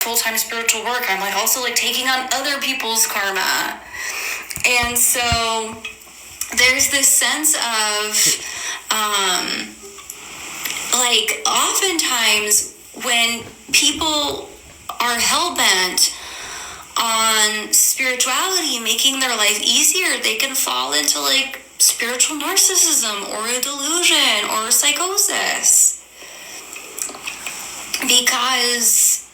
full-time spiritual work, I'm like also like taking on other people's karma. And so there's this sense of like oftentimes when people are hell-bent on spirituality making their life easier, they can fall into like spiritual narcissism or a delusion or psychosis, because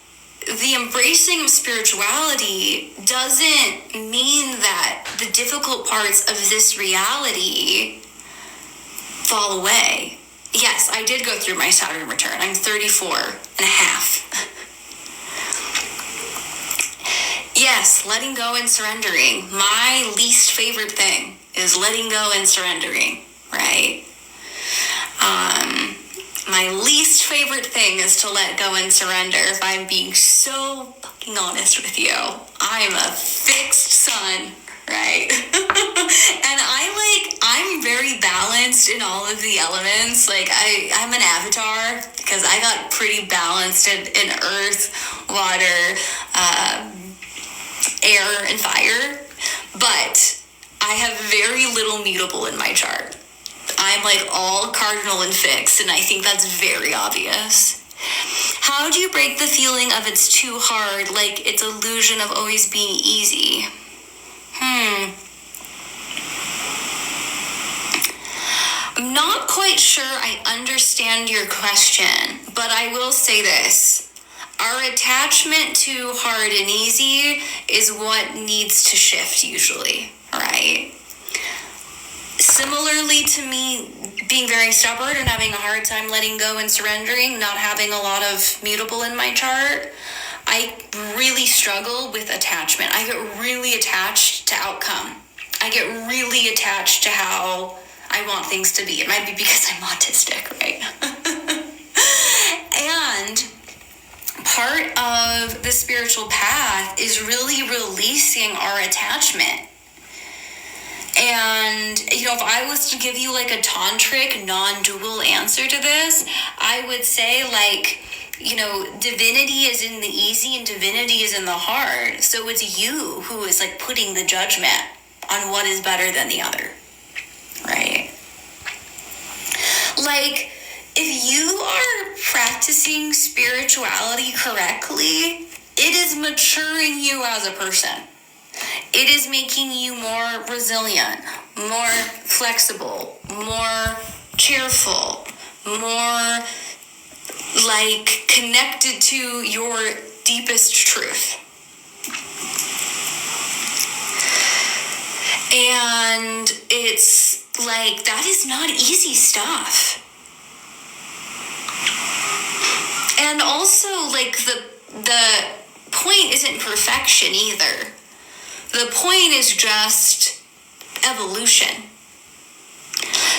the embracing of spirituality doesn't mean that the difficult parts of this reality fall away. Yes, I did go through my Saturn return. I'm 34 and a half. Yes, letting go and surrendering. My least favorite thing is letting go and surrendering, right? My least favorite thing is to let go and surrender, if I'm being so fucking honest with you. I'm a fixed sun, right? And I'm very balanced in all of the elements. Like, I'm an avatar because I got pretty balanced in earth, water, air, and fire. But I have very little mutable in my chart. I'm like all cardinal and fixed, and I think that's very obvious. How do you break the feeling of it's too hard, like it's illusion of always being easy? I'm not quite sure I understand your question, but I will say this. Our attachment to hard and easy is what needs to shift usually, right? Similarly to me being very stubborn and having a hard time letting go and surrendering, not having a lot of mutable in my chart, I really struggle with attachment. I get really attached to outcome. I get really attached to how I want things to be. It might be because I'm autistic, right? And part of the spiritual path is really releasing our attachment. And, if I was to give you like a tantric, non-dual answer to this, I would say divinity is in the easy and divinity is in the hard. So it's you who is like putting the judgment on what is better than the other, right? Like, if you are practicing spirituality correctly, it is maturing you as a person. It is making you more resilient, more flexible, more cheerful, more like connected to your deepest truth. And it's like, that is not easy stuff. And also, like, the point isn't perfection either. The point is just evolution.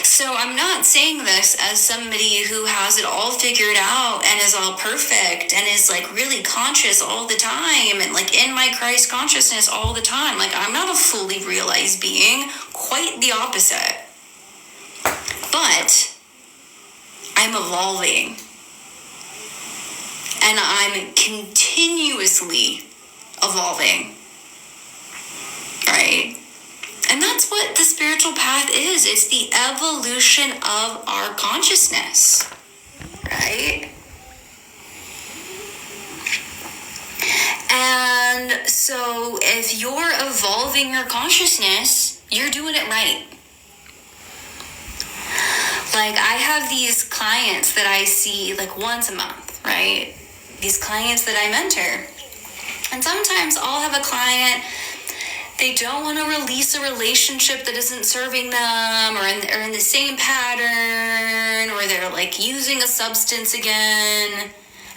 So I'm not saying this as somebody who has it all figured out and is all perfect and is like really conscious all the time and like in my Christ consciousness all the time. Like, I'm not a fully realized being, quite the opposite. But I'm evolving. And I'm continuously evolving. Right? And that's what the spiritual path is. It's the evolution of our consciousness. Right? And so if you're evolving your consciousness, you're doing it right. Like, I have these clients that I see like once a month, right? These clients that I mentor. And sometimes I'll have a client, they don't want to release a relationship that isn't serving them, or in the same pattern, or they're like using a substance again,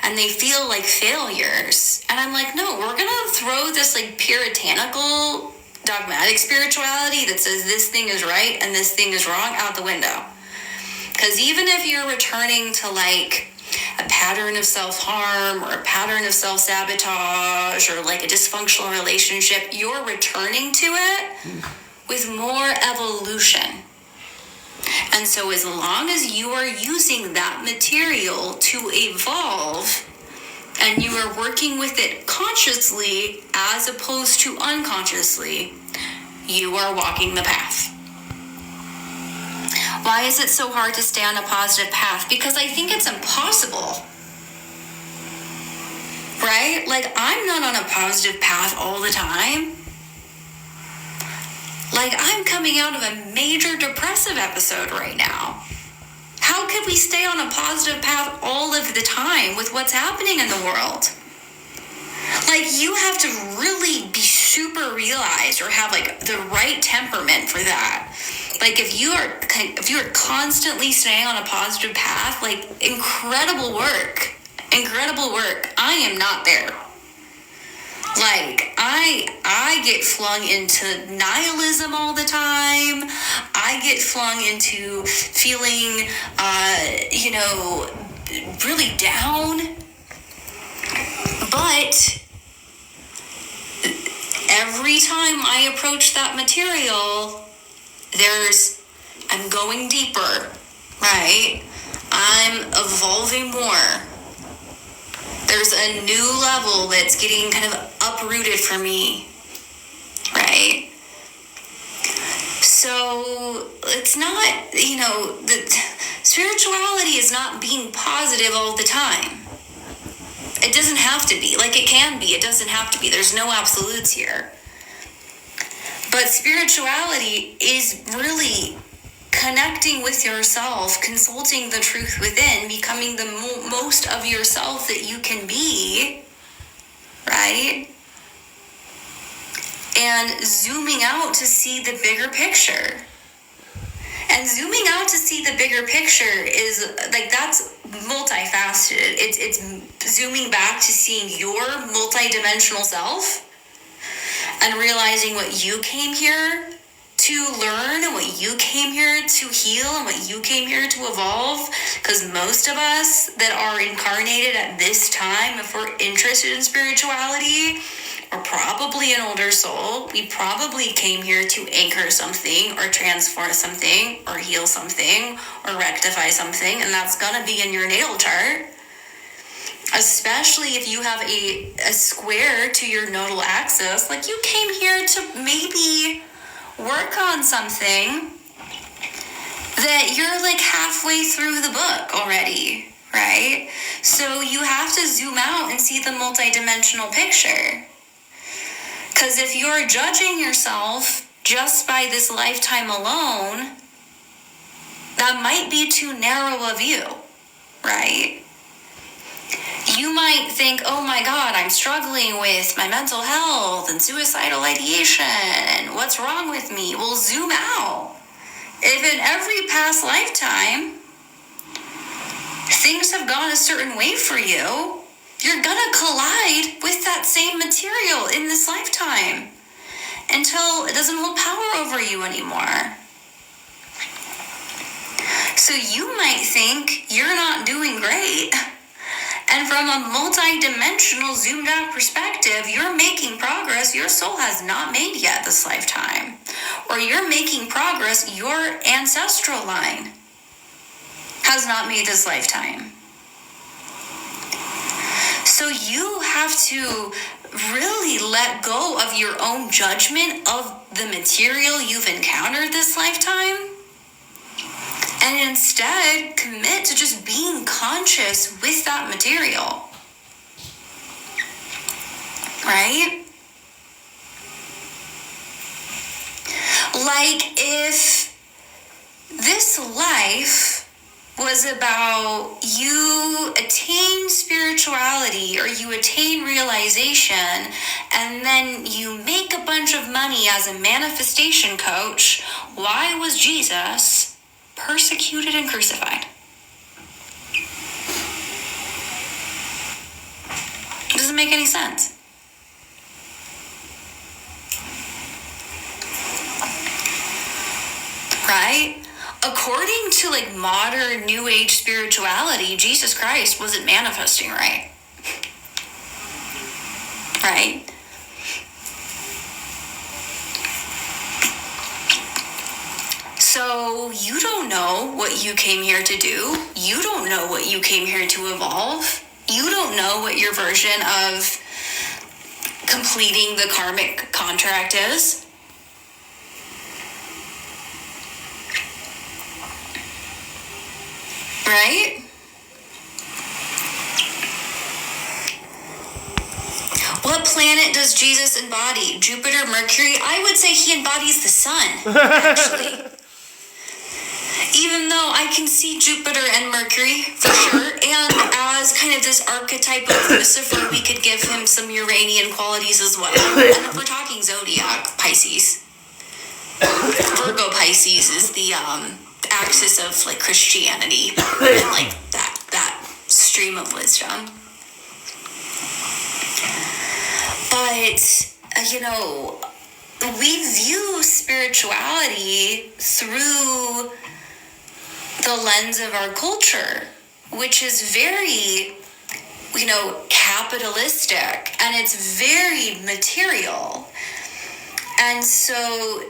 and they feel like failures. And I'm like, no, we're going to throw this like puritanical, dogmatic spirituality that says this thing is right and this thing is wrong out the window. Because even if you're returning to like a pattern of self-harm or a pattern of self-sabotage or like a dysfunctional relationship, you're returning to it with more evolution. And so as long as you are using that material to evolve, and you are working with it consciously as opposed to unconsciously, you are walking the path. Why is it so hard to stay on a positive path? Because I think it's impossible. Right? Like, I'm not on a positive path all the time. Like, I'm coming out of a major depressive episode right now. How could we stay on a positive path all of the time with what's happening in the world? Like, you have to really be super realized or have like the right temperament for that. Like, if you are constantly staying on a positive path, like, incredible work. I am not there. Like, I get flung into nihilism all the time. I get flung into feeling, really down. But every time I approach that material, I'm going deeper, right? I'm evolving more. There's a new level that's getting kind of uprooted for me, right? So it's not, the spirituality is not being positive all the time. It doesn't have to be. Like, it can be. It doesn't have to be. There's no absolutes here. But spirituality is really connecting with yourself, consulting the truth within, becoming the most of yourself that you can be, right? And zooming out to see the bigger picture. And zooming out to see the bigger picture is, like, that's multifaceted. It's zooming back to seeing your multidimensional self and realizing what you came here to learn and what you came here to heal and what you came here to evolve. Because most of us that are incarnated at this time, if we're interested in spirituality, are probably an older soul. We probably came here to anchor something or transform something or heal something or rectify something, and that's gonna be in your natal chart. Especially if you have a square to your nodal axis, like, you came here to maybe work on something that you're like halfway through the book already, right? So you have to zoom out and see the multidimensional picture. Because if you're judging yourself just by this lifetime alone, that might be too narrow a view, right? You might think, oh my God, I'm struggling with my mental health and suicidal ideation, and what's wrong with me? Well, zoom out. If in every past lifetime things have gone a certain way for you, you're gonna collide with that same material in this lifetime until it doesn't hold power over you anymore. So you might think you're not doing great. And from a multi-dimensional, zoomed out perspective, you're making progress your soul has not made yet this lifetime. Or you're making progress your ancestral line has not made this lifetime. So you have to really let go of your own judgment of the material you've encountered this lifetime, and instead commit to just being conscious with that material, right? Like, if this life was about you attain spirituality or you attain realization and then you make a bunch of money as a manifestation coach, why was Jesus persecuted and crucified? It doesn't make any sense. Right? According to like modern New Age spirituality, Jesus Christ wasn't manifesting right. Right? So you don't know what you came here to do. You don't know what you came here to evolve. You don't know what your version of completing the karmic contract is. Right? What planet does Jesus embody? Jupiter, Mercury? I would say he embodies the sun, actually. Even though I can see Jupiter and Mercury, for sure, and as kind of this archetype of Lucifer, we could give him some Uranian qualities as well. And if we're talking zodiac, Pisces. Virgo Pisces is the axis of like Christianity and like that stream of wisdom. But, we view spirituality through the lens of our culture, which is very, capitalistic, and it's very material. And so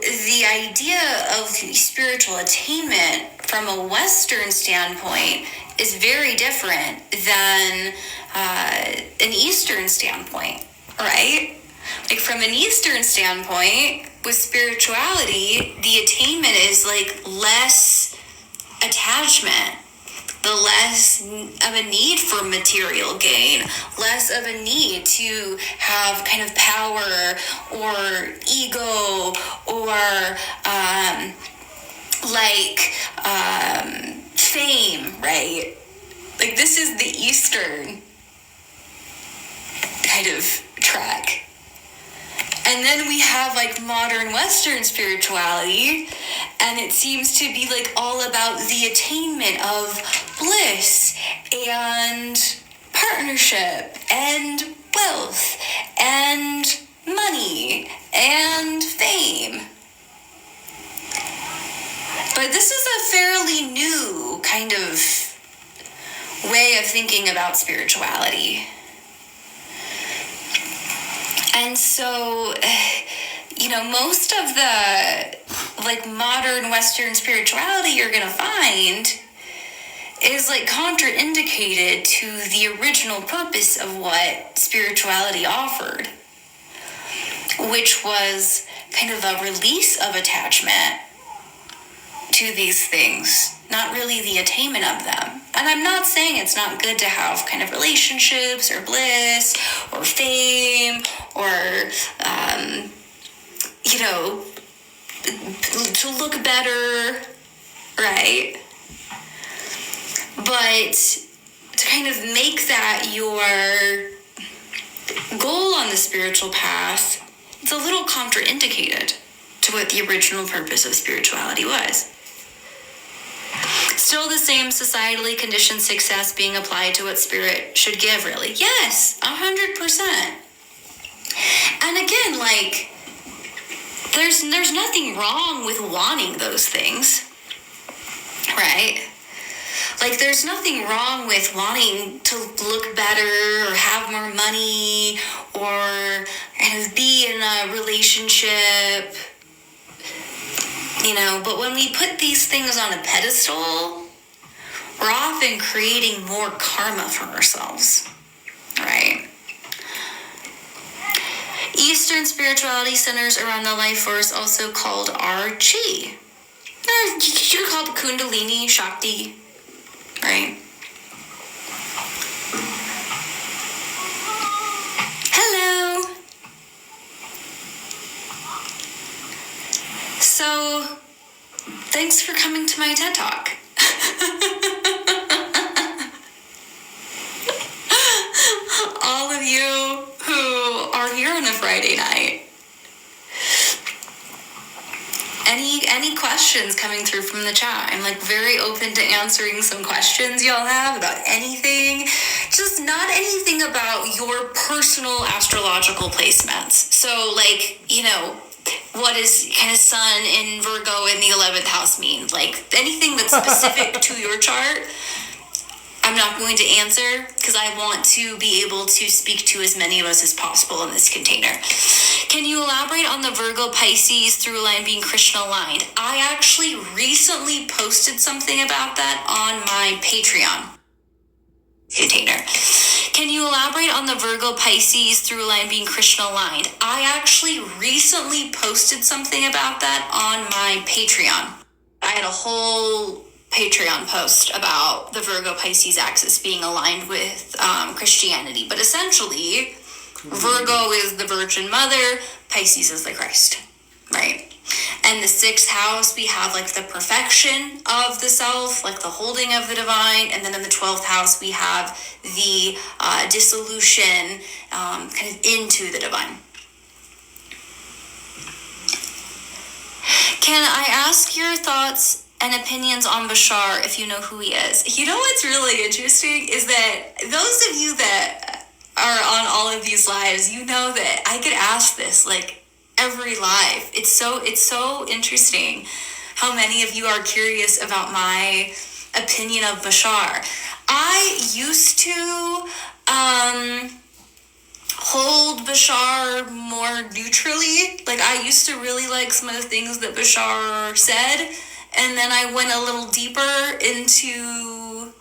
the idea of spiritual attainment from a Western standpoint is very different than an Eastern standpoint, right? Like from an Eastern standpoint, with spirituality, the attainment is like less attachment, the less of a need for material gain, less of a need to have kind of power or ego or fame, right? Like this is the Eastern kind of track. And then we have like modern Western spirituality, and it seems to be like all about the attainment of bliss and partnership and wealth and money and fame. But this is a fairly new kind of way of thinking about spirituality. And so, most of the like modern Western spirituality you're going to find is like contraindicated to the original purpose of what spirituality offered, which was kind of a release of attachment to these things, not really the attainment of them. And I'm not saying it's not good to have kind of relationships or bliss or fame or, to look better, right? But to kind of make that your goal on the spiritual path, it's a little contraindicated to what the original purpose of spirituality was. Still the same societally conditioned success being applied to what spirit should give, really. Yes, 100%. And again, like, there's nothing wrong with wanting those things, right? Like, there's nothing wrong with wanting to look better or have more money or kind of be in a relationship, but when we put these things on a pedestal, we're often creating more karma for ourselves, right? Eastern spirituality centers around the life force, also called our chi. You could call it Kundalini, Shakti, right? Hello. So, thanks for coming to my TED Talk. All of you who are here on a Friday night. Any questions coming through from the chat? I'm like very open to answering some questions y'all have about anything. Just not anything about your personal astrological placements. So like, what does kind of sun in Virgo in the 11th house mean? Like anything that's specific to your chart, I'm not going to answer because I want to be able to speak to as many of us as possible in this container. Can you elaborate on the Virgo Pisces through line being Krishna aligned? I actually recently posted something about that on my Patreon container. Can you elaborate on the Virgo Pisces through line being Christian aligned? I actually recently posted something about that on my Patreon. I had a whole Patreon post about the Virgo Pisces axis being aligned with Christianity. But essentially, Virgo is the Virgin Mother, Pisces is the Christ, right? And the 6th house, we have like the perfection of the self, like the holding of the divine. And then in the 12th house, we have the dissolution kind of into the divine. Can I ask your thoughts and opinions on Bashar if you know who he is? You know what's really interesting is that those of you that are on all of these lives, you know that I get asked this like every live. It's so interesting how many of you are curious about my opinion of Bashar. I used to hold Bashar more neutrally. Like, I used to really like some of the things that Bashar said, and then I went a little deeper into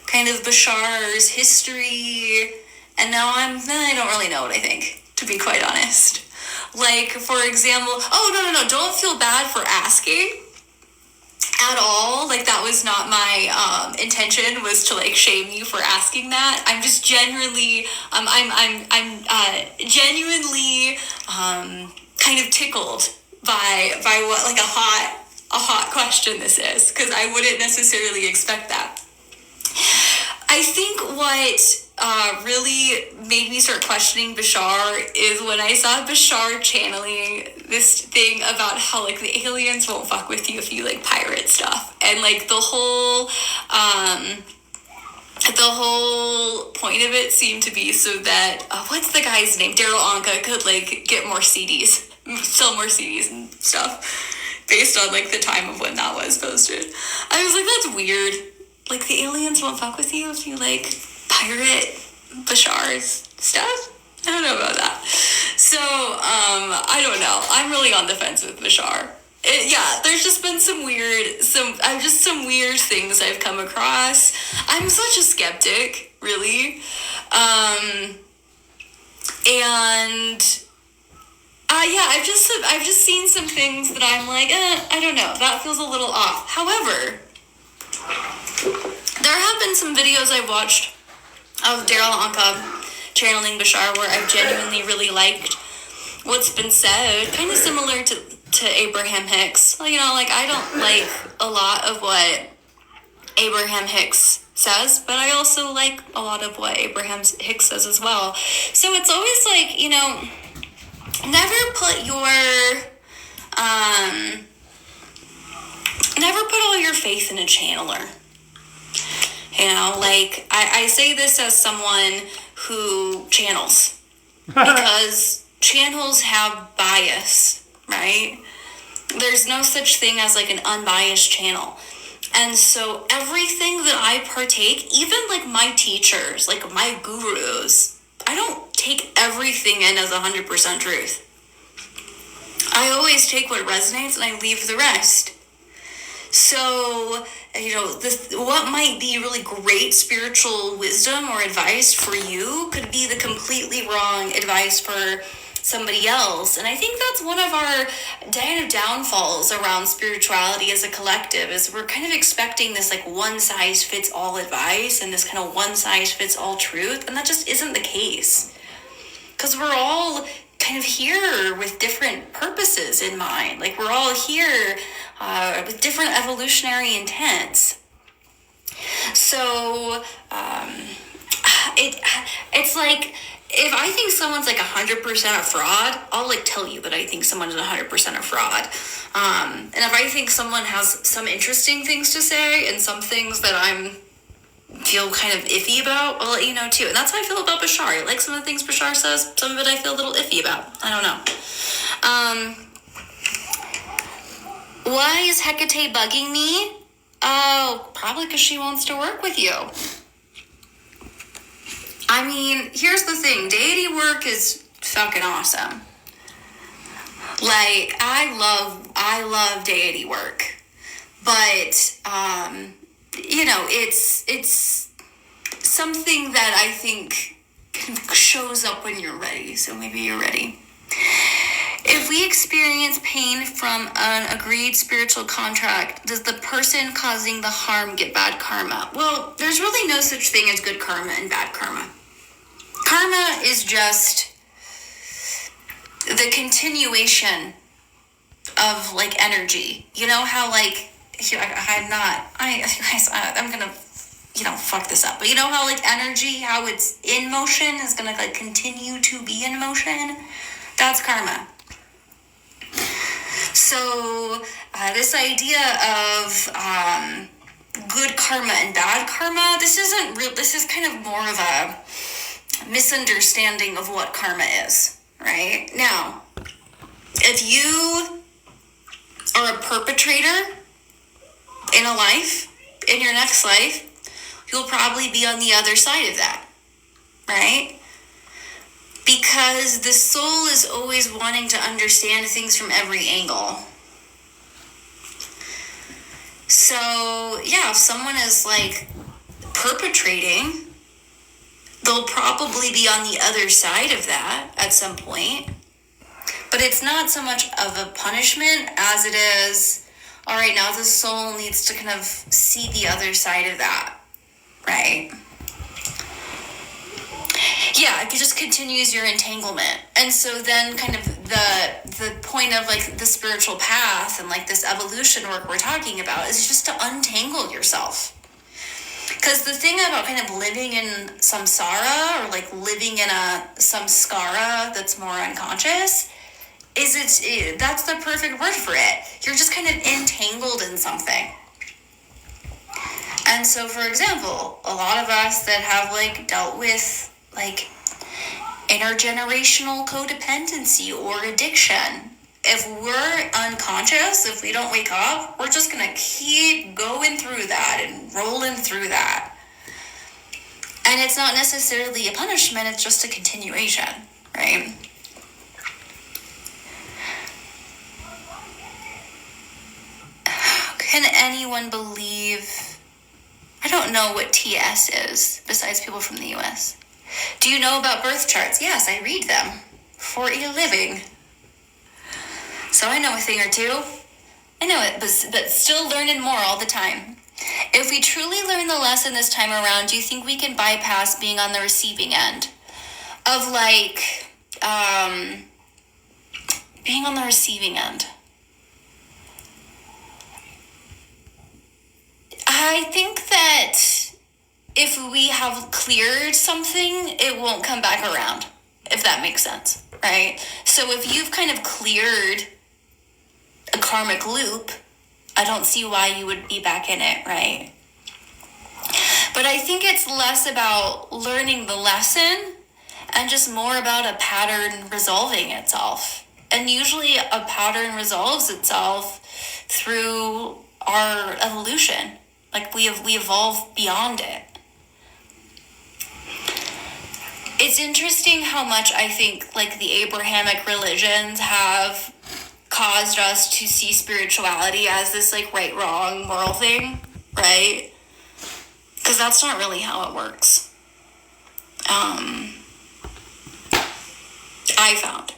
kind of Bashar's history, and now I don't really know what I think, to be quite honest. Like, for example, no, don't feel bad for asking at all. Like, that was not my intention, was to like shame you for asking that. I'm just genuinely, I'm genuinely kind of tickled by what like a hot question this is, because I wouldn't necessarily expect that. I think what really made me start questioning Bashar is when I saw Bashar channeling this thing about how like the aliens won't fuck with you if you like pirate stuff, and like the whole point of it seemed to be so that what's the guy's name, Daryl Anka, could like get more CDs, sell more CDs and stuff based on like the time of when that was posted. I was like, that's weird. Like, the aliens won't fuck with you if you, like, pirate Bashar's stuff? I don't know about that. So, I don't know. I'm really on the fence with Bashar. There's just been some weird things I've come across. I'm such a skeptic, really. I've just seen some things that I'm like, I don't know. That feels a little off. However, there have been some videos I watched of Daryl Anka channeling Bashar where I've genuinely really liked what's been said, kind of similar to Abraham Hicks. You know, like, I don't like a lot of what Abraham Hicks says, but I also like a lot of what Abraham Hicks says as well. So it's always like, you know, never put all your faith in a channeler. You know, like, I say this as someone who channels, because channels have bias, right? There's no such thing as, like, an unbiased channel. And so everything that I partake, even, like, my teachers, like, my gurus, I don't take everything in as 100% truth. I always take what resonates and I leave the rest. So, you know, what might be really great spiritual wisdom or advice for you could be the completely wrong advice for somebody else. And I think that's one of our downfalls around spirituality as a collective, is we're kind of expecting this like one-size-fits-all advice and this kind of one-size-fits-all truth, and that just isn't the case. Because we're all kind of here with different purposes in mind. Like, we're all here with different evolutionary intents. So it's like, if I think someone's like 100% a fraud, I'll like tell you that I think someone is 100% a fraud. And if I think someone has some interesting things to say and some things that I feel kind of iffy about, I'll let you know too. And that's how I feel about Bashar. I like some of the things Bashar says, some of it I feel a little iffy about. I don't know. Why is Hecate bugging me? Oh, probably because she wants to work with you. I mean, here's the thing. Deity work is fucking awesome. Like, I love deity work. But, you know, it's something that I think shows up when you're ready. So maybe you're ready. If we experience pain from an agreed spiritual contract, does the person causing the harm get bad karma? Well, there's really no such thing as good karma and bad karma. Karma is just the continuation of like energy. You know how like I'm gonna fuck this up, but you know how like energy, how it's in motion is gonna like continue to be in motion? That's karma. So this idea of good karma and bad karma, this isn't real. This is kind of more of a misunderstanding of what karma is, right? Now, if you are a perpetrator in a life, in your next life, you'll probably be on the other side of that, right? Because the soul is always wanting to understand things from every angle. So, yeah, if someone is like perpetrating, they'll probably be on the other side of that at some point. But it's not so much of a punishment as it is, all right, now the soul needs to kind of see the other side of that, right? Yeah, it just continues your entanglement. And so then kind of the point of like the spiritual path and like this evolution work we're talking about is just to untangle yourself. Because the thing about kind of living in samsara or like living in a samskara that's more unconscious is that's the perfect word for it. You're just kind of entangled in something. And so, for example, a lot of us that have like dealt with like intergenerational codependency or addiction, if we're unconscious, if we don't wake up, we're just gonna keep going through that and rolling through that. And it's not necessarily a punishment, it's just a continuation, right? Can anyone believe... I don't know what TS is, besides people from the US. Do you know about birth charts? Yes, I read them for a living. So I know a thing or two. I know it, but still learning more all the time. If we truly learn the lesson this time around, do you think we can bypass being on the receiving end of like, being on the receiving end? I think that if we have cleared something, it won't come back around, if that makes sense, right? So if you've kind of cleared a karmic loop, I don't see why you would be back in it, right? But I think it's less about learning the lesson and just more about a pattern resolving itself. And usually a pattern resolves itself through our evolution. Like we evolve beyond it. It's interesting how much I think like the Abrahamic religions have caused us to see spirituality as this like right, wrong, moral thing, right? Because that's not really how it works. I found,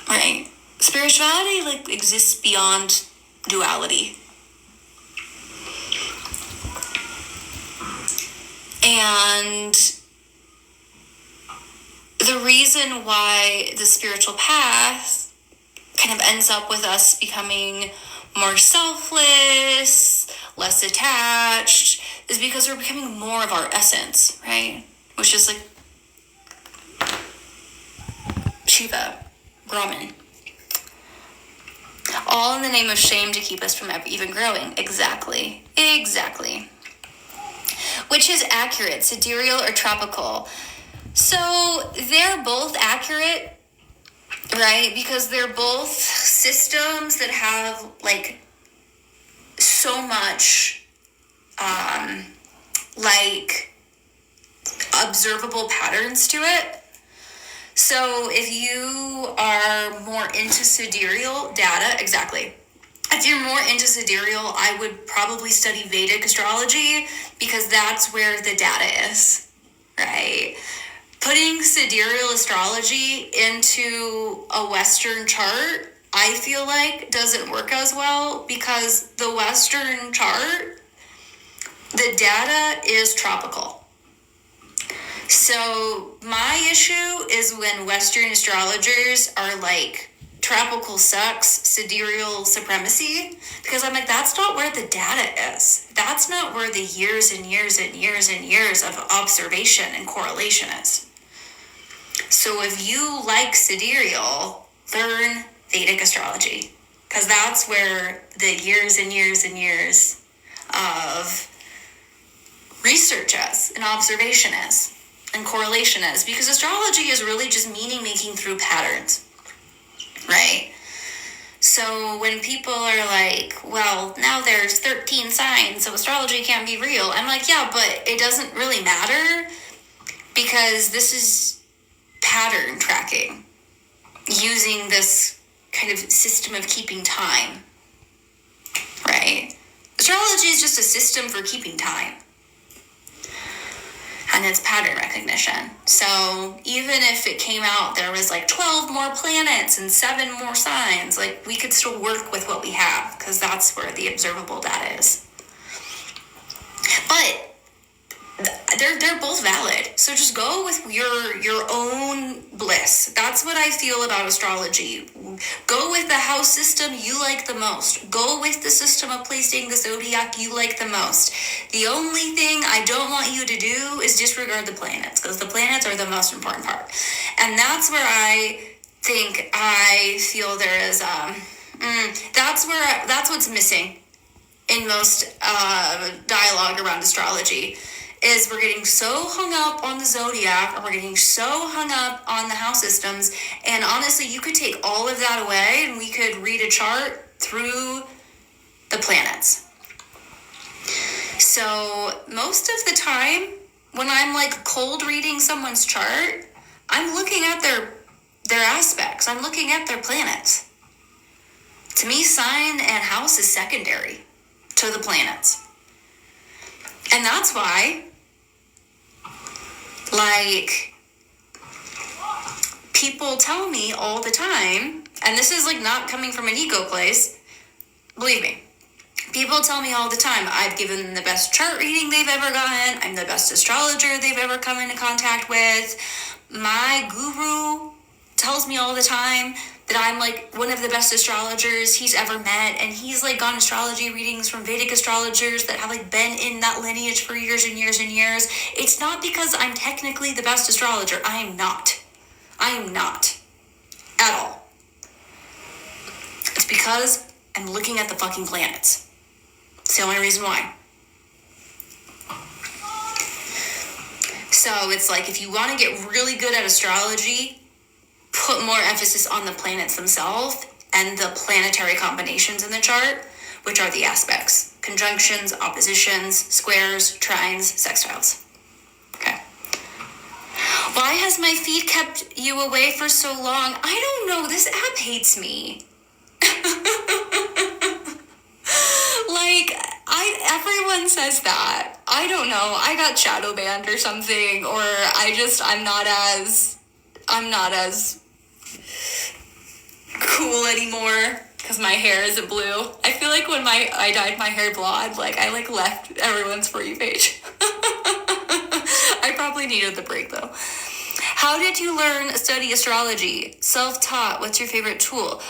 right? Spirituality like exists beyond duality. And the reason why the spiritual path kind of ends up with us becoming more selfless, less attached, is because we're becoming more of our essence, right? Which is like Shiva, Brahman. All in the name of shame to keep us from even growing. Exactly. Which is accurate, sidereal or tropical? So they're both accurate, right? Because they're both systems that have like so much like observable patterns to it. So if you are more into sidereal data, exactly. I if you're more into sidereal, I would probably study Vedic astrology because that's where the data is, right? Putting sidereal astrology into a Western chart, I feel like doesn't work as well because the Western chart, the data is tropical. So my issue is when Western astrologers are like, tropical sucks, sidereal supremacy, because I'm like, that's not where the data is. That's not where the years and years and years and years of observation and correlation is. So if you like sidereal, learn Vedic astrology, because that's where the years and years and years of research is, and observation is, and correlation is, because astrology is really just meaning making through patterns, right? So when people are like, well, now there's 13 signs, so astrology can't be real, I'm like, yeah, but it doesn't really matter, because this is pattern tracking using this kind of system of keeping time, right? Astrology is just a system for keeping time, and it's pattern recognition. So even if it came out there was like 12 more planets and 7 more signs, like we could still work with what we have because that's where the observable data is. But they're both valid. So just go with your own bliss. That's what I feel about astrology. Go with the house system you like the most. Go with the system of placing the zodiac you like the most. The only thing I don't want you to do is disregard the planets, because the planets are the most important part. And that's where I feel there is that's what's missing in most dialogue around astrology. Is we're getting so hung up on the zodiac, or we're getting so hung up on the house systems, and honestly, you could take all of that away and we could read a chart through the planets. So most of the time, when I'm like cold reading someone's chart, I'm looking at their aspects, I'm looking at their planets. To me, sign and house is secondary to the planets. And that's why, like, people tell me all the time, and this is like not coming from an ego place, believe me, people tell me all the time, I've given them the best chart reading they've ever gotten, I'm the best astrologer they've ever come into contact with, my guru tells me all the time that I'm like one of the best astrologers he's ever met, and he's like gotten astrology readings from Vedic astrologers that have like been in that lineage for years and years and years. It's not because I'm technically the best astrologer. I am not at all. It's because I'm looking at the fucking planets. It's the only reason why. So it's like, if you want to get really good at astrology, put more emphasis on the planets themselves and the planetary combinations in the chart, which are the aspects: conjunctions, oppositions, squares, trines, sextiles. Okay. Why has my feed kept you away for so long? I don't know. This app hates me. Like, everyone says that. I don't know. I got shadow banned or something, or I'm not as cool anymore because my hair isn't blue. I feel like when I dyed my hair blonde, like I like left everyone's For You page. I probably needed the break though. How did you study astrology? Self-taught. What's your favorite tool?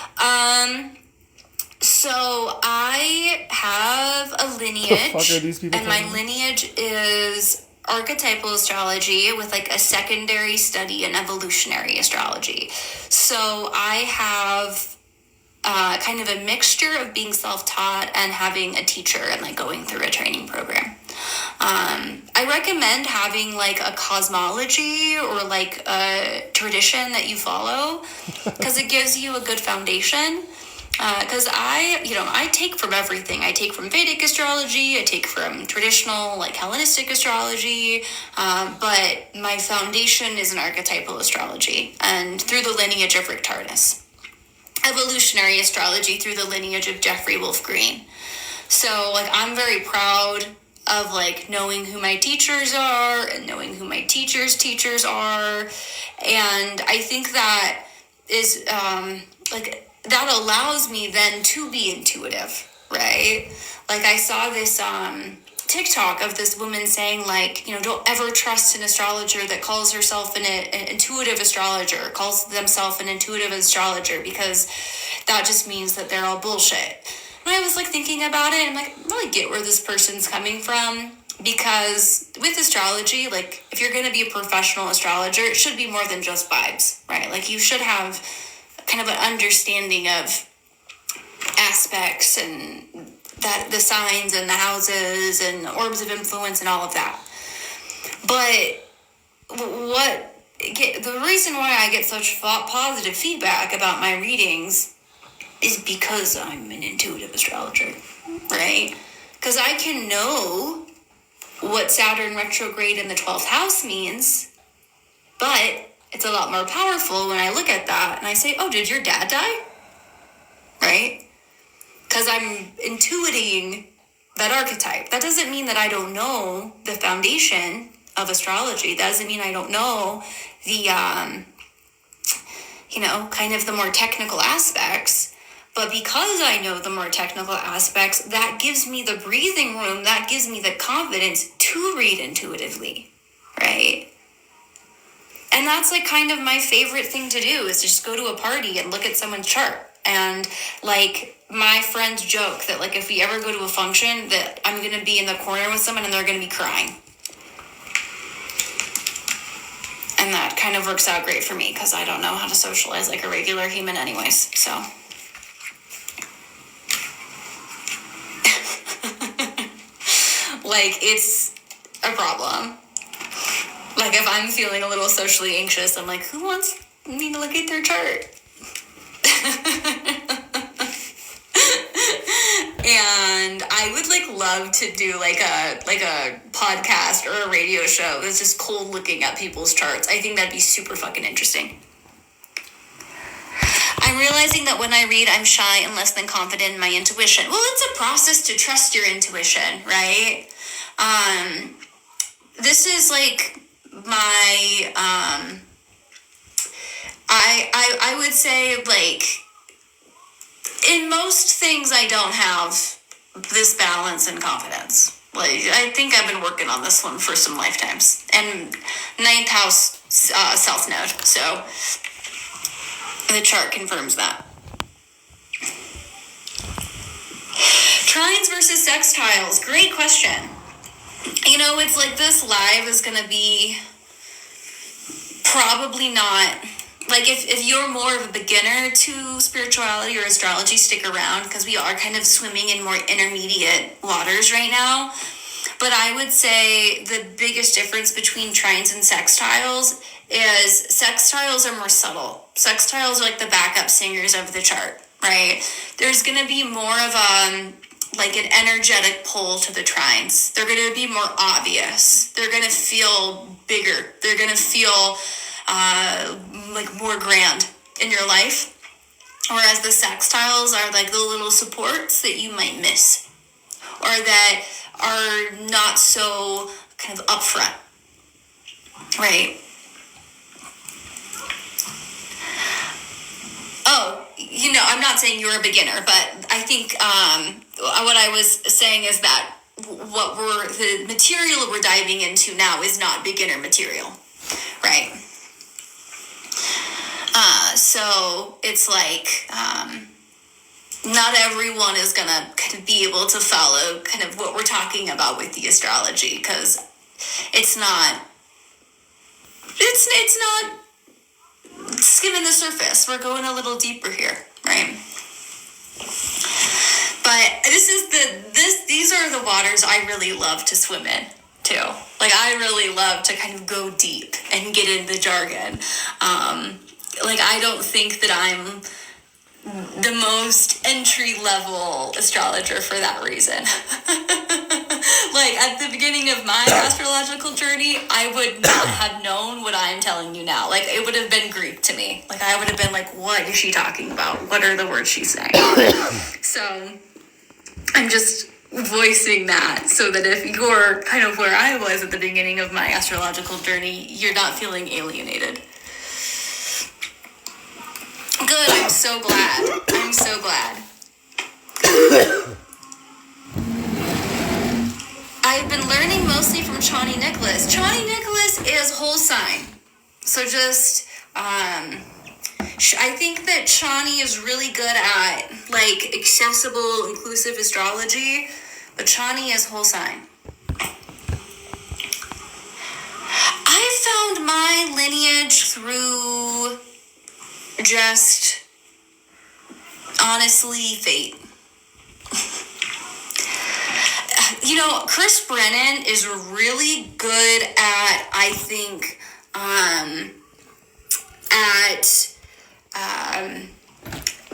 So I have a lineage, the fuck are these people and my lineage is archetypal astrology with like a secondary study in evolutionary astrology. So I have kind of a mixture of being self-taught and having a teacher and like going through a training program. I recommend having like a cosmology or like a tradition that you follow because it gives you a good foundation. Because I take from everything. I take from Vedic astrology, I take from traditional, like, Hellenistic astrology, but my foundation is an archetypal astrology, and through the lineage of Rick Tardis. evolutionary astrology through the lineage of Jeffrey Wolf Green. So, like, I'm very proud of, like, knowing who my teachers are and knowing who my teachers' teachers are. And I think that is, like, that allows me then to be intuitive, right? Like, I saw this, TikTok of this woman saying, like, you know, don't ever trust an astrologer that calls herself an intuitive astrologer, calls themselves an intuitive astrologer, because that just means that they're all bullshit. And I was like thinking about it, and I'm like, I really get where this person's coming from, because with astrology, like, if you're going to be a professional astrologer, it should be more than just vibes, right? Like, you should have kind of an understanding of aspects and that the signs and the houses and the orbs of influence and all of that. But the reason why I get such positive feedback about my readings is because I'm an intuitive astrologer, right? Because I can know what Saturn retrograde in the 12th house means, but it's a lot more powerful when I look at that and I say, oh, did your dad die? Right? Because I'm intuiting that archetype. That doesn't mean that I don't know the foundation of astrology. That doesn't mean I don't know the, kind of the more technical aspects. But because I know the more technical aspects, that gives me the breathing room, that gives me the confidence to read intuitively, right? And that's like kind of my favorite thing to do, is just go to a party and look at someone's chart. And like my friends joke that like if we ever go to a function that I'm going to be in the corner with someone and they're going to be crying. And that kind of works out great for me because I don't know how to socialize like a regular human anyways, so. Like, it's a problem. Like, if I'm feeling a little socially anxious, I'm like, who wants me to look at their chart? And I would like love to do like a podcast or a radio show that's just cold looking at people's charts. I think that'd be super fucking interesting. I'm realizing that when I read, I'm shy and less than confident in my intuition. Well, it's a process to trust your intuition, right? This is like my, I would say like, in most things I don't have this balance and confidence. Like, I think I've been working on this one for some lifetimes. And 9th house South Node, so the chart confirms that. Trines versus sextiles, great question. You know, it's like this live is going to be probably not, like if you're more of a beginner to spirituality or astrology, stick around because we are kind of swimming in more intermediate waters right now. But I would say the biggest difference between trines and sextiles is sextiles are more subtle. Sextiles are like the backup singers of the chart, right? There's going to be more of like an energetic pull to the trines. They're going to be more obvious. They're going to feel bigger. They're going to feel like more grand in your life. Whereas the sextiles are like the little supports that you might miss or that are not so kind of upfront, right? Oh, you know, I'm not saying you're a beginner, but I think what I was saying is that the material we're diving into now is not beginner material, right? So it's like not everyone is gonna kind of be able to follow kind of what we're talking about with the astrology because it's not skimming the surface. We're going a little deeper here, right? But these are the waters I really love to swim in too. Like I really love to kind of go deep and get in the jargon. Like I don't think that I'm the most entry-level astrologer for that reason. Like, at the beginning of my astrological journey, I would not have known what I'm telling you now. Like, it would have been Greek to me. Like, I would have been like, what is she talking about? What are the words she's saying? So, I'm just voicing that so that if you're kind of where I was at the beginning of my astrological journey, you're not feeling alienated. Good, I'm so glad. I'm so glad. I've been learning mostly from Chani Nicholas. Chani Nicholas is whole sign. So just, I think that Chani is really good at, like, accessible, inclusive astrology, but Chani is whole sign. I found my lineage through just, honestly, fate. You know, Chris Brennan is really good at, I think,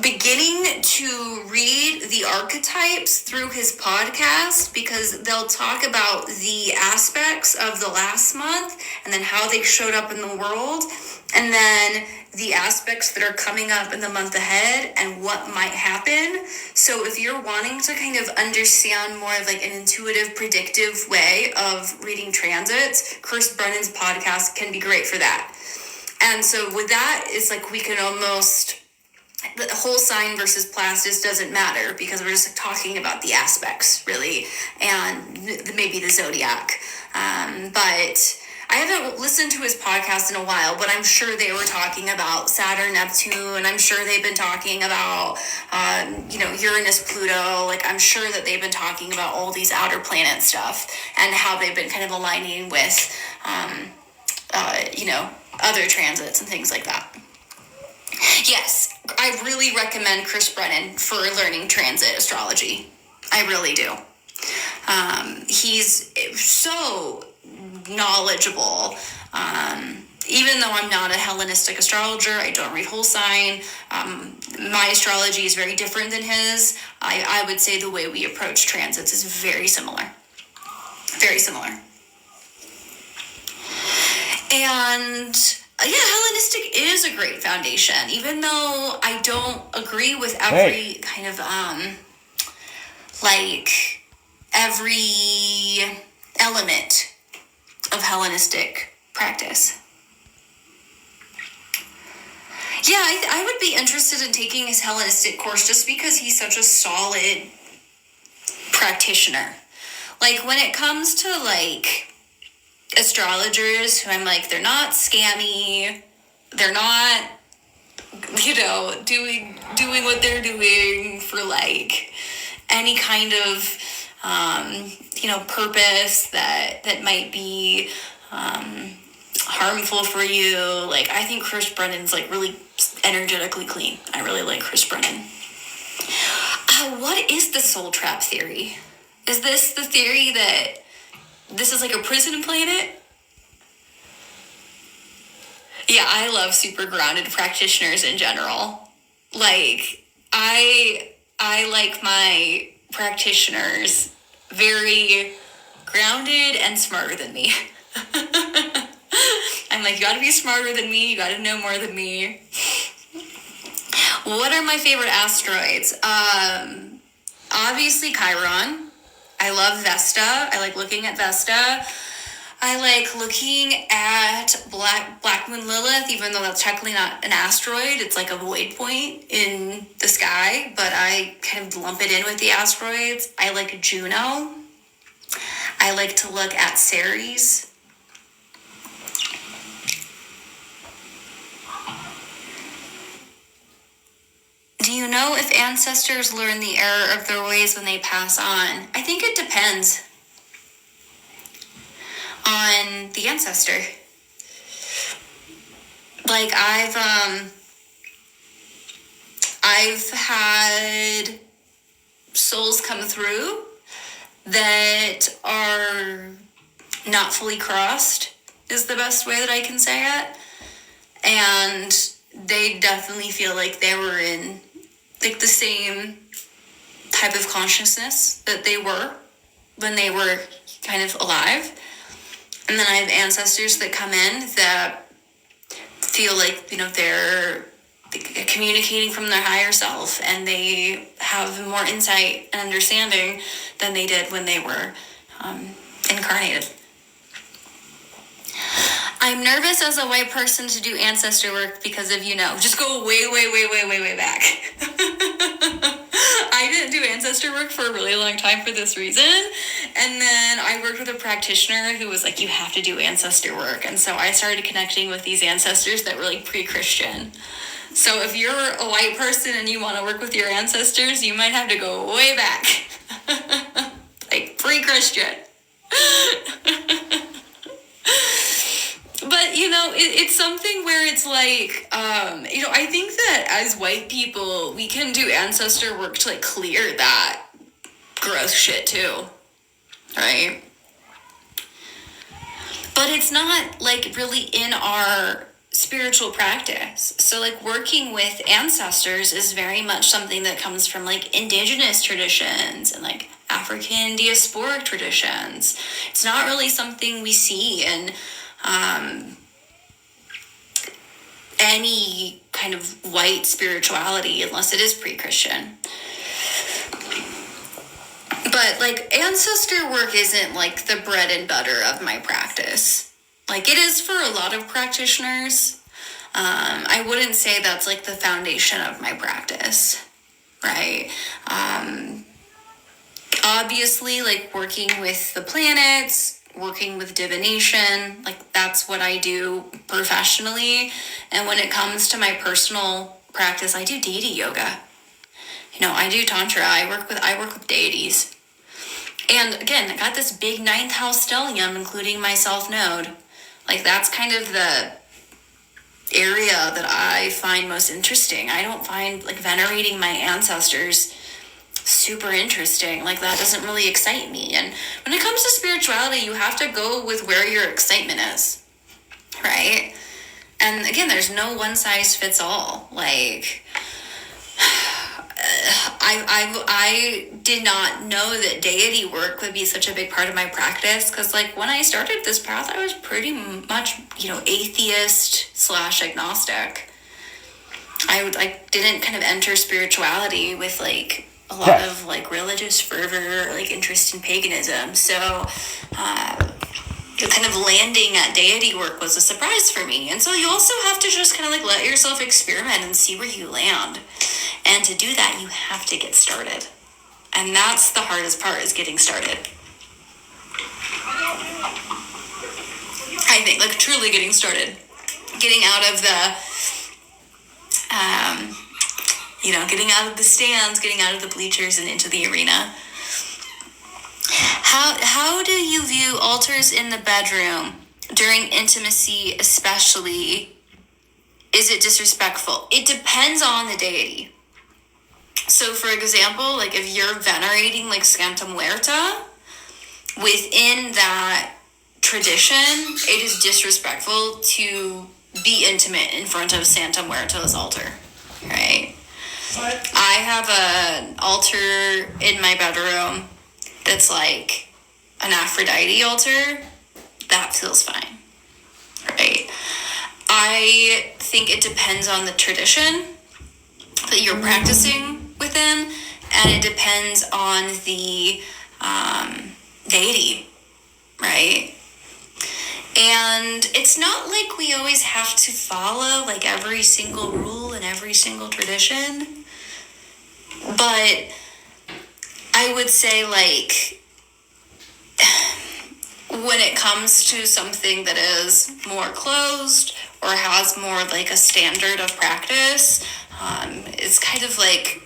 beginning to read the archetypes through his podcast, because they'll talk about the aspects of the last month and then how they showed up in the world, and then the aspects that are coming up in the month ahead and what might happen. So if you're wanting to kind of understand more of like an intuitive, predictive way of reading transits, Chris Brennan's podcast can be great for that. And so with that, it's like we can almost, the whole sign versus Plastis doesn't matter, because we're just talking about the aspects, really, and maybe the zodiac. But I haven't listened to his podcast in a while, but I'm sure they were talking about Saturn, Neptune, and I'm sure they've been talking about, Uranus, Pluto. Like, I'm sure that they've been talking about all these outer planet stuff and how they've been kind of aligning with, other transits and things like that. Yes, I really recommend Chris Brennan for learning transit astrology. I really do. He's so knowledgeable. Even though I'm not a Hellenistic astrologer, I don't read whole sign. My astrology is very different than his. I would say the way we approach transits is very similar. Very similar. And Hellenistic is a great foundation, even though I don't agree with every kind of, every element of Hellenistic practice. Yeah, I would be interested in taking his Hellenistic course just because he's such a solid practitioner. Like, when it comes to, like, astrologers who I'm like, they're not scammy, they're not, doing what they're doing for, like, any kind of, purpose that might be harmful for you. Like, I think Chris Brennan's, like, really energetically clean. I really like Chris Brennan. What is the soul trap theory? Is this the theory that this is like a prison planet? Yeah, I love super grounded practitioners in general. Like, I like my practitioners very grounded and smarter than me. I'm like, you gotta be smarter than me, you gotta know more than me. What are my favorite asteroids? Obviously Chiron. I love Vesta. I like looking at Vesta. I like looking at Black Moon Lilith, even though that's technically not an asteroid. It's like a void point in the sky, but I kind of lump it in with the asteroids. I like Juno. I like to look at Ceres. Do you know if ancestors learn the error of their ways when they pass on? I think it depends on the ancestor. Like, I've had souls come through that are not fully crossed, is the best way that I can say it. And they definitely feel like they were in, like, the same type of consciousness that they were when they were kind of alive. And then I have ancestors that come in that feel like, they're communicating from their higher self, and they have more insight and understanding than they did when they were incarnated. I'm nervous as a white person to do ancestor work because of, just go way, way, way, way, way, way back. I didn't do ancestor work for a really long time for this reason. And then I worked with a practitioner who was like, you have to do ancestor work. And so I started connecting with these ancestors that were like pre-Christian. So if you're a white person and you want to work with your ancestors, you might have to go way back. Like pre-Christian. But, it's something where it's like, I think that as white people, we can do ancestor work to, like, clear that gross shit, too. Right? But it's not, like, really in our spiritual practice. So, like, working with ancestors is very much something that comes from, like, indigenous traditions and, like, African diasporic traditions. It's not really something we see in any kind of white spirituality unless it is pre-Christian. But like ancestor work isn't like the bread and butter of my practice. Like it is for a lot of practitioners. I wouldn't say that's like the foundation of my practice, right? Obviously, like working with the planets, working with divination, like that's what I do professionally. And when it comes to my personal practice, I do deity yoga. I do tantra. I work with deities. And again, I got this big 9th house stellium, including my self node. Like that's kind of the area that I find most interesting. I don't find like venerating my ancestors super interesting. Like that doesn't really excite me. And when it comes to spirituality, you have to go with where your excitement is, right? And again, there's no one size fits all. Like I did not know that deity work would be such a big part of my practice, because like when I started this path, I was pretty much atheist / agnostic. I didn't kind of enter spirituality with like a lot of like religious fervor, like interest in paganism. So kind of landing at deity work was a surprise for me. And so you also have to just kind of like let yourself experiment and see where you land. And to do that, you have to get started. And that's the hardest part, is getting started. I think, like truly getting started. Getting out of the getting out of the stands, getting out of the bleachers and into the arena. How do you view altars in the bedroom during intimacy, especially? Is it disrespectful? It depends on the deity. So, for example, like if you're venerating like Santa Muerta, within that tradition, it is disrespectful to be intimate in front of Santa Muerta's altar, right? What? I have an altar in my bedroom that's like an Aphrodite altar. That feels fine, right? I think it depends on the tradition that you're practicing within, and it depends on the deity, right? And it's not like we always have to follow like every single rule and every single tradition, but I would say like when it comes to something that is more closed or has more like a standard of practice, it's kind of like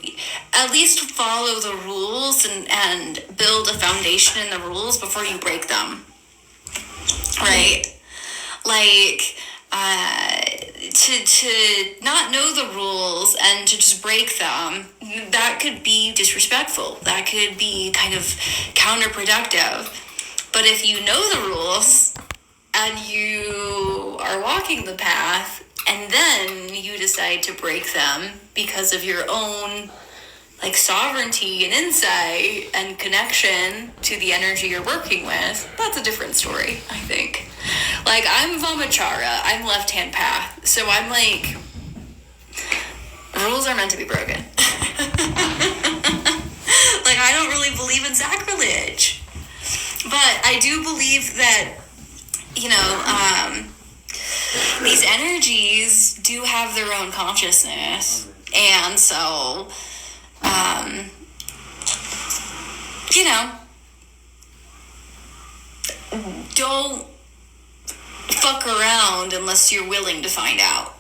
at least follow the rules and build a foundation in the rules before you break them, right? Like to not know the rules and to just break them, that could be disrespectful. That could be kind of counterproductive. But if you know the rules and you are walking the path and then you decide to break them because of your own like sovereignty and insight and connection to the energy you're working with, that's a different story, I think. Like, I'm Vamachara, I'm left-hand path, so I'm like, rules are meant to be broken. Like, I don't really believe in sacrilege, but I do believe that, you know, these energies do have their own consciousness, and so, you know, don't fuck around unless you're willing to find out.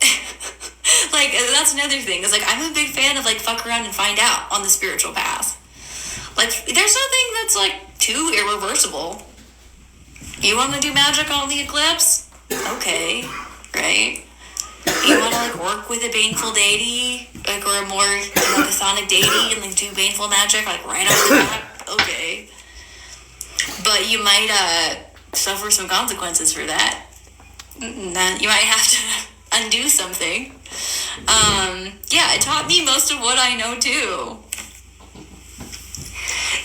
Like, that's another thing, is like, I'm a big fan of, like, fuck around and find out on the spiritual path. Like, there's nothing that's, like, too irreversible. You want to do magic on the eclipse? Okay, right? You want to, like, work with a baneful deity, like, or a more, you know, chthonic deity, and, like, do baneful magic, like, right off the bat? Okay. But you might, suffer some consequences for that. You might have to undo something. Yeah, it taught me most of what I know, too.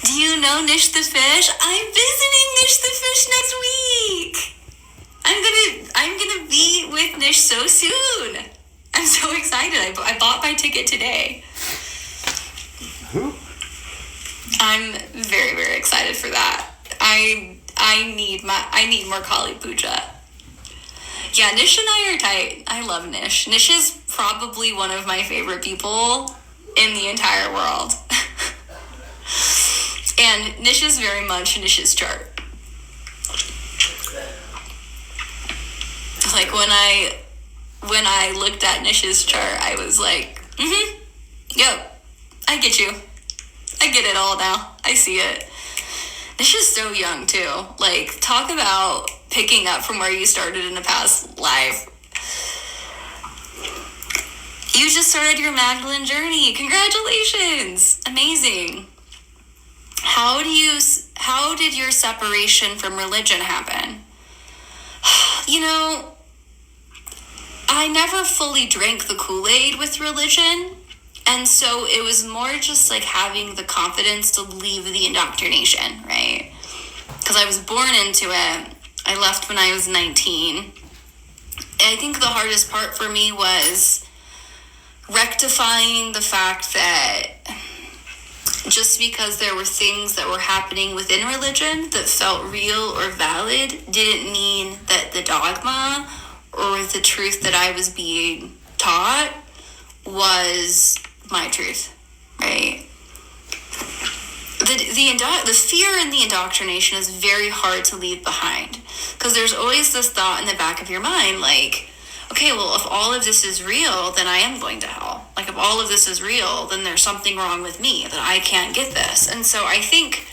Do you know Nish the Fish? I'm visiting Nish the Fish next week. I'm gonna be with Nish so soon. I'm so excited. I bought my ticket today. Who? I'm very, very excited for that. I need more Kali Puja. Yeah, Nish and I are tight. I love Nish. Nish is probably one of my favorite people in the entire world. And Nish is very much Nish's chart. Like, when I looked at Nish's chart, I was like, yep, I get you. I get it all now. I see it. Nish is so young, too. Like, talk about picking up from where you started in a past life. You just started your Magdalene journey. Congratulations. Amazing. How did your separation from religion happen? You know, I never fully drank the Kool-Aid with religion. And so it was more just like having the confidence to leave the indoctrination, right? Because I was born into it. I left when I was 19. And I think the hardest part for me was rectifying the fact that just because there were things that were happening within religion that felt real or valid didn't mean that the dogma or the truth that I was being taught was my truth, right? The fear in the indoctrination is very hard to leave behind, because there's always this thought in the back of your mind, like, okay, well, if all of this is real, then I am going to hell. Like, if all of this is real, then there's something wrong with me, that I can't get this. And so I think,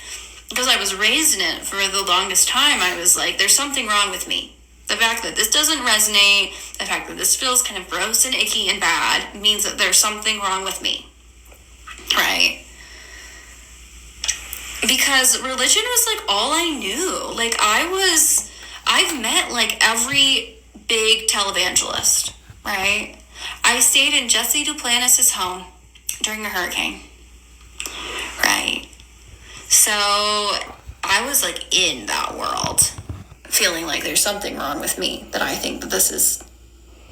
because I was raised in it for the longest time, I was like, there's something wrong with me. The fact that this doesn't resonate, the fact that this feels kind of gross and icky and bad, means that there's something wrong with me, right? Because religion was like all I knew. Like, I've met like every big televangelist, right? I stayed in Jesse Duplantis' home during a hurricane, right? So I was like in that world, feeling like there's something wrong with me, that I think that this is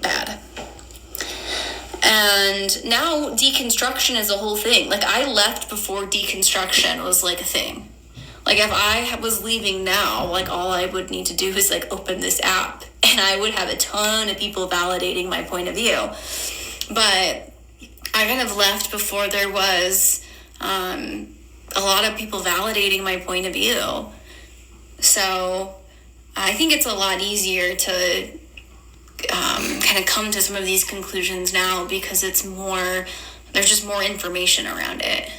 bad. And now deconstruction is a whole thing. Like, I left before deconstruction was like a thing. Like, if I was leaving now, like, all I would need to do is like open this app and I would have a ton of people validating my point of view. But I kind of left before there was a lot of people validating my point of view. So I think it's a lot easier to kind of come to some of these conclusions now, because there's just more information around it.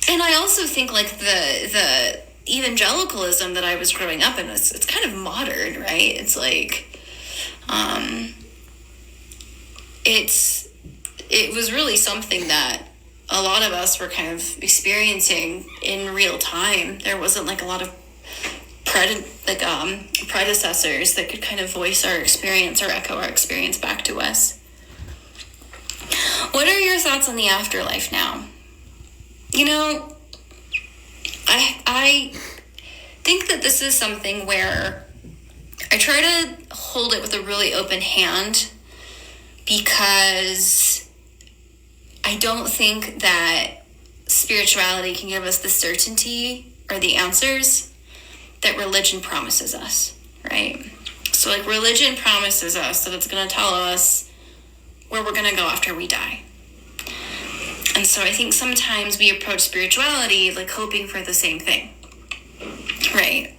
And I also think like the evangelicalism that I was growing up in, it's kind of modern, right? It's like, it was really something that a lot of us were kind of experiencing in real time. There wasn't like a lot of predecessors that could kind of voice our experience or echo our experience back to us. What are your thoughts on the afterlife now? You know, I think that this is something where I try to hold it with a really open hand, because I don't think that spirituality can give us the certainty or the answers that religion promises us, right? So like religion promises us that it's going to tell us where we're going to go after we die. And so I think sometimes we approach spirituality like hoping for the same thing, right?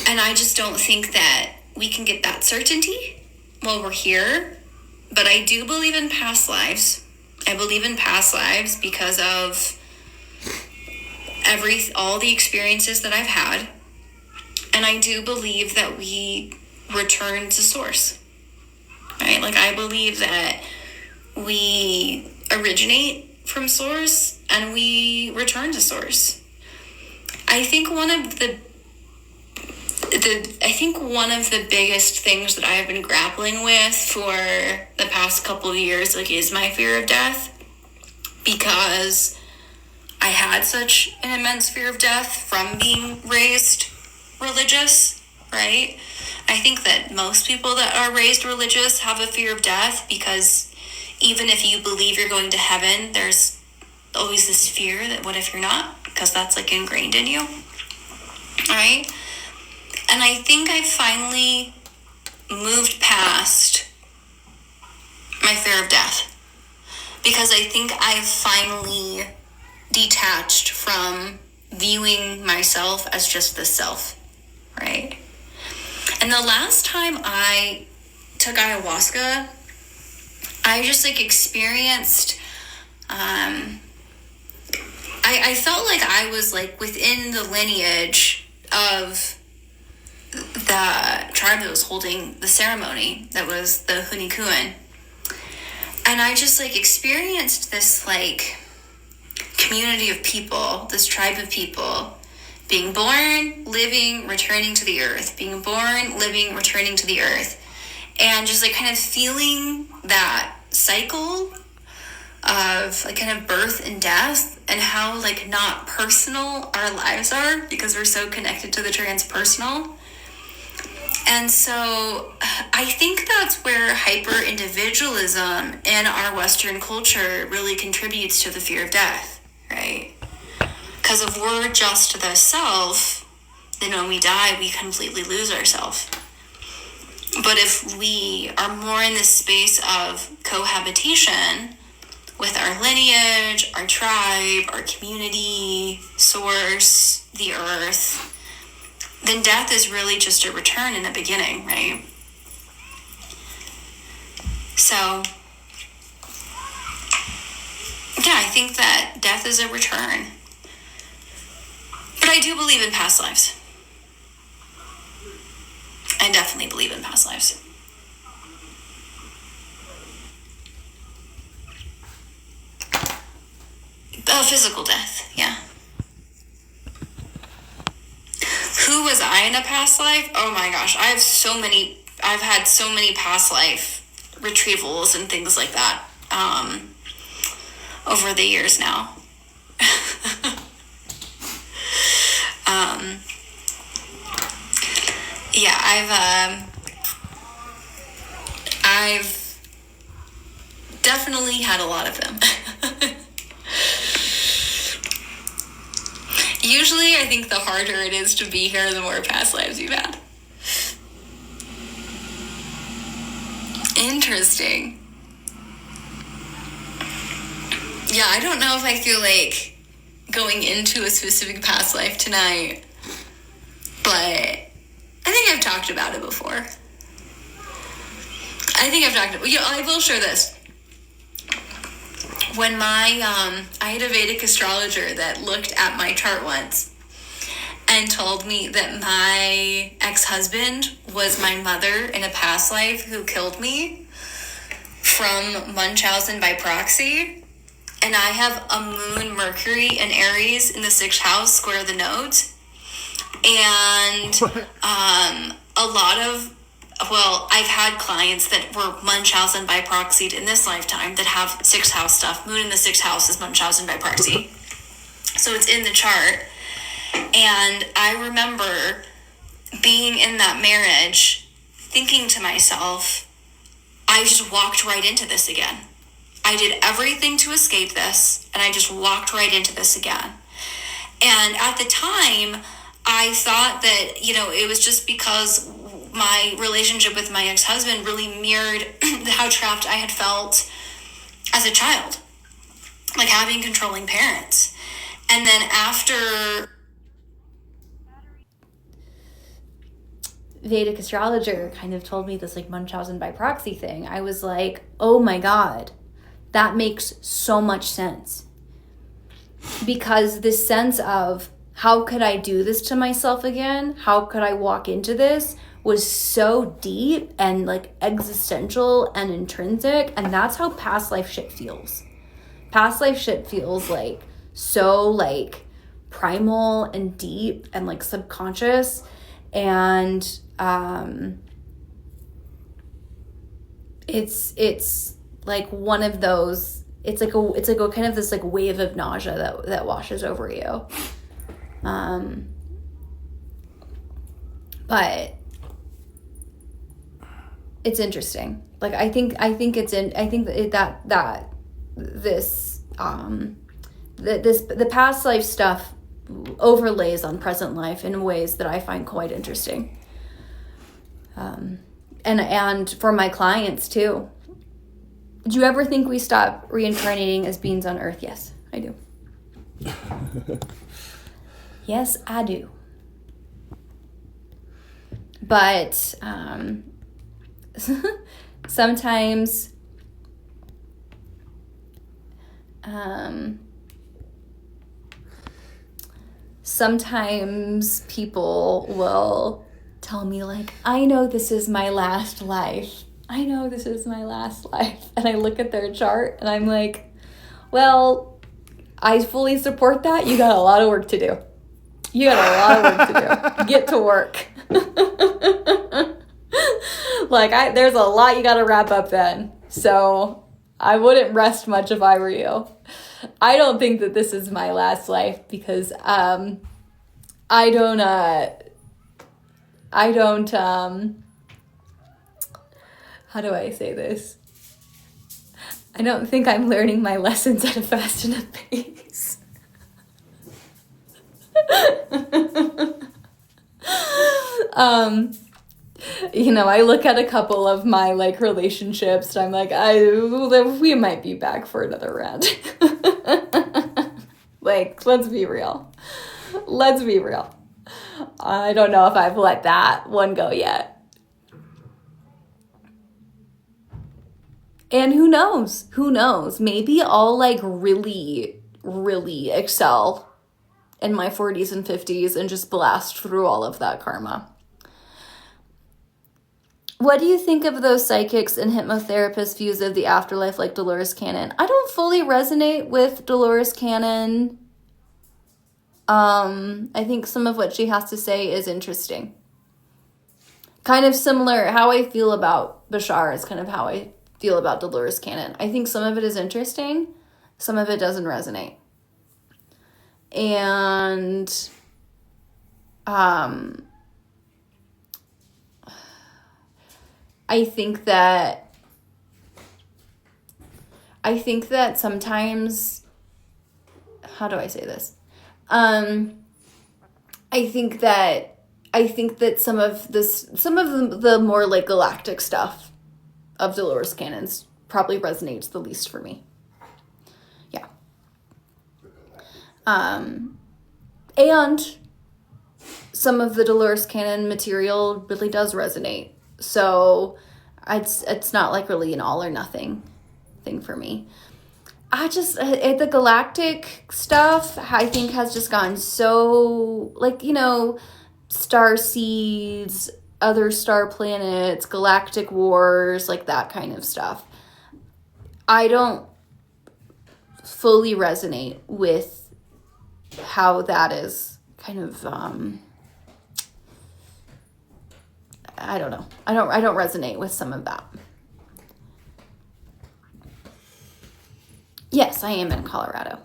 And I just don't think that we can get that certainty while we're here. But I do believe in past lives. I believe in past lives because of all the experiences that I've had. And I do believe that we return to source, right? Like I believe that we originate from source and we return to source. I think one of the biggest things that I've been grappling with for the past couple of years, like, is my fear of death, because I had such an immense fear of death from being raised religious, right? I think that most people that are raised religious have a fear of death, because even if you believe you're going to heaven, there's always this fear that what if you're not? Because that's like ingrained in you, right? And I think I finally moved past my fear of death, because I think I've finally detached from viewing myself as just the self, right? And the last time I took ayahuasca, I just like experienced, I felt like I was like within the lineage of the tribe that was holding the ceremony, that was the Hunikuan. And I just like experienced this like community of people, this tribe of people, being born, living, returning to the earth, being born, living, returning to the earth. And just like kind of feeling that cycle of like kind of birth and death, and how like not personal our lives are because we're so connected to the transpersonal. And so I think that's where hyper individualism in our Western culture really contributes to the fear of death, right? Because if we're just the self, then when we die, we completely lose ourselves. But if we are more in this space of cohabitation with our lineage, our tribe, our community, source, the earth, then death is really just a return and a beginning, right? So, yeah, I think that death is a return. But I do believe in past lives. I definitely believe in past lives. Physical death, yeah. Who was I in a past life? Oh my gosh, I've had so many past life retrievals and things like that over the years now. Yeah, I've definitely had a lot of them. Usually, I think the harder it is to be here, the more past lives you've had. Interesting. Yeah, I don't know if I feel like going into a specific past life tonight, but I think I've talked about it before. I will share this. When I had a Vedic astrologer that looked at my chart once and told me that my ex-husband was my mother in a past life who killed me from Munchausen by proxy. And I have a moon Mercury in Aries in the 6th house, square the nodes. And a lot of well, I've had clients that were Munchausen by proxied in this lifetime that have sixth house stuff. Moon in the sixth house is Munchausen by proxy. So it's in the chart. And I remember being in that marriage, thinking to myself, I just walked right into this again. I did everything to escape this, and I just walked right into this again. And at the time, I thought that, it was just because my relationship with my ex-husband really mirrored how trapped I had felt as a child, like having controlling parents. And then after Vedic astrologer kind of told me this like Munchausen by proxy thing, I was like, oh my God, that makes so much sense. Because this sense of how could I do this to myself again? How could I walk into this? Was so deep and like existential and intrinsic. And that's how past life shit feels. Past life shit feels like so like primal and deep and like subconscious. And it's like one of those, it's like a kind of this like wave of nausea that washes over you. But it's interesting. Like I think the past life stuff overlays on present life in ways that I find quite interesting. And for my clients too. Do you ever think we stop reincarnating as beings on Earth? Yes, I do. Yes, I do. But sometimes people will tell me like, I know this is my last life. I know this is my last life. And I look at their chart and I'm like, well, I fully support that. You got a lot of work to do. Get to work. Like, there's a lot you got to wrap up then. So I wouldn't rest much if I were you. I don't think that this is my last life because I don't how do I say this? I don't think I'm learning my lessons at a fast enough pace. I look at a couple of my like relationships and I'm like, we might be back for another round. Like, let's be real. I don't know if I've let that one go yet. And who knows? Maybe I'll like really, really excel in my 40s and 50s and just blast through all of that karma. What do you think of those psychics and hypnotherapists' views of the afterlife like Dolores Cannon? I don't fully resonate with Dolores Cannon. I think some of what she has to say is interesting. Kind of similar, how I feel about Bashar is kind of how I feel about Dolores Cannon. I think some of it is interesting, some of it doesn't resonate. And I think that sometimes, how do I say this? I think that some of the more like galactic stuff of Dolores Cannon's probably resonates the least for me. Yeah. And some of the Dolores Cannon material really does resonate. So it's not like really an all or nothing thing for me. The galactic stuff, I think, has just gotten so, like, star seeds, other star planets, galactic wars, like that kind of stuff. I don't fully resonate with how that is kind of, I don't know. I don't resonate with some of that. Yes, I am in Colorado.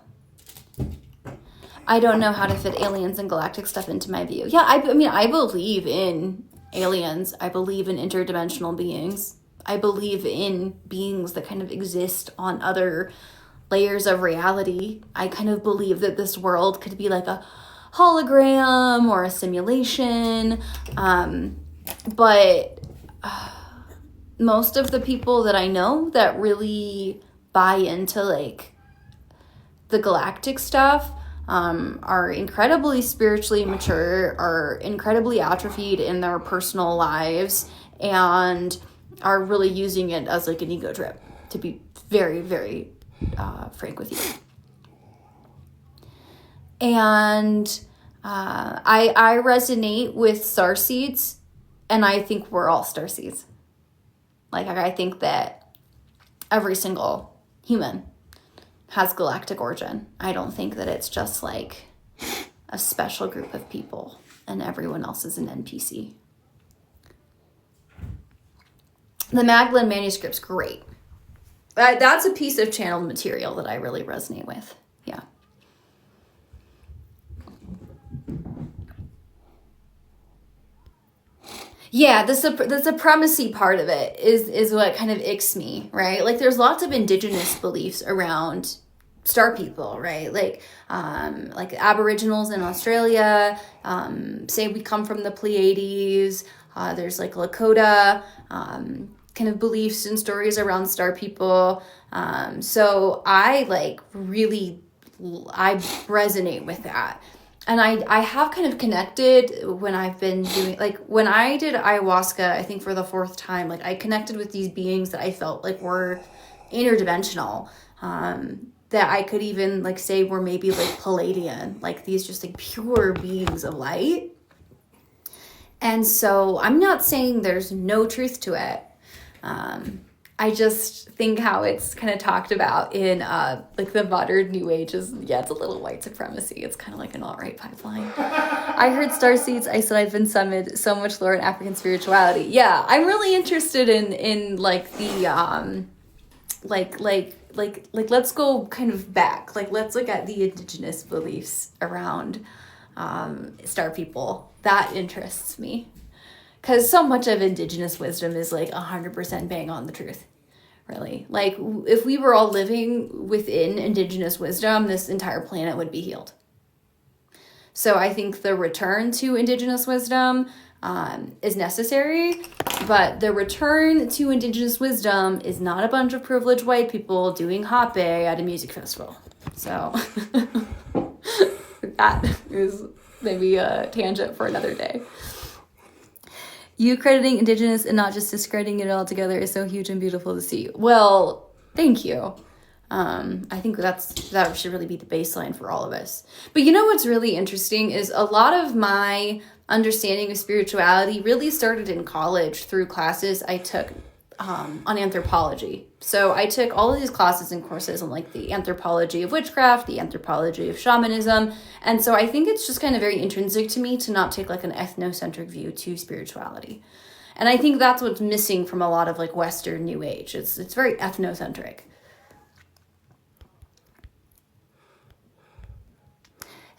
I don't know how to fit aliens and galactic stuff into my view. Yeah, I mean, I believe in aliens. I believe in interdimensional beings. I believe in beings that kind of exist on other layers of reality. I kind of believe that this world could be like a hologram or a simulation. But most of the people that I know that really buy into like the galactic stuff are incredibly spiritually mature, are incredibly atrophied in their personal lives, and are really using it as like an ego trip, to be very, very frank with you. And I resonate with starseeds, and I think we're all starseeds. Like, I think that every single human has galactic origin. I don't think that it's just like a special group of people and everyone else is an NPC. The Magdalene manuscript's great. That's a piece of channeled material that I really resonate with. Yeah. Yeah, the supremacy part of it is what kind of icks me, right? Like, there's lots of indigenous beliefs around star people, right? Like Aboriginals in Australia say we come from the Pleiades. There's like Lakota kind of beliefs and stories around star people. So I resonate with that. And I have kind of connected when I've been doing, like, when I did ayahuasca, I think for the 4th time, like, I connected with these beings that I felt like were interdimensional, that I could even, like, say were maybe, like, Palladian, like, these just, like, pure beings of light. And so I'm not saying there's no truth to it. I just think how it's kind of talked about in like the modern New Age is, yeah, it's a little white supremacy. It's kind of like an alt-right pipeline. I heard starseeds. I said I've been summoned. So much lore in African spirituality. Yeah, I'm really interested in like the like let's go kind of back. Like, let's look at the indigenous beliefs around star people. That interests me. Because so much of indigenous wisdom is like 100% bang on the truth, really. Like, if we were all living within indigenous wisdom, this entire planet would be healed. So I think the return to indigenous wisdom is necessary, but the return to indigenous wisdom is not a bunch of privileged white people doing hape at a music festival. So that is maybe a tangent for another day. You crediting indigenous and not just discrediting it all together is so huge and beautiful to see. Well, thank you. I think that should really be the baseline for all of us. But you know what's really interesting is a lot of my understanding of spirituality really started in college through classes I took on anthropology. So I took all of these classes and courses on like the anthropology of witchcraft, the anthropology of shamanism. And so I think it's just kind of very intrinsic to me to not take like an ethnocentric view to spirituality. And I think that's what's missing from a lot of like Western New Age. It's very ethnocentric.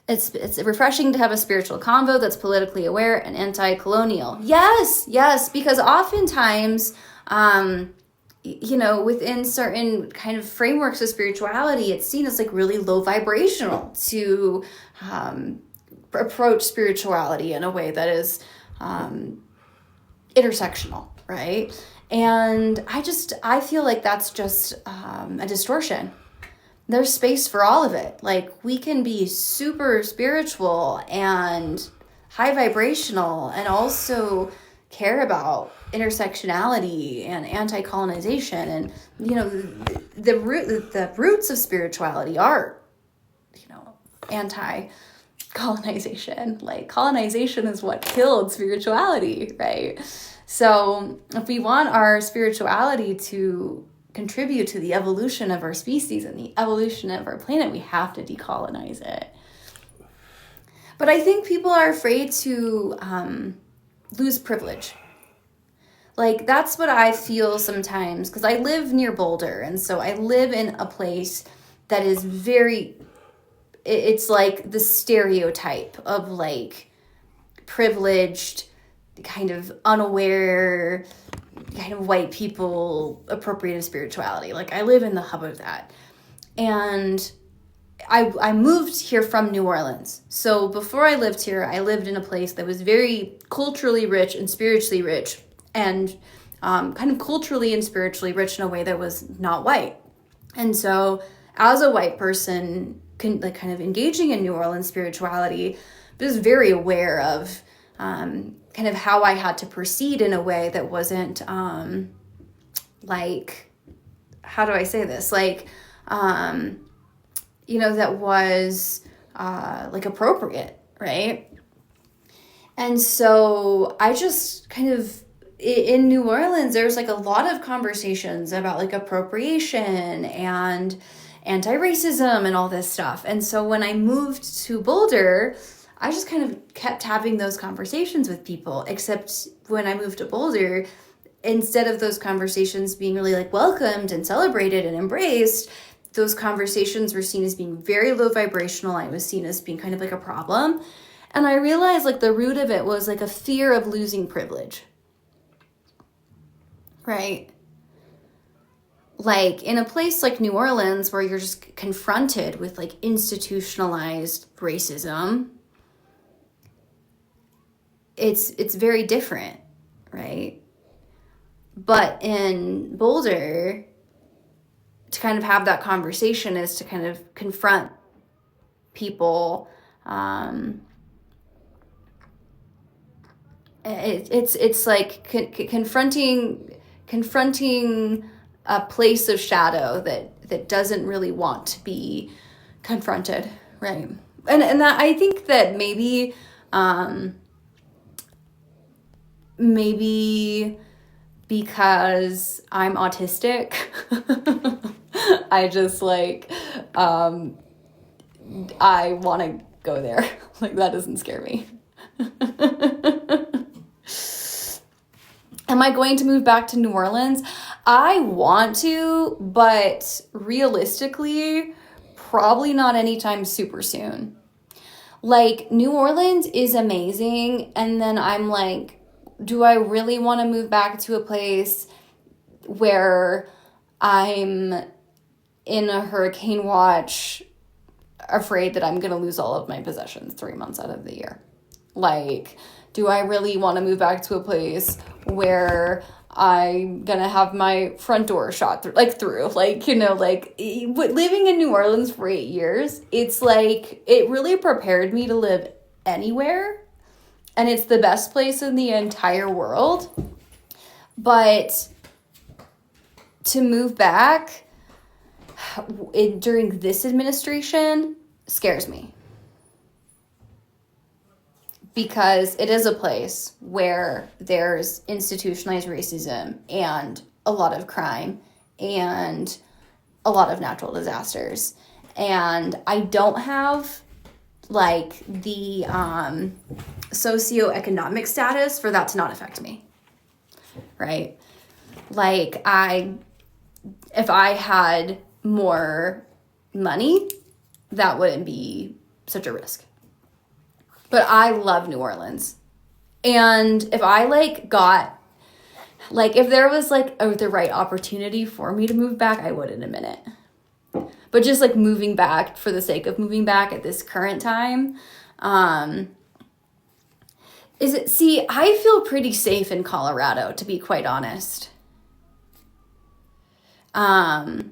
It's refreshing to have a spiritual convo that's politically aware and anti-colonial. Yes, because oftentimes, within certain kind of frameworks of spirituality, it's seen as like really low vibrational to approach spirituality in a way that is intersectional, right? And I feel like that's just a distortion. There's space for all of it. Like, we can be super spiritual and high vibrational and also care about intersectionality and anti-colonization. And, the roots of spirituality are, anti-colonization. Like, colonization is what killed spirituality, right? So if we want our spirituality to contribute to the evolution of our species and the evolution of our planet, we have to decolonize it. But I think people are afraid to lose privilege. Like, that's what I feel sometimes, because I live near Boulder, and so I live in a place that is very, it's like the stereotype of like privileged, kind of unaware, kind of white people appropriative spirituality. Like, I live in the hub of that. And I moved here from New Orleans. So before I lived here, I lived in a place that was very culturally rich and spiritually rich, and kind of culturally and spiritually rich in a way that was not white. And so as a white person, kind of engaging in New Orleans spirituality, I was very aware of kind of how I had to proceed in a way that wasn't like, how do I say this? Like, that was like appropriate, right? And so I just kind of, in New Orleans, there's like a lot of conversations about like appropriation and anti-racism and all this stuff. And so when I moved to Boulder, I just kind of kept having those conversations with people, except when I moved to Boulder, instead of those conversations being really like welcomed and celebrated and embraced, those conversations were seen as being very low vibrational. I was seen as being kind of like a problem. And I realized like the root of it was like a fear of losing privilege. Right? Like in a place like New Orleans where you're just confronted with like institutionalized racism, it's very different, right? But in Boulder, to kind of have that conversation is to kind of confront people. It's like confronting a place of shadow that doesn't really want to be confronted, right? And that, I think that maybe because I'm autistic, I just like, I want to go there. Like, that doesn't scare me. Am I going to move back to New Orleans? I want to, but realistically, probably not anytime super soon. Like, New Orleans is amazing, and then I'm like, do I really want to move back to a place where I'm in a hurricane watch, afraid that I'm going to lose all of my possessions 3 months out of the year? Like, do I really want to move back to a place where I'm going to have my front door shot through, living in New Orleans for 8 years, it's like, it really prepared me to live anywhere. And it's the best place in the entire world. But to move back during this administration scares me. Because it is a place where there's institutionalized racism and a lot of crime and a lot of natural disasters. And I don't have like the socioeconomic status for that to not affect me, right? Like, if I had more money, that wouldn't be such a risk. But I love New Orleans. And if I if there was the right opportunity for me to move back, I would in a minute. But just like moving back for the sake of moving back at this current time, I feel pretty safe in Colorado, to be quite honest. I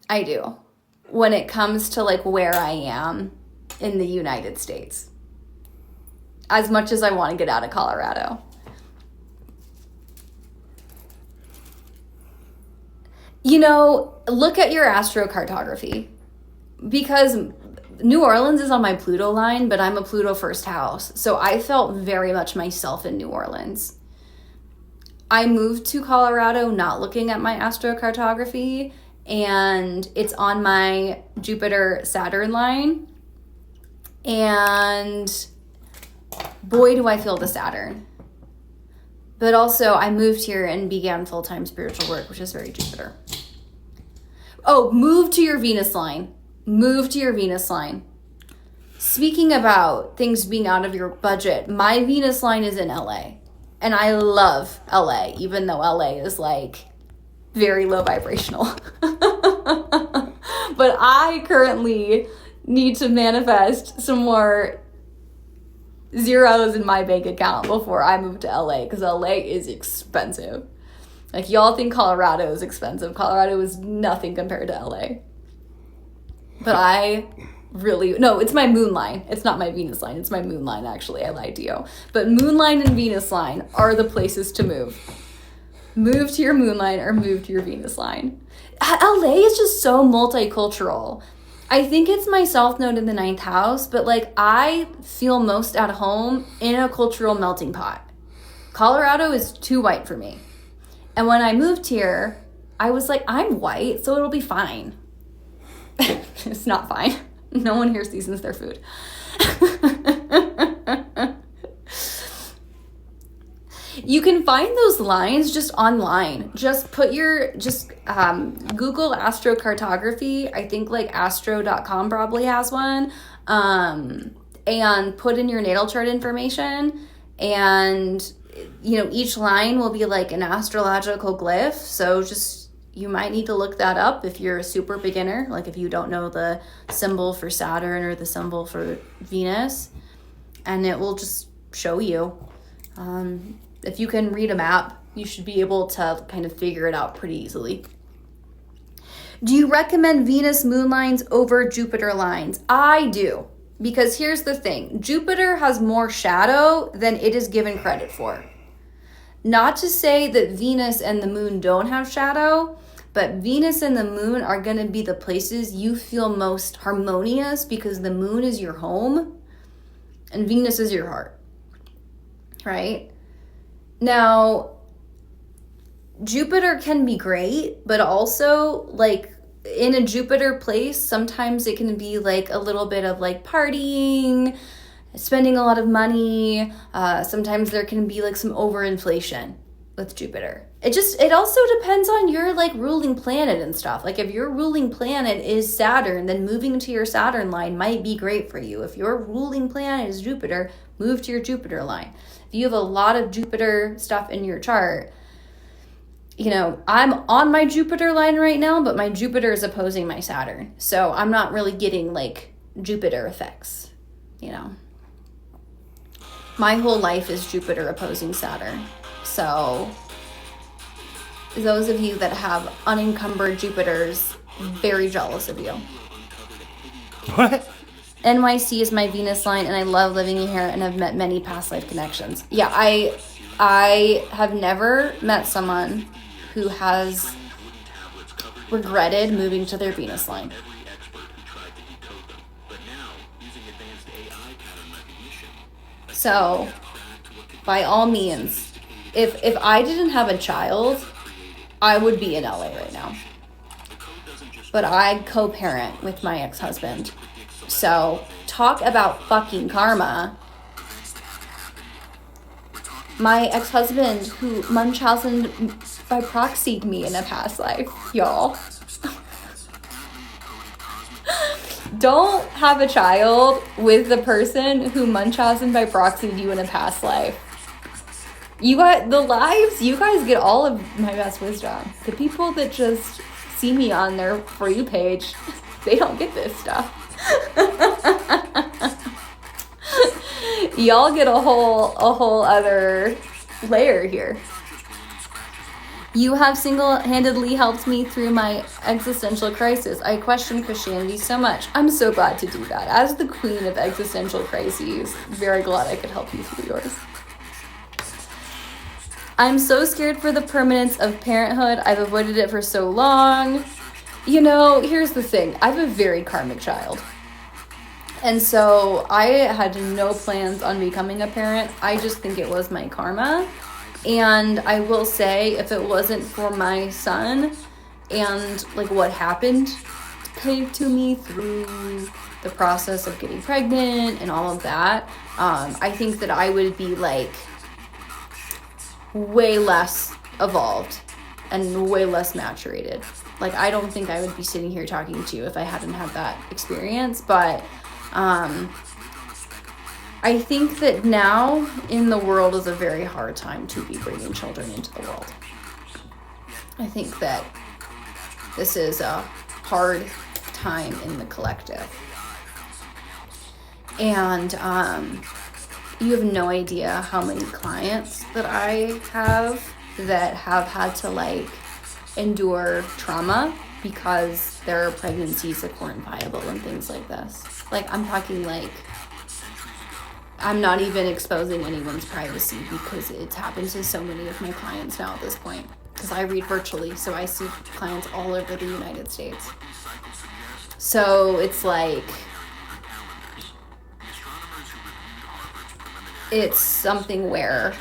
do. When it comes to like where I am in the United States. As much as I want to get out of Colorado. Look at your astrocartography, because New Orleans is on my Pluto line, but I'm a Pluto first house. So I felt very much myself in New Orleans. I moved to Colorado not looking at my astrocartography, and it's on my Jupiter-Saturn line. And boy, do I feel the Saturn. But also, I moved here and began full-time spiritual work, which is very Jupiter. Oh, move to your Venus line. Move to your Venus line. Speaking about things being out of your budget, my Venus line is in LA. And I love LA, even though LA is like very low vibrational. But I currently need to manifest some more zeros in my bank account before I move to LA, because LA is expensive. Like, y'all think Colorado is expensive. Colorado is nothing compared to LA. But no, it's my moon line. It's not my Venus line. It's my moon line, actually. I lied to you. But moon line and Venus line are the places to move. Move to your moon line or move to your Venus line. LA is just so multicultural. I think it's my South Node in the 9th house, but like, I feel most at home in a cultural melting pot. Colorado is too white for me. And when I moved here, I was like, I'm white, so it'll be fine. It's not fine. No one here seasons their food. You can find those lines just online. Just Google astrocartography. I think like astro.com probably has one. And put in your natal chart information, and each line will be like an astrological glyph. So you might need to look that up if you're a super beginner, like if you don't know the symbol for Saturn or the symbol for Venus, and it will just show you. If you can read a map, you should be able to kind of figure it out pretty easily. Do you recommend Venus moon lines over Jupiter lines? I do, because here's the thing. Jupiter has more shadow than it is given credit for. Not to say that Venus and the moon don't have shadow, but Venus and the moon are going to be the places you feel most harmonious, because the moon is your home and Venus is your heart, right? Now, Jupiter can be great, but also like in a Jupiter place, sometimes it can be like a little bit of like partying, spending a lot of money. Sometimes there can be like some overinflation with Jupiter. It also depends on your like ruling planet and stuff. Like if your ruling planet is Saturn, then moving to your Saturn line might be great for you. If your ruling planet is Jupiter, move to your Jupiter line. If you have a lot of Jupiter stuff in your chart, I'm on my Jupiter line right now, but my Jupiter is opposing my Saturn. So I'm not really getting like Jupiter effects, My whole life is Jupiter opposing Saturn. So those of you that have unencumbered Jupiters, very jealous of you. What? NYC is my Venus line, and I love living here and have met many past life connections. Yeah, I have never met someone who has regretted moving to their Venus line. So, by all means, if I didn't have a child, I would be in LA right now. But I co-parent with my ex-husband. So, talk about fucking karma. My ex-husband, who Munchausen by proxied me in a past life, y'all. Don't have a child with the person who Munchausen by proxied you in a past life. You got the lives, you guys get all of my best wisdom. The people that just see me on their For You page, they don't get this stuff. Y'all get a whole other layer here. You have single-handedly helped me through my existential crisis. I question Christianity so much. I'm so glad to do that. As the queen of existential crises, very glad I could help you through yours. I'm so scared for the permanence of parenthood. I've avoided it for so long. Here's the thing. I have a very karmic child. And so I had no plans on becoming a parent. I just think it was my karma. And I will say, if it wasn't for my son and like what happened paved to me through the process of getting pregnant and all of that, I think that I would be like way less evolved and way less maturated. Like, I don't think I would be sitting here talking to you if I hadn't had that experience, but I think that now in the world is a very hard time to be bringing children into the world. I think that this is a hard time in the collective. And you have no idea how many clients that I have that have had to like endure trauma because their pregnancies like weren't viable and things like this. Like, I'm talking like, I'm not even exposing anyone's privacy because it's happened to so many of my clients now at this point. Because I read virtually, so I see clients all over the United States. So it's like, it's something where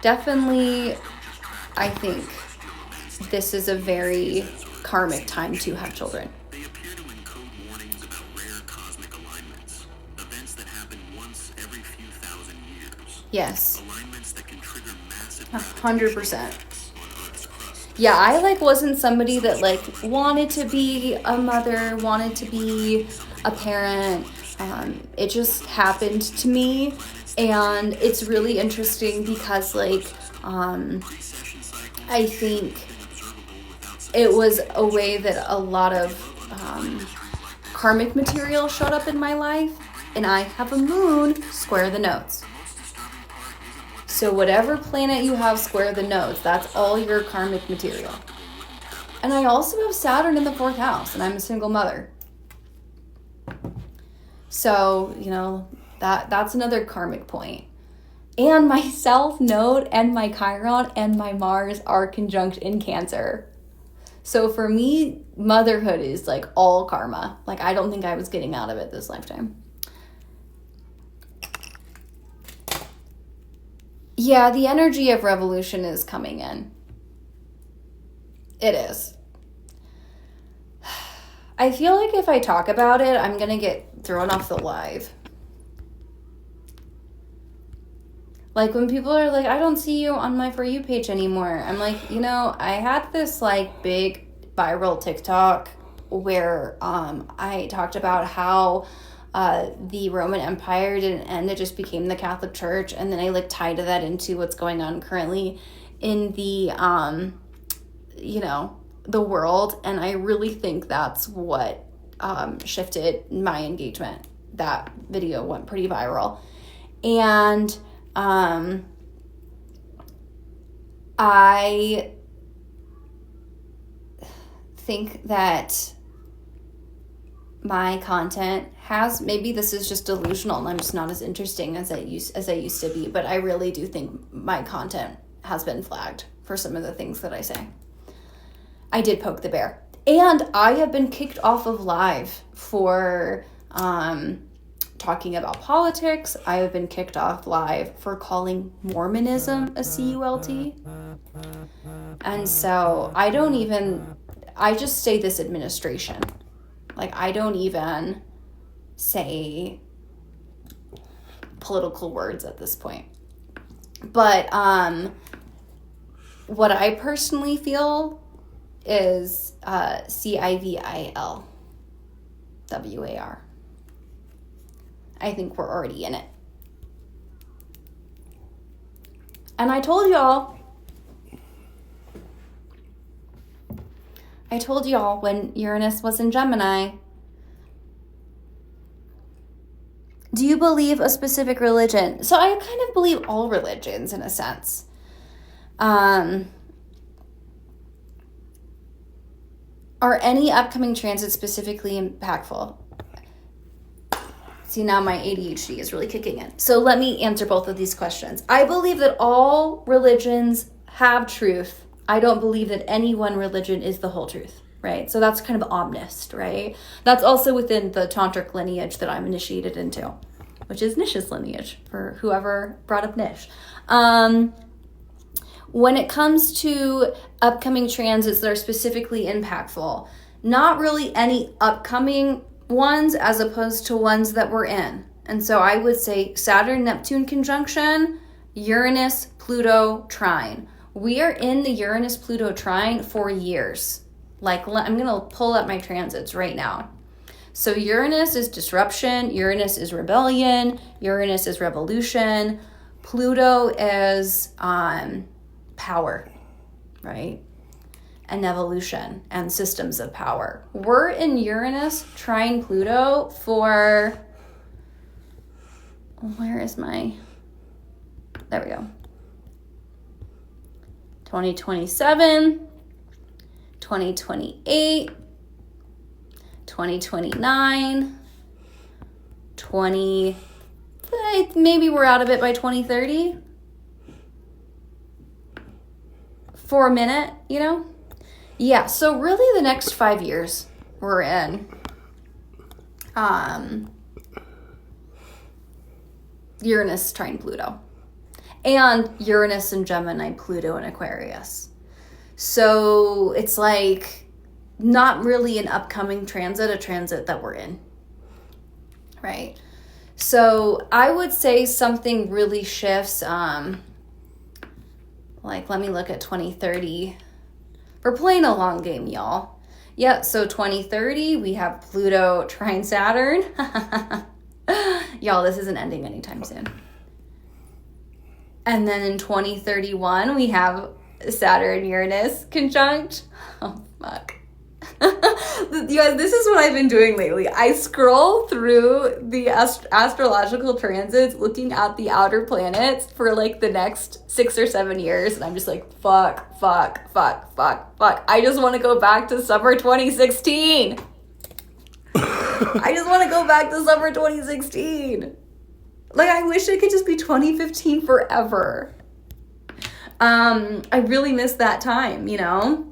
definitely I think this is a very karmic time to have children. They appear to encode warnings about rare cosmic alignments, events that happen once every few thousand years. Yes. Alignments that can trigger massive 100%. Yeah, I like wasn't somebody that like wanted to be a mother, wanted to be a parent. It just happened to me, and it's really interesting because like I think it was a way that a lot of karmic material showed up in my life, and I have a moon square the nodes. So whatever planet you have square the nodes, that's all your karmic material. And I also have Saturn in the 4th house, and I'm a single mother. So, you know, that's another karmic point. And my South Node and my Chiron and my Mars are conjunct in Cancer. So for me, motherhood is like all karma. Like, I don't think I was getting out of it this lifetime. Yeah, the energy of revolution is coming in. It is. I feel like if I talk about it, I'm going to get thrown off the live. Like, when people are like, I don't see you on my For You page anymore. I'm like, you know, I had this like big viral TikTok where I talked about how the Roman Empire didn't end, it just became the Catholic Church. And then I like tied that into what's going on currently in the, you know, the world. And I really think that's what shifted my engagement. That video went pretty viral. And I think that my content has, maybe this is just delusional and I'm just not as interesting as I used to be, but I really do think my content has been flagged for some of the things that I say. I did poke the bear. And I have been kicked off of live for talking about politics. I have been kicked off live for calling Mormonism a CULT. And so I just say this administration. Like, I don't even say political words at this point. But what I personally feel is CIVIL WAR. I think we're already in it. And I told y'all when Uranus was in Gemini, do you believe a specific religion? So I kind of believe all religions in a sense. Are any upcoming transits specifically impactful? See, now my ADHD is really kicking in. So let me answer both of these questions. I believe that all religions have truth. I don't believe that any one religion is the whole truth, right? So that's kind of omnist, right? That's also within the tantric lineage that I'm initiated into, which is Nish's lineage, for whoever brought up Nish. When it comes to upcoming transits that are specifically impactful, not really any upcoming ones as opposed to ones that we're in. And so I would say Saturn-Neptune conjunction Uranus, Pluto, trine. We are in the Uranus, Pluto trine for years. Like, I'm going to pull up my transits right now. So Uranus is disruption, Uranus is rebellion, Uranus is revolution, Pluto is power, right? And evolution and systems of power. We're in Uranus trine Pluto for, where is my, there we go. 2027, 2028, 2029, maybe we're out of it by 2030. For a minute, you know? Yeah, so really the next 5 years we're in Uranus trine Pluto. And Uranus and Gemini, Pluto and Aquarius. So it's like not really an upcoming transit, a transit that we're in, right? So I would say something really shifts, like let me look at 2030. We're playing a long game, y'all. Yeah, so 2030, we have Pluto trine Saturn. Y'all, this isn't ending anytime soon. And then in 2031, we have Saturn Uranus conjunct. Oh, fuck. You guys, this is what I've been doing lately. I scroll through the astrological transits, looking at the outer planets for like the next 6 or 7 years. And I'm just like, fuck. I just want to go back to summer 2016. I just want to go back to summer 2016. Like, I wish it could just be 2015 forever. I really miss that time, you know?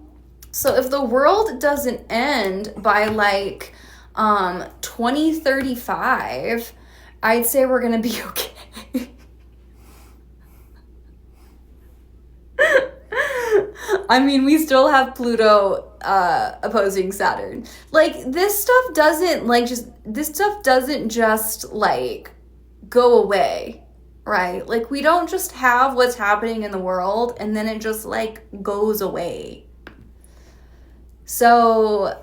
So if the world doesn't end by like 2035, I'd say we're gonna be okay. I mean, we still have Pluto opposing Saturn. Like, this stuff doesn't just like go away, right? Like, we don't just have what's happening in the world and then it just like goes away. So,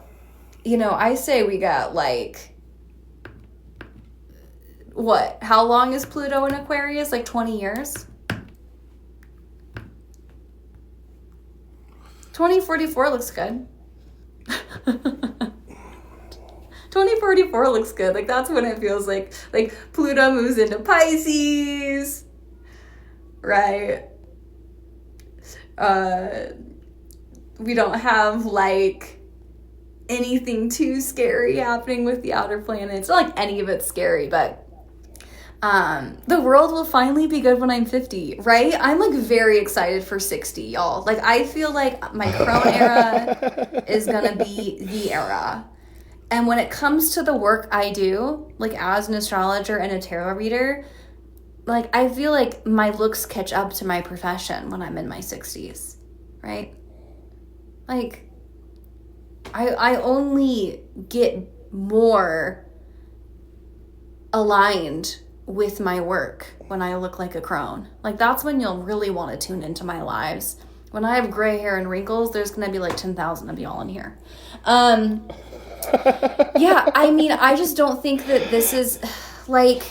you know, I say we got like, what? How long is Pluto in Aquarius? Like 20 years? 2044 looks good. 2044 looks good. Like, that's when it feels like Pluto moves into Pisces, right? We don't have like anything too scary happening with the outer planets. Not like any of it's scary, but the world will finally be good when I'm 50, right? I'm like very excited for 60, y'all. Like, I feel like my crone era is gonna be the era. And when it comes to the work I do, like as an astrologer and a tarot reader, like I feel like my looks catch up to my profession when I'm in my 60s, right? Like, I only get more aligned with my work when I look like a crone. Like, that's when you'll really want to tune into my lives. When I have gray hair and wrinkles, there's going to be like 10,000 of y'all in here. Yeah, I mean, I just don't think that this is, like,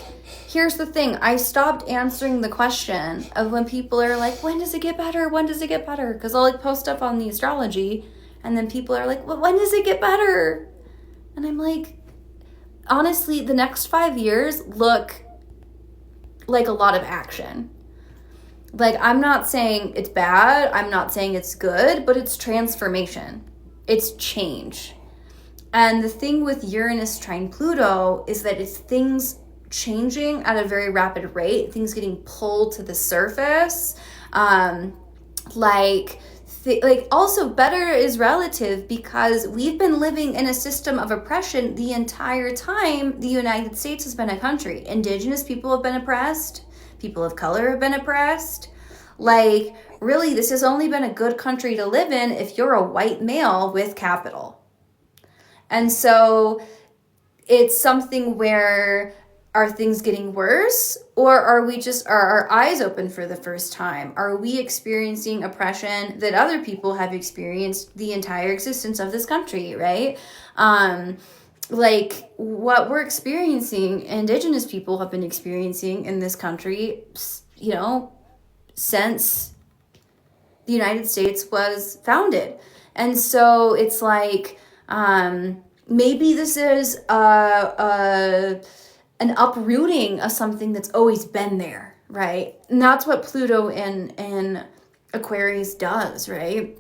here's the thing. I stopped answering the question of when people are like, when does it get better? When does it get better? Because I'll, like, post stuff on the astrology, and then people are like, well, when does it get better? And I'm like, honestly, the next 5 years look like a lot of action. Like, I'm not saying it's bad. I'm not saying it's good, but it's transformation. It's change. And the thing with Uranus trine Pluto is that it's things changing at a very rapid rate, things getting pulled to the surface. Also better is relative because we've been living in a system of oppression the entire time the United States has been a country. Indigenous people have been oppressed. People of color have been oppressed. Like, really, this has only been a good country to live in if you're a white male with capital. And so it's something where are things getting worse, or are our eyes open for the first time? Are we experiencing oppression that other people have experienced the entire existence of this country, right? Like what we're experiencing, Indigenous people have been experiencing in this country, you know, since the United States was founded. And so it's like, maybe this is an uprooting of something that's always been there, right? And that's what Pluto in Aquarius does, right?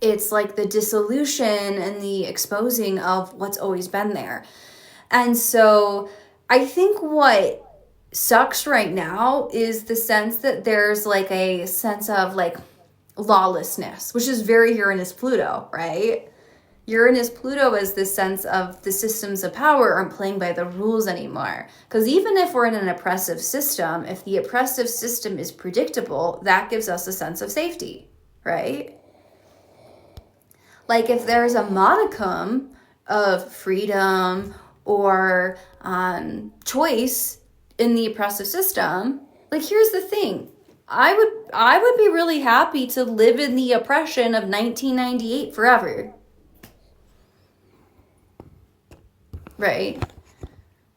It's like the dissolution and the exposing of what's always been there. And so I think what sucks right now is the sense that there's like a sense of like lawlessness, which is very Uranus Pluto, right? Uranus Pluto is this sense of the systems of power aren't playing by the rules anymore. Because even if we're in an oppressive system, if the oppressive system is predictable, that gives us a sense of safety, right? Like if there's a modicum of freedom or choice in the oppressive system, like here's the thing. I would be really happy to live in the oppression of 1998 forever. Right?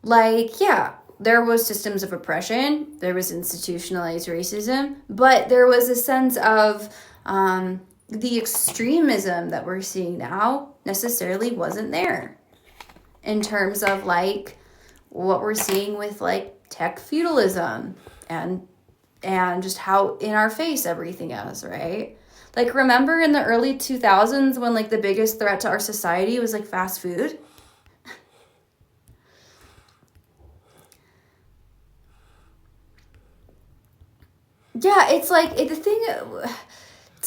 Like, yeah, there was systems of oppression, there was institutionalized racism, but there was a sense of the extremism that we're seeing now necessarily wasn't there in terms of like what we're seeing with like tech feudalism and just how in our face everything is, right? Like remember in the early 2000s when like the biggest threat to our society was like fast food? Yeah, it's like it's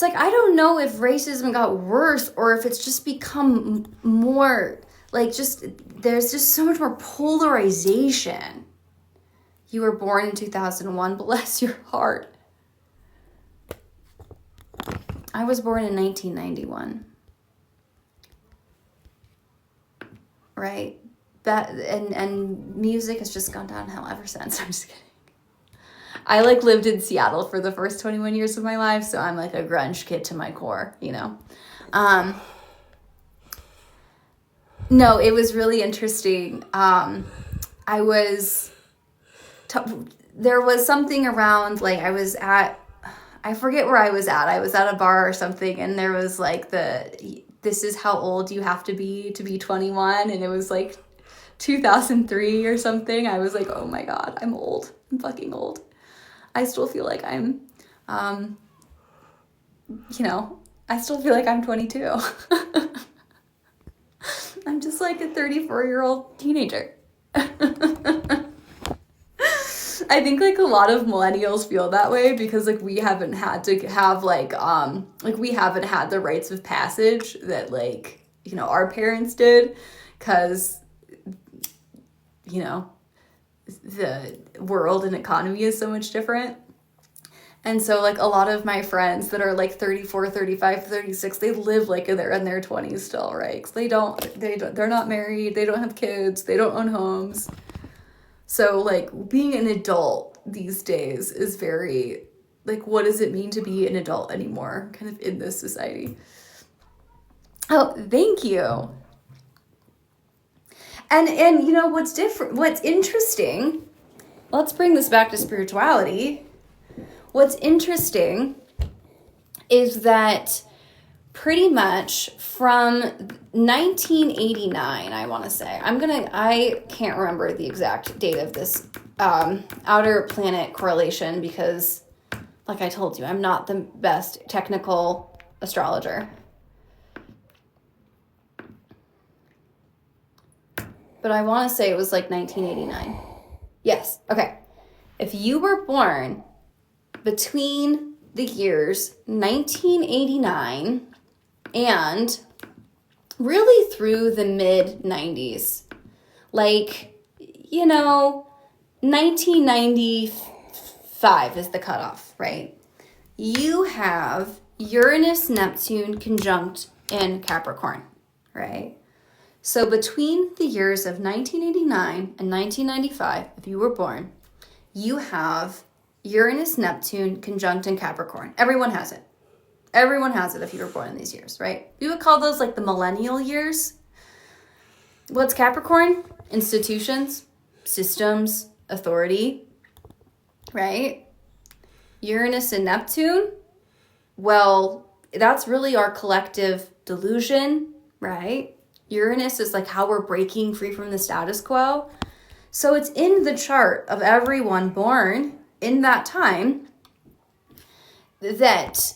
like I don't know if racism got worse or if it's just become more like just there's just so much more polarization. You were born in 2001, bless your heart. I was born in 1991. Right? That and music has just gone downhill ever since. I'm just kidding. I like lived in Seattle for the first 21 years of my life, so I'm like a grunge kid to my core, you know. No, it was really interesting. There was something around like I forget where I was at. I was at a bar or something, and there was like this is how old you have to be 21, and it was like 2003 or something. I was like, oh my God, I'm old. I'm fucking old. I still feel like I'm, I still feel like I'm 22. I'm just like a 34-year-old teenager. I think like a lot of millennials feel that way because like we haven't had to have like we haven't had the rites of passage that like, you know, our parents did because, you know, the world and economy is so much different. And so like a lot of my friends that are like 34, 35, 36, they live like they're in their 20s still, right? 'Cause they're not married, they don't have kids, they don't own homes. So like being an adult these days is very like, what does it mean to be an adult anymore kind of in this society? Oh, thank you. And you know what's interesting, let's bring this back to spirituality. What's interesting is that pretty much from 1989, I want to say, I can't remember the exact date of this outer planet correlation because, like I told you, I'm not the best technical astrologer. But I want to say it was like 1989. Yes, okay. If you were born between the years 1989 and really through the mid-90s, like, you know, 1995 is the cutoff, right? You have Uranus, Neptune conjunct in Capricorn, right? So between the years of 1989 and 1995, if you were born, you have Uranus, Neptune, conjunct in Capricorn. Everyone has it. Everyone has it if you were born in these years, right? We would call those like the millennial years. What's Capricorn? Institutions, systems, authority, right? Uranus and Neptune, well, that's really our collective delusion, right? Uranus is like how we're breaking free from the status quo. So it's in the chart of everyone born in that time that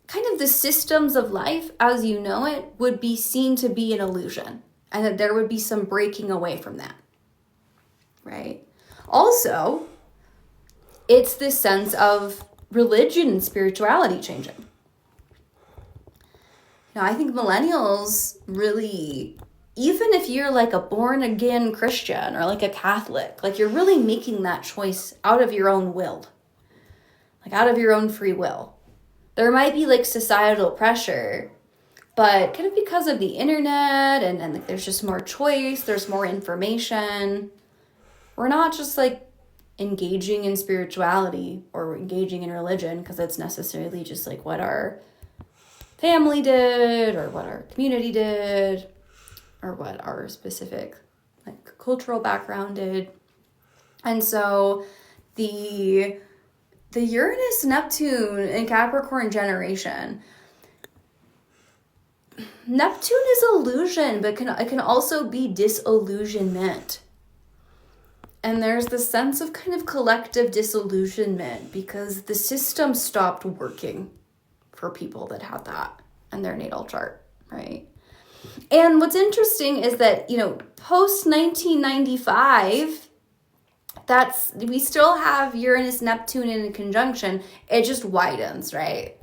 kind of the systems of life as you know it would be seen to be an illusion, and that there would be some breaking away from that, right? Also, it's this sense of religion and spirituality changing. Now, I think millennials really, even if you're like a born again Christian or like a Catholic, like you're really making that choice out of your own will, like out of your own free will. There might be like societal pressure, but kind of because of the internet and like there's just more choice, there's more information. We're not just like engaging in spirituality or engaging in religion because it's necessarily just like what our family did or what our community did or what our specific like cultural background did. And so the Uranus, Neptune, and Capricorn generation, Neptune is illusion, but it can also be disillusionment. And there's this sense of kind of collective disillusionment because the system stopped working for people that had that in their natal chart, right? And what's interesting is that, post 1995, we still have Uranus, Neptune in conjunction. It just widens, right?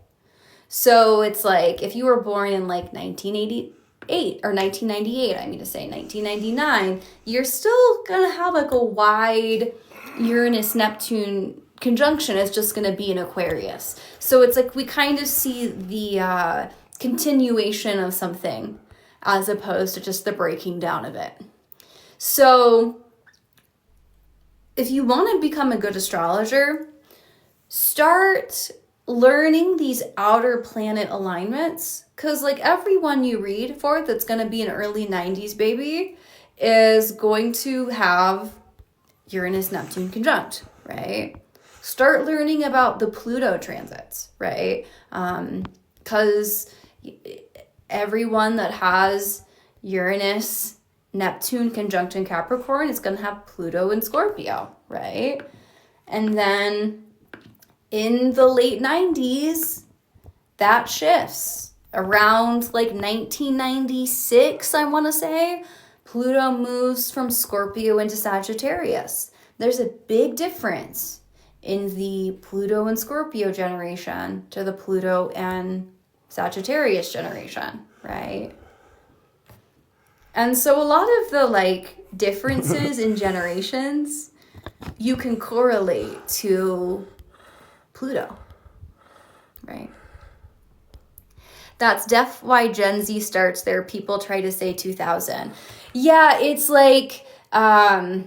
So it's like if you were born in like 1988 or 1998, 1999, you're still gonna have like a wide Uranus, Neptune conjunction. It's just gonna be in Aquarius. So it's like we kind of see the continuation of something as opposed to just the breaking down of it. So if you want to become a good astrologer, start learning these outer planet alignments, because like everyone you read for that's going to be an early 90s baby is going to have Uranus, Neptune conjunct, right? Start learning about the Pluto transits, right? Because everyone that has Uranus, Neptune conjunct in Capricorn is going to have Pluto in Scorpio, right? And then in the late 90s, that shifts. Around like 1996, I want to say, Pluto moves from Scorpio into Sagittarius. There's a big difference in the Pluto and Scorpio generation to the Pluto and Sagittarius generation, right? And so a lot of the like differences in generations you can correlate to Pluto, right? That's why Gen Z starts there. People try to say 2000. Yeah, it's like, I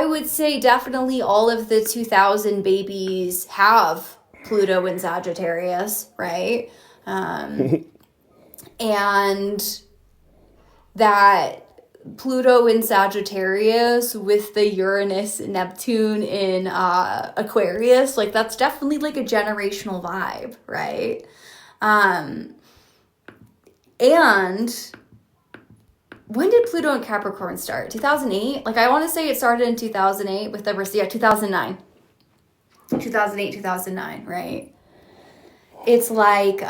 would say definitely all of the 2000 babies have Pluto in Sagittarius, right? And that Pluto in Sagittarius with the Uranus, Neptune in Aquarius, like that's definitely like a generational vibe, right? And when did Pluto and Capricorn start? 2008? Like I want to say it started in 2008 with the 2009. 2008, 2009, right? It's like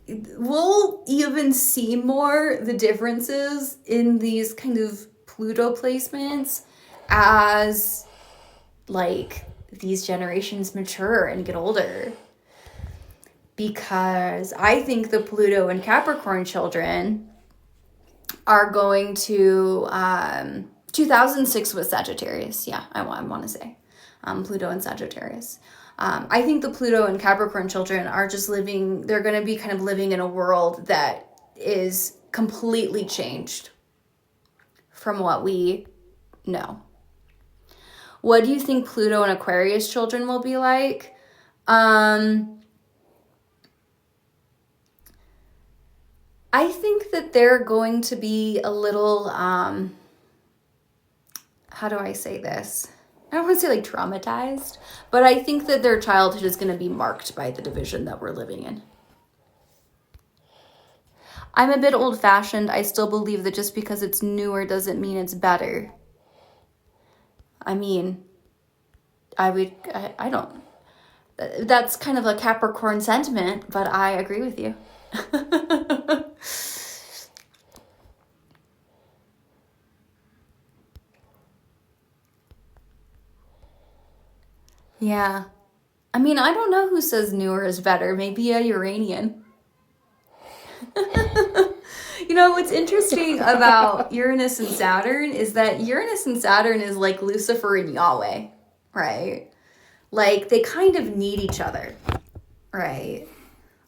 we'll even see more the differences in these kind of Pluto placements as like these generations mature and get older. Because I think the Pluto and Capricorn children are going to 2006 was Sagittarius. Yeah, I want to say Pluto and Sagittarius. I think the Pluto and Capricorn children are just they're going to be kind of living in a world that is completely changed from what we know. What do you think Pluto and Aquarius children will be like? I think that they're going to be a little, how do I say this? I don't want to say like traumatized, but I think that their childhood is going to be marked by the division that we're living in. I'm a bit old-fashioned. I still believe that just because it's newer doesn't mean it's better. I mean, I don't, that's kind of a Capricorn sentiment, but I agree with you. Yeah. I mean, I don't know who says newer is better. Maybe a Uranian. You know, what's interesting about Uranus and Saturn is that Uranus and Saturn is like Lucifer and Yahweh, right? Like, they kind of need each other, right?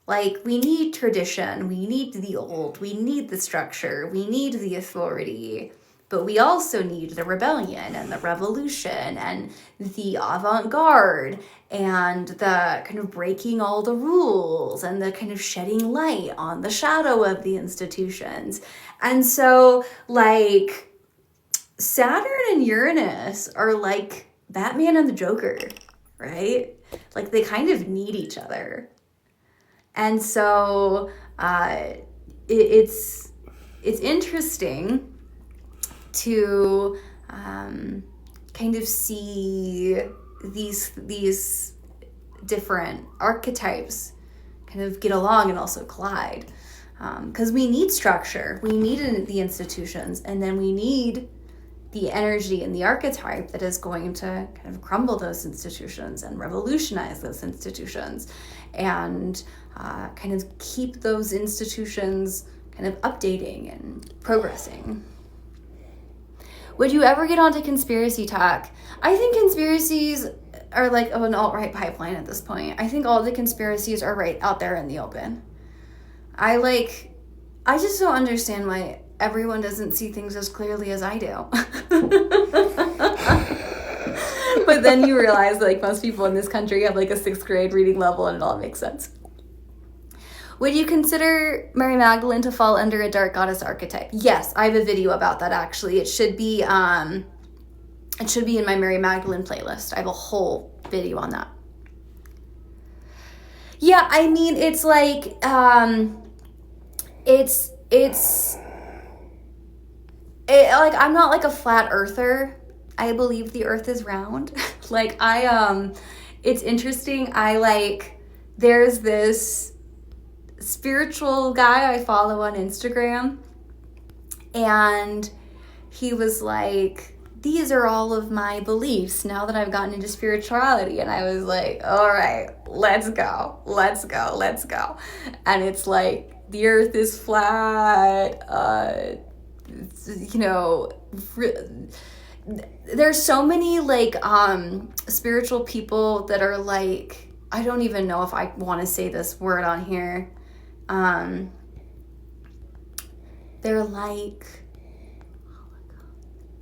Like, we need tradition, we need the old, we need the structure, we need the authority, but we also need the rebellion and the revolution and the avant-garde and the kind of breaking all the rules and the kind of shedding light on the shadow of the institutions. And so, like, Saturn and Uranus are like Batman and the Joker, right? Like, they kind of need each other. And so it's interesting to kind of see these different archetypes kind of get along and also collide. Because we need structure, we need the institutions, and then we need the energy and the archetype that is going to kind of crumble those institutions and revolutionize those institutions and kind of keep those institutions kind of updating and progressing. Would you ever get onto conspiracy talk? I think conspiracies are like an alt-right pipeline at this point. I think all the conspiracies are right out there in the open. I just don't understand why everyone doesn't see things as clearly as I do. But then you realize that, like, most people in this country have like a 6th grade reading level and it all makes sense. Would you consider Mary Magdalene to fall under a dark goddess archetype? Yes, I have a video about that actually. It should be in my Mary Magdalene playlist. I have a whole video on that. Yeah, I mean, it's like like, I'm not like a flat earther. I believe the earth is round. Like, it's interesting. There's this spiritual guy I follow on Instagram, and he was like, these are all of my beliefs now that I've gotten into spirituality. And I was like, all right, let's go. And it's like, the earth is flat, there's so many like spiritual people that are like, I don't even know if I want to say this word on here. They're like,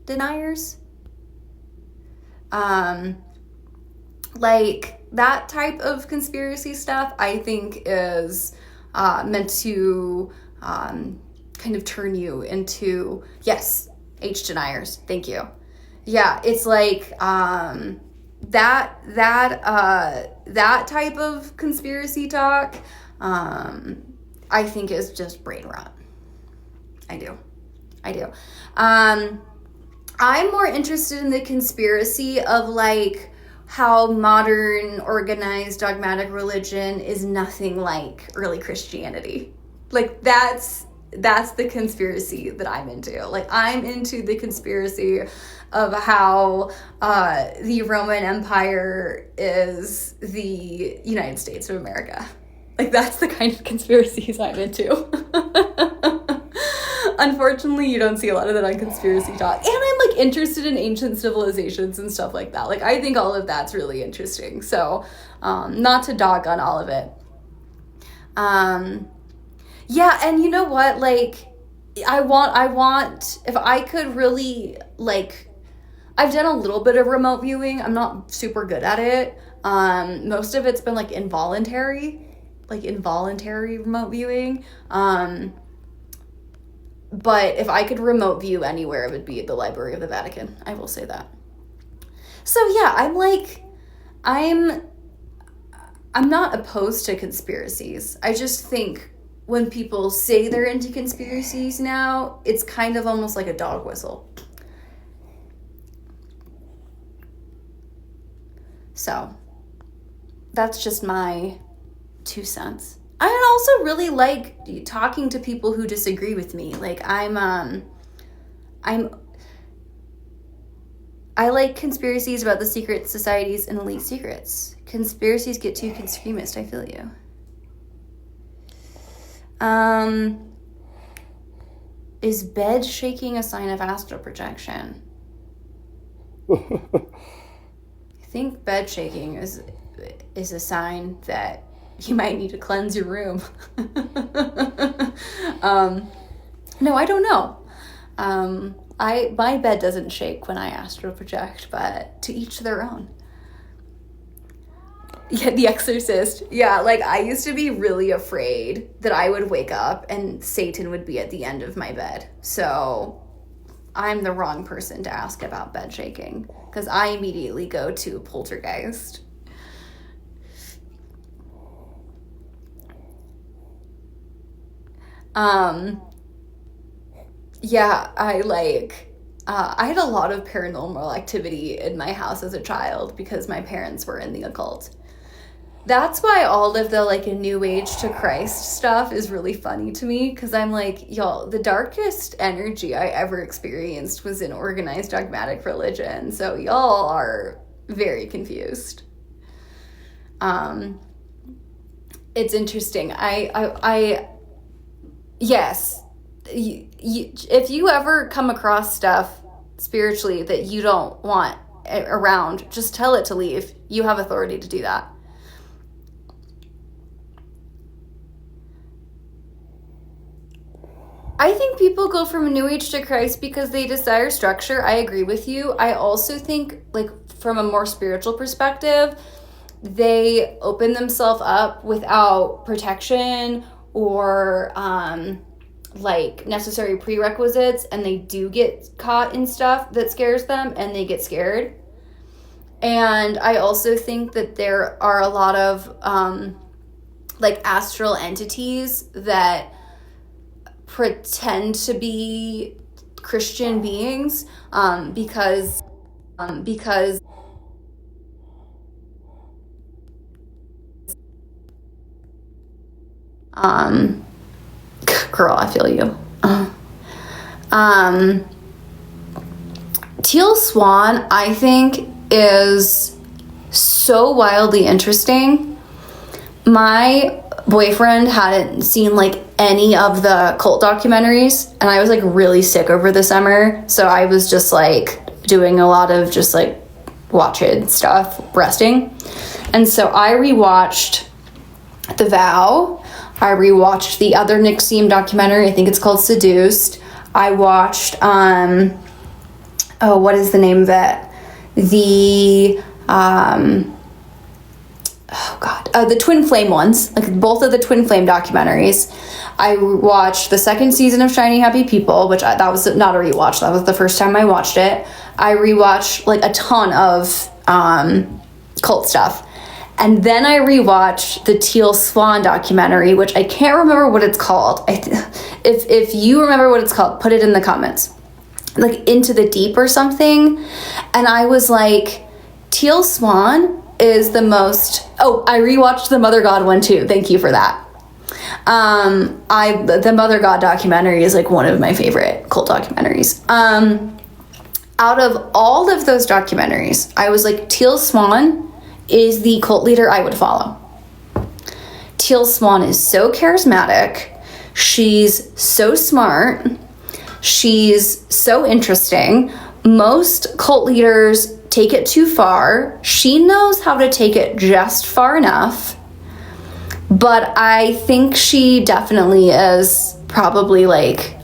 deniers. Like, that type of conspiracy stuff, I think, is meant to kind of turn you into, yes, H deniers. Thank you. Yeah, it's like that type of conspiracy talk, I think is just brain rot. I do. I'm more interested in the conspiracy of like how modern, organized, dogmatic religion is nothing like early Christianity. Like, that's the conspiracy that I'm into. Like, I'm into the conspiracy of how the Roman Empire is the United States of America. Like, that's the kind of conspiracies I'm into. Unfortunately, you don't see a lot of that on Conspiracy Talk. And I'm like interested in ancient civilizations and stuff like that. Like, I think all of that's really interesting. So, not to dog on all of it. Yeah, and you know what? Like, I want, if I could really, like, I've done a little bit of remote viewing. I'm not super good at it. Most of it's been like involuntary remote viewing. But if I could remote view anywhere, it would be at the Library of the Vatican. I will say that. So yeah, I'm not opposed to conspiracies. I just think when people say they're into conspiracies now, it's kind of almost like a dog whistle. So that's just my 2 cents. I also really like talking to people who disagree with me. Like I like conspiracies about the secret societies and elite secrets. Conspiracies get too extremist, I feel you. Is bed shaking a sign of astral projection? I think bed shaking is a sign that you might need to cleanse your room. No, I don't know. My bed doesn't shake when I astral project, but to each their own. Yeah, The Exorcist. Yeah, like I used to be really afraid that I would wake up and Satan would be at the end of my bed. So I'm the wrong person to ask about bed shaking because I immediately go to poltergeist. Yeah, I had a lot of paranormal activity in my house as a child because my parents were in the occult. That's why all of the like New Age to Christ stuff is really funny to me because I'm like, y'all, the darkest energy I ever experienced was in organized dogmatic religion. So y'all are very confused. It's interesting. Yes, if you ever come across stuff spiritually that you don't want around, just tell it to leave. You have authority to do that. I think people go from New Age to Christ because they desire structure. I agree with you. I also think, like, from a more spiritual perspective, they open themselves up without protection or like necessary prerequisites, and they do get caught in stuff that scares them and they get scared. And I also think that there are a lot of like astral entities that pretend to be Christian beings because girl, I feel you. Teal Swan, I think, is so wildly interesting. My boyfriend hadn't seen like any of the cult documentaries, and I was like really sick over the summer, so I was just like doing a lot of just like watching stuff, resting. And so I rewatched The Vow. I rewatched the other NXIVM documentary. I think it's called Seduced. I watched what is the name of it? The Twin Flame ones, like both of the Twin Flame documentaries. I watched the second season of Shiny Happy People, which that was not a rewatch. That was the first time I watched it. I rewatched like a ton of cult stuff. And then I rewatched the Teal Swan documentary, which I can't remember what it's called. If you remember what it's called, put it in the comments. Like Into the Deep or something. And I was like, Teal Swan is the most... Oh, I rewatched the Mother God one too. Thank you for that. The Mother God documentary is like one of my favorite cult documentaries. Out of all of those documentaries, I was like, Teal Swan is the cult leader I would follow. Teal Swan is so charismatic. She's so smart. She's so interesting. Most cult leaders take it too far. She knows how to take it just far enough. But I think she definitely is probably like,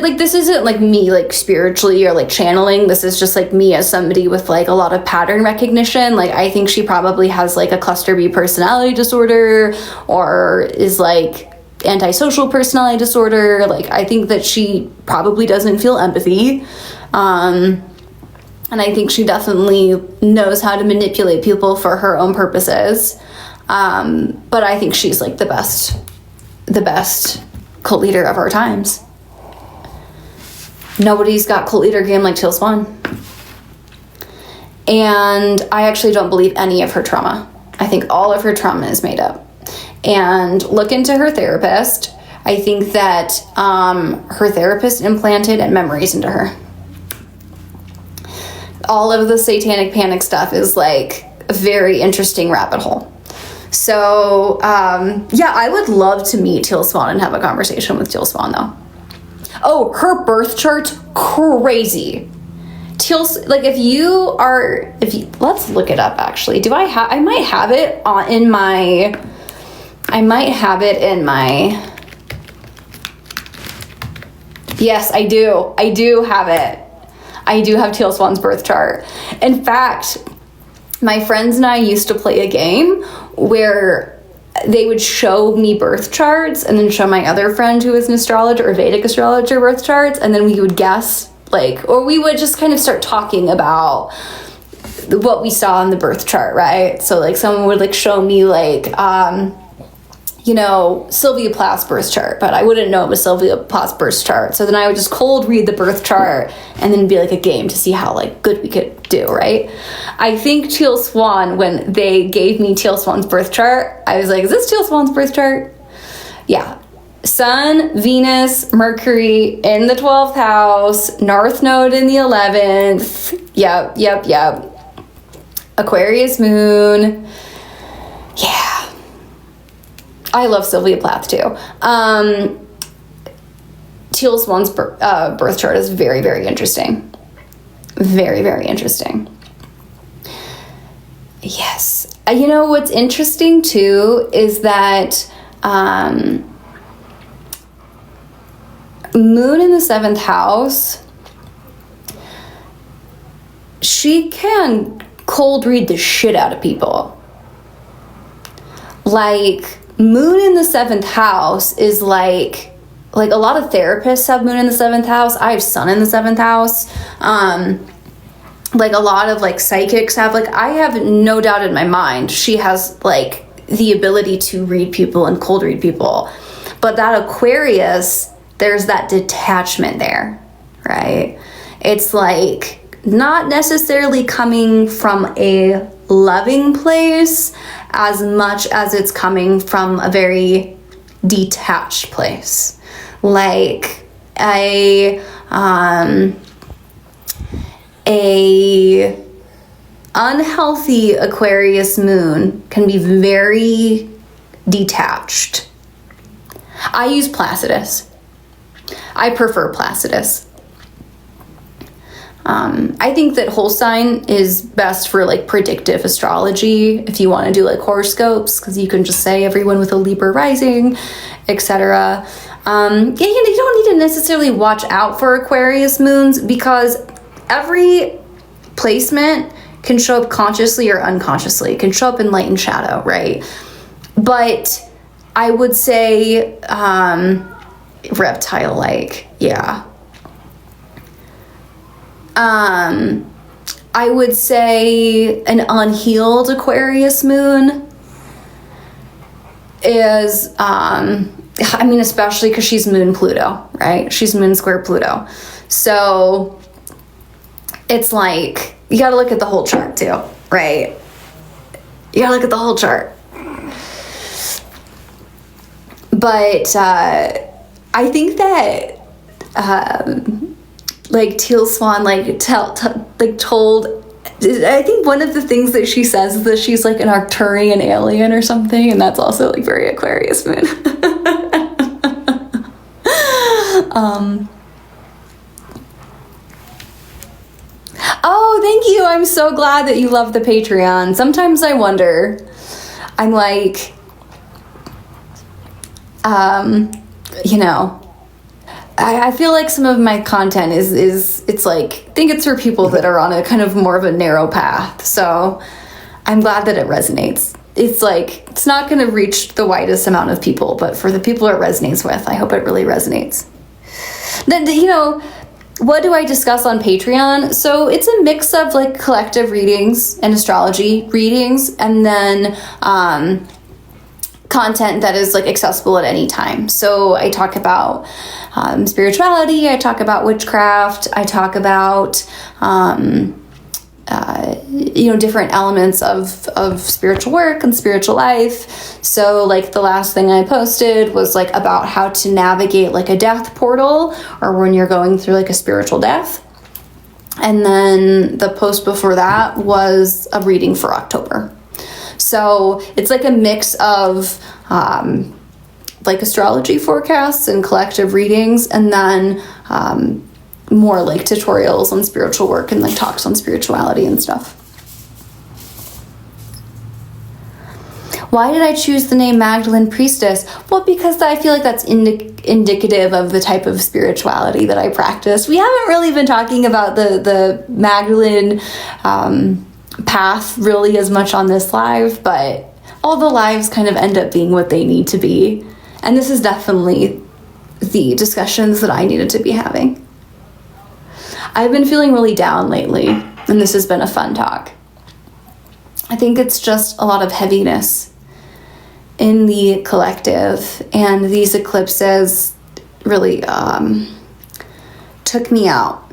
like, this isn't like me like spiritually or like channeling. This is just like me as somebody with like a lot of pattern recognition. Like, I think she probably has like a cluster B personality disorder, or is like antisocial personality disorder. Like, I think that she probably doesn't feel empathy. And I think she definitely knows how to manipulate people for her own purposes. But I think she's like the best cult leader of our times. Nobody's got cult leader game like Teal Swan. And I actually don't believe any of her trauma. I think all of her trauma is made up. And look into her therapist. I think that her therapist implanted memories into her. All of the satanic panic stuff is like a very interesting rabbit hole. So, yeah, I would love to meet Teal Swan and have a conversation with Teal Swan, though. Oh, her birth chart's crazy. Like, let's look it up, actually. I might have it in my, yes, I do. I do have it. I do have Teal Swan's birth chart. In fact, my friends and I used to play a game where they would show me birth charts and then show my other friend who is an astrologer or Vedic astrologer birth charts, and then we would guess, like, or we would just kind of start talking about what we saw in the birth chart, right? So like someone would like show me like Sylvia Plath's birth chart, but I wouldn't know it was Sylvia Plath's birth chart. So then I would just cold read the birth chart, and then it'd be like a game to see how like good we could do, right? I think Teal Swan, when they gave me Teal Swan's birth chart, I was like, is this Teal Swan's birth chart? Yeah. Sun, Venus, Mercury in the 12th house, North Node in the 11th. Yep. Aquarius moon. Yeah. I love Sylvia Plath too. Teal Swan's birth chart is very, very interesting. Very, very interesting. Yes. You know, what's interesting too is that Moon in the 7th house, she can cold read the shit out of people. Like, Moon in the 7th house is like a lot of therapists have Moon in the 7th house. I have Sun in the 7th house. Like a lot of like psychics have, like, I have no doubt in my mind she has like the ability to read people and cold read people. But that Aquarius, there's that detachment there, right? It's like not necessarily coming from a loving place as much as it's coming from a very detached place. Like a unhealthy Aquarius moon can be very detached. I use Placidus. I prefer Placidus. I think that whole sign is best for like predictive astrology if you want to do like horoscopes, because you can just say everyone with a Libra rising, etc. You don't need to necessarily watch out for Aquarius moons, because every placement can show up consciously or unconsciously. It can show up in light and shadow, right? But I would say reptile-like, yeah. I would say an unhealed Aquarius moon is, especially because she's moon Pluto, right? She's moon square Pluto. So it's like, you gotta look at the whole chart too, right? You gotta look at the whole chart. But I think that like Teal Swan told, I think one of the things that she says is that she's like an Arcturian alien or something, and that's also like very Aquarius moon. Oh, thank you. I'm so glad that you love the Patreon. Sometimes I wonder, I'm like, you know, I feel like some of my content is it's like, I think it's for people that are on a kind of more of a narrow path. So I'm glad that it resonates. It's like, it's not going to reach the widest amount of people, but for the people it resonates with, I hope it really resonates. Then, you know, what do I discuss on Patreon? So it's a mix of like collective readings and astrology readings, and then content that is like accessible at any time. So I talk about spirituality, I talk about witchcraft, I talk about you know, different elements of spiritual work and spiritual life. So like the last thing I posted was like about how to navigate like a death portal, or when you're going through like a spiritual death. And then the post before that was a reading for October. So it's like a mix of like astrology forecasts and collective readings, and then more like tutorials on spiritual work and like talks on spirituality and stuff. Why did I choose the name Magdalene Priestess? Well, because I feel like that's indicative of the type of spirituality that I practice. We haven't really been talking about the Magdalene path really as much on this live, but all the lives kind of end up being what they need to be. And this is definitely the discussions that I needed to be having. I've been feeling really down lately, and this has been a fun talk. I think it's just a lot of heaviness in the collective, and these eclipses really took me out.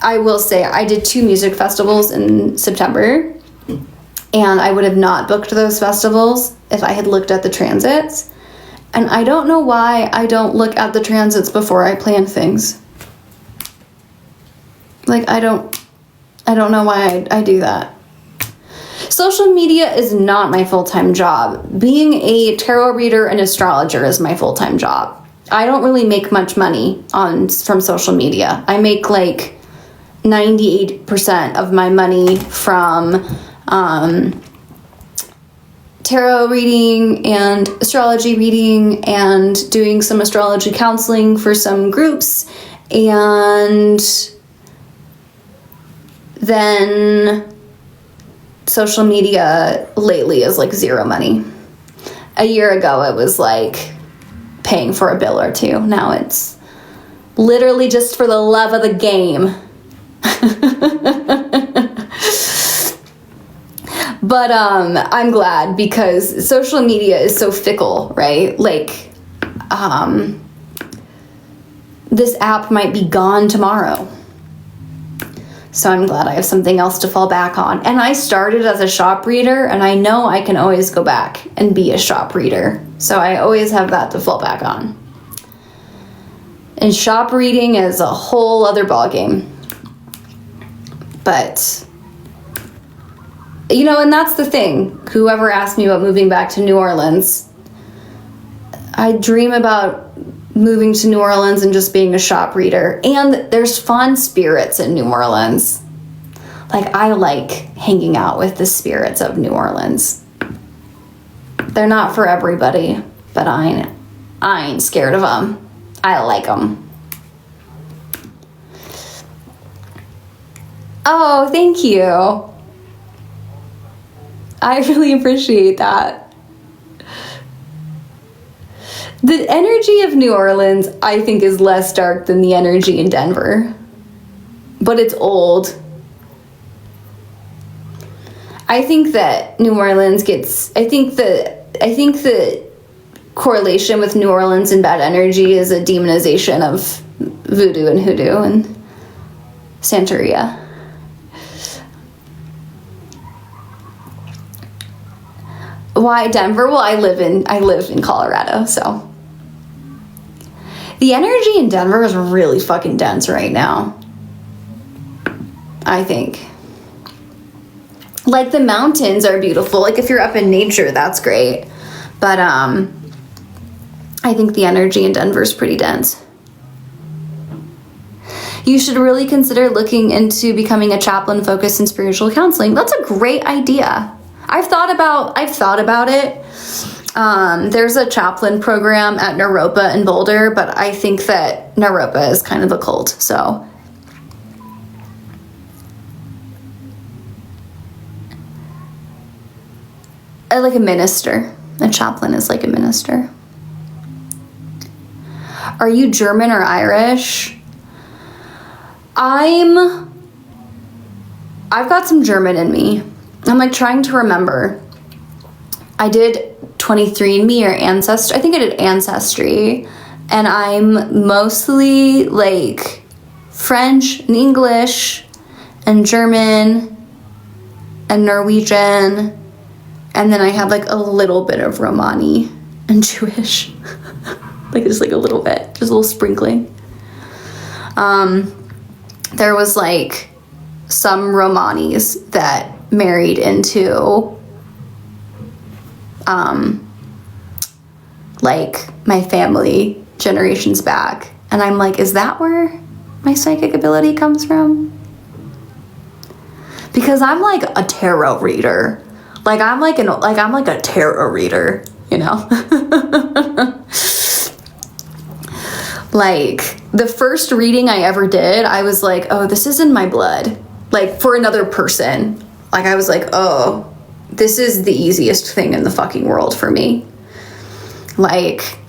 I will say I did 2 music festivals in September, and I would have not booked those festivals if I had looked at the transits. And I don't know why I don't look at the transits before I plan things. Like, I don't know why I do that. Social media is not my full-time job. Being a tarot reader and astrologer is my full-time job. I don't really make much money from social media. I make like 98% of my money from tarot reading and astrology reading and doing some astrology counseling for some groups, and then social media lately is like zero money. A year ago it was like paying for a bill or two. Now it's literally just for the love of the game. But I'm glad, because social media is so fickle, right? Like this app might be gone tomorrow. So I'm glad I have something else to fall back on. And I started as a shop reader, and I know I can always go back and be a shop reader. So I always have that to fall back on. And shop reading is a whole other ballgame. But, you know, and that's the thing. Whoever asked me about moving back to New Orleans, I dream about moving to New Orleans and just being a shop reader. And there's fun spirits in New Orleans. Like, I like hanging out with the spirits of New Orleans. They're not for everybody, but I ain't scared of them. I like them. Oh, thank you. I really appreciate that. The energy of New Orleans, I think, is less dark than the energy in Denver. But it's old. I think that New Orleans gets... I think the correlation with New Orleans and bad energy is a demonization of voodoo and hoodoo and Santeria. Why Denver? Well, I live in Colorado, so. The energy in Denver is really fucking dense right now, I think. Like, the mountains are beautiful. Like, if you're up in nature, that's great. But I think the energy in Denver is pretty dense. You should really consider looking into becoming a chaplain focused in spiritual counseling. That's a great idea. I've thought about it. There's a chaplain program at Naropa in Boulder, but I think that Naropa is kind of a cult, so. Like a minister. A chaplain is like a minister. Are you German or Irish? I've got some German in me. I'm like trying to remember. I did 23andMe or Ancestry. I think I did Ancestry. And I'm mostly like French and English and German and Norwegian. And then I have like a little bit of Romani and Jewish. Like just like a little bit, just a little sprinkling. There was like some Romanis that married into like my family generations back. And I'm like, is that where my psychic ability comes from? Because I'm like a tarot reader. Like I'm like a tarot reader, you know? Like the first reading I ever did, I was like, oh, this is in my blood. Like for another person. Like I was like, oh, this is the easiest thing in the fucking world for me. Like,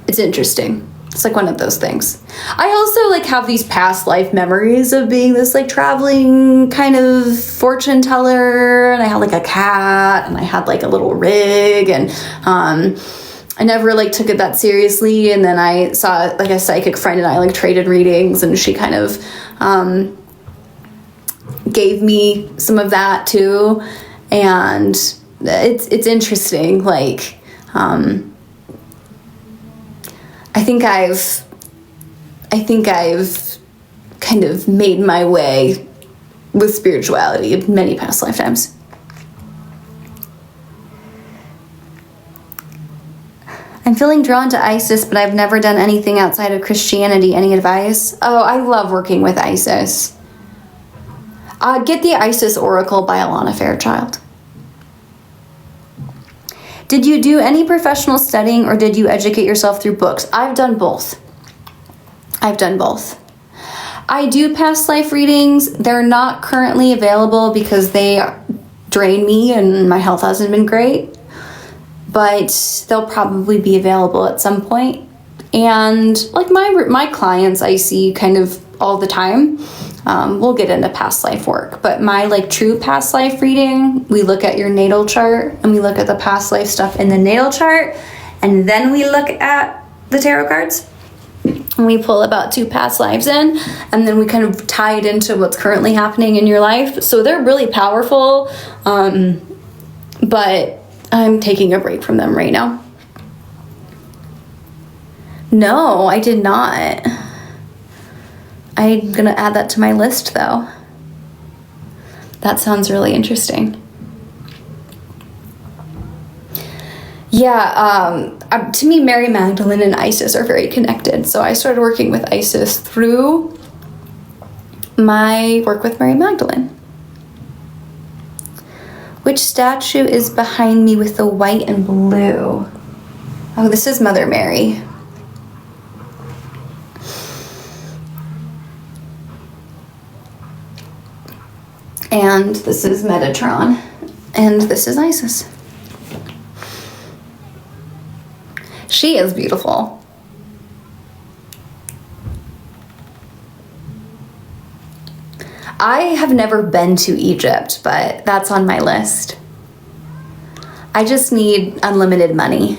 it's interesting. It's like one of those things. I also like have these past life memories of being this like traveling kind of fortune teller, and I had like a cat and I had like a little rig, and I never like took it that seriously. And then I saw like a psychic friend and I like traded readings, and she kind of gave me some of that too. And it's interesting. Like, I think I've kind of made my way with spirituality in many past lifetimes. I'm feeling drawn to Isis, but I've never done anything outside of Christianity. Any advice? Oh, I love working with Isis. Get the Isis Oracle by Alana Fairchild. Did you do any professional studying, or did you educate yourself through books? I've done both. I do past life readings. They're not currently available because they drain me and my health hasn't been great. But they'll probably be available at some point. And like my clients I see kind of all the time. We'll get into past life work, but my like true past life reading, we look at your natal chart and we look at the past life stuff in the natal chart, and then we look at the tarot cards and we pull about 2 past lives in, and then we kind of tie it into what's currently happening in your life. So they're really powerful, but I'm taking a break from them right now. No, I did not. I'm gonna add that to my list though. That sounds really interesting. Yeah, to me, Mary Magdalene and Isis are very connected. So I started working with Isis through my work with Mary Magdalene. Which statue is behind me with the white and blue? Oh, this is Mother Mary. And this is Metatron. And this is Isis. She is beautiful. I have never been to Egypt, but that's on my list. I just need unlimited money.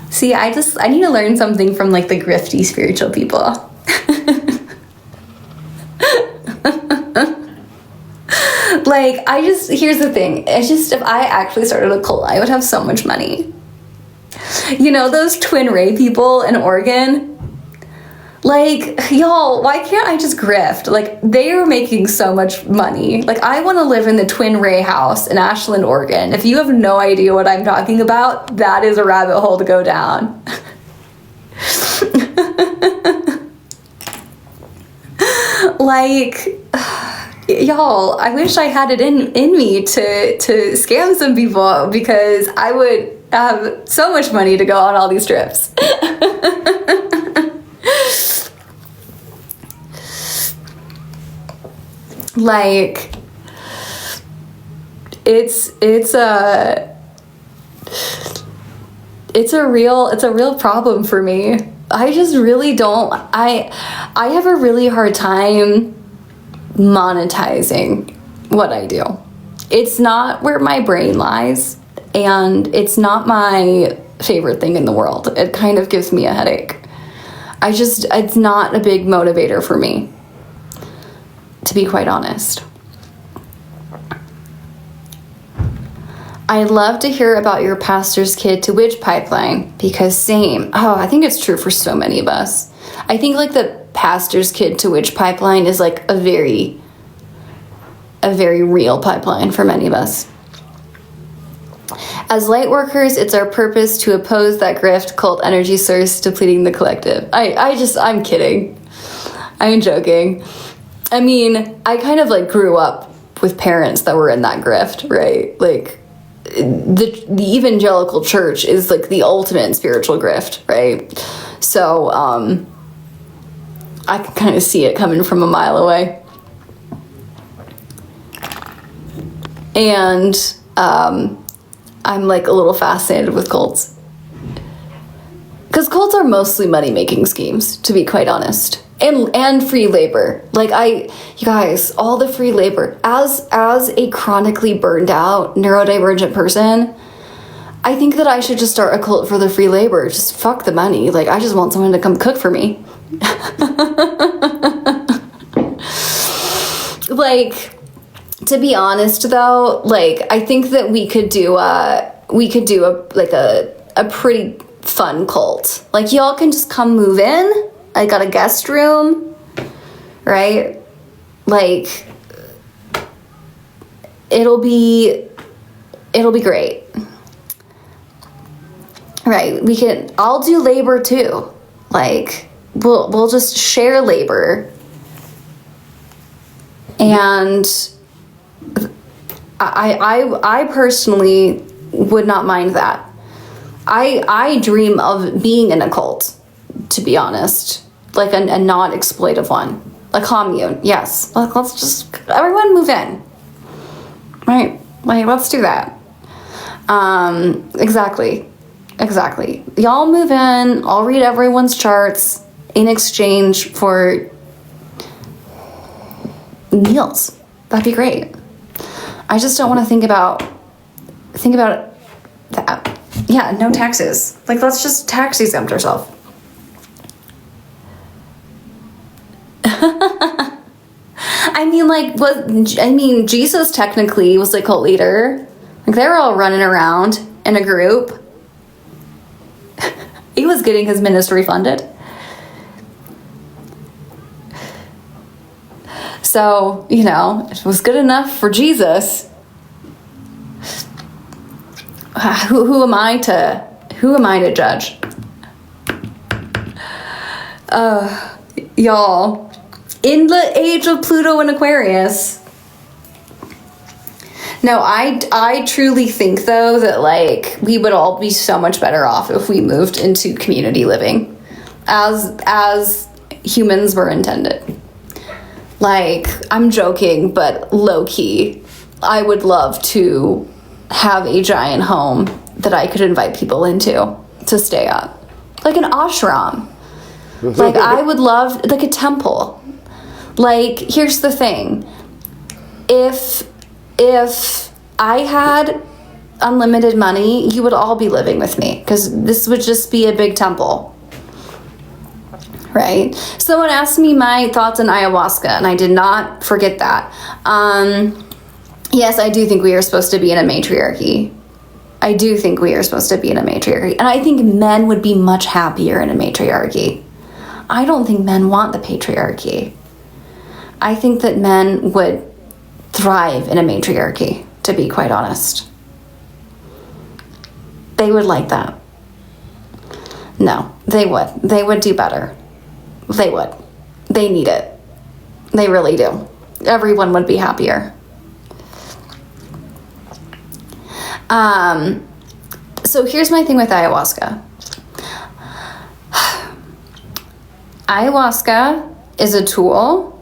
See, I need to learn something from like the grifty spiritual people. Like, here's the thing. If I actually started a cult, I would have so much money. You know, those Twin Ray people in Oregon? Like, y'all, why can't I just grift? Like, they are making so much money. Like, I want to live in the Twin Ray house in Ashland, Oregon. If you have no idea what I'm talking about, that is a rabbit hole to go down. Like, y'all, I wish I had it in me to scam some people, because I would have so much money to go on all these trips. Like, it's a real problem for me. I just really don't, I have a really hard time monetizing what I do. It's not where my brain lies, and it's not my favorite thing in the world. It kind of gives me a headache. It's not a big motivator for me, to be quite honest. I'd love to hear about your pastor's kid to witch pipeline, because same. Oh, I think it's true for so many of us. I think like the pastor's kid to witch pipeline is like a very real pipeline for many of us. As light workers, it's our purpose to oppose that grift, cult energy source depleting the collective. I'm kidding. I'm joking. I mean, I kind of like grew up with parents that were in that grift, right? Like, the evangelical church is like the ultimate spiritual grift, right? So I can kind of see it coming from a mile away. And I'm like a little fascinated with cults, because cults are mostly money-making schemes, to be quite honest. And free labor. Like, you guys, all the free labor. As a chronically burned out neurodivergent person, I think that I should just start a cult for the free labor. Just fuck the money. Like, I just want someone to come cook for me. Like, to be honest though, like, I think that we could do a pretty fun cult. Like, y'all can just come move in. I got a guest room, right? Like, it'll be great. Right, I'll do labor too. Like, we'll just share labor. And I personally would not mind that. I dream of being in a cult, to be honest. Like a non-exploitive one. A commune, yes. Let's just, everyone move in. Right? Like, let's do that. Exactly. Y'all move in, I'll read everyone's charts in exchange for meals. That'd be great. I just don't want to think about that. Yeah, no taxes. Like, let's just tax exempt ourselves. Jesus technically was a cult leader. Like, they were all running around in a group. He was getting his ministry funded. So, it was good enough for Jesus. Who am I to judge? Y'all, in the age of Pluto and Aquarius. No, I truly think though that like we would all be so much better off if we moved into community living as humans were intended. Like, I'm joking, but low-key, I would love to have a giant home that I could invite people into to stay at. Like an ashram. Like, I would love, like a temple. Like, here's the thing. If I had unlimited money, you would all be living with me, because this would just be a big temple. Right? Someone asked me my thoughts on ayahuasca, and I did not forget that. Yes, I do think we are supposed to be in a matriarchy. I do think we are supposed to be in a matriarchy. And I think men would be much happier in a matriarchy. I don't think men want the patriarchy. I think that men would thrive in a matriarchy, to be quite honest. They would like that. No, they would. They would do better. They would. They need it. They really do. Everyone would be happier. So here's my thing with ayahuasca. Ayahuasca is a tool.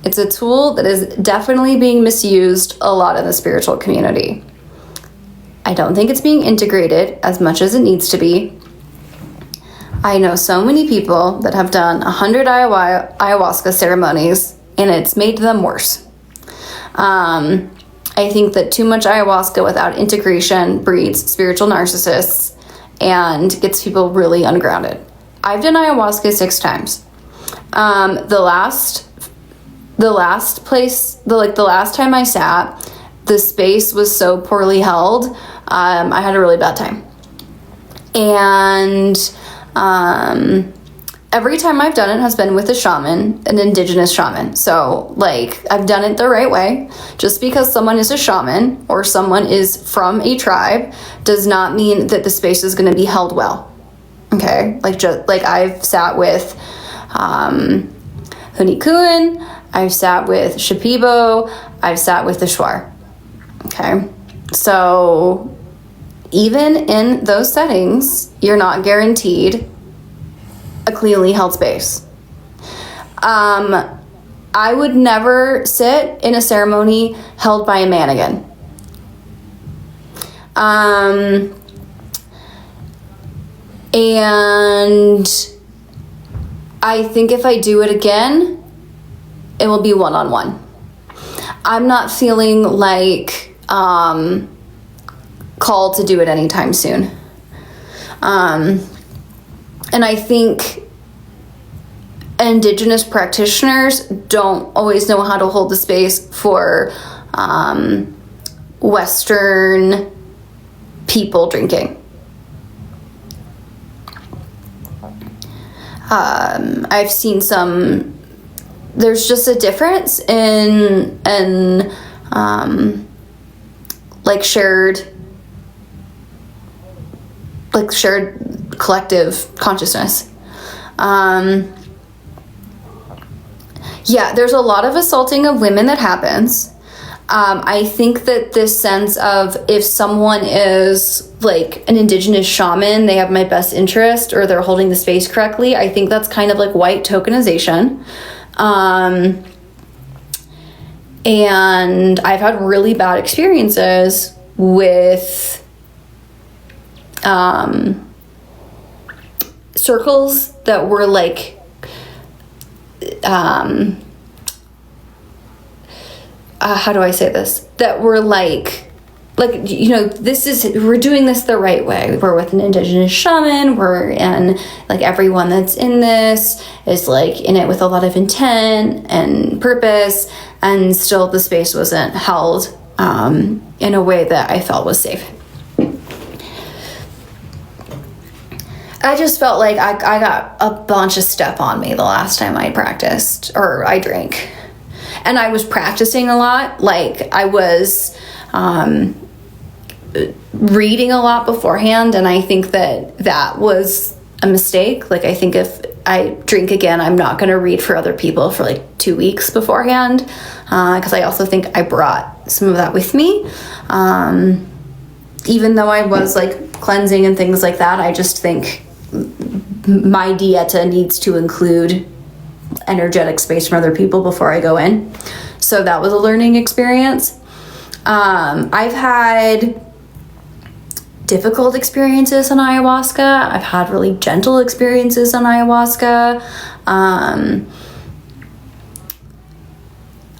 It's a tool that is definitely being misused a lot in the spiritual community. I don't think it's being integrated as much as it needs to be. I know so many people that have done 100 ayahuasca ceremonies, and it's made them worse. I think that too much ayahuasca without integration breeds spiritual narcissists and gets people really ungrounded. I've done ayahuasca 6 times. The last time I sat, the space was so poorly held, I had a really bad time. And every time I've done it has been with a shaman, an indigenous shaman. So, like, I've done it the right way. Just because someone is a shaman or someone is from a tribe does not mean that the space is going to be held well. Okay? Like I've sat with Hunikuan, I've sat with Shipibo, I've sat with the Shuar. Okay? So, even in those settings, you're not guaranteed a cleanly held space. I would never sit in a ceremony held by a man again. And I think if I do it again, it will be one-on-one. I'm not feeling like called to do it anytime soon. And I think indigenous practitioners don't always know how to hold the space for Western people drinking. I've seen there's just a difference in like shared collective consciousness. Yeah, there's a lot of assaulting of women that happens. I think that this sense of if someone is like an indigenous shaman, they have my best interest or they're holding the space correctly, I think that's kind of like white tokenization. And I've had really bad experiences with circles that were like how do I say this? That were like, you know, we're doing this the right way. We're with an indigenous shaman. And like everyone that's in this is like in it with a lot of intent and purpose. And still the space wasn't held in a way that I felt was safe. I just felt like I got a bunch of stuff on me the last time I practiced or I drank. And I was practicing a lot. Like I was reading a lot beforehand, and I think that was a mistake. Like I think if I drink again, I'm not going to read for other people for like 2 weeks beforehand, because I also think I brought some of that with me. Even though I was like cleansing and things like that, I just think my dieta needs to include energetic space from other people before I go in. So that was a learning experience. I've had difficult experiences on ayahuasca. I've had really gentle experiences on ayahuasca.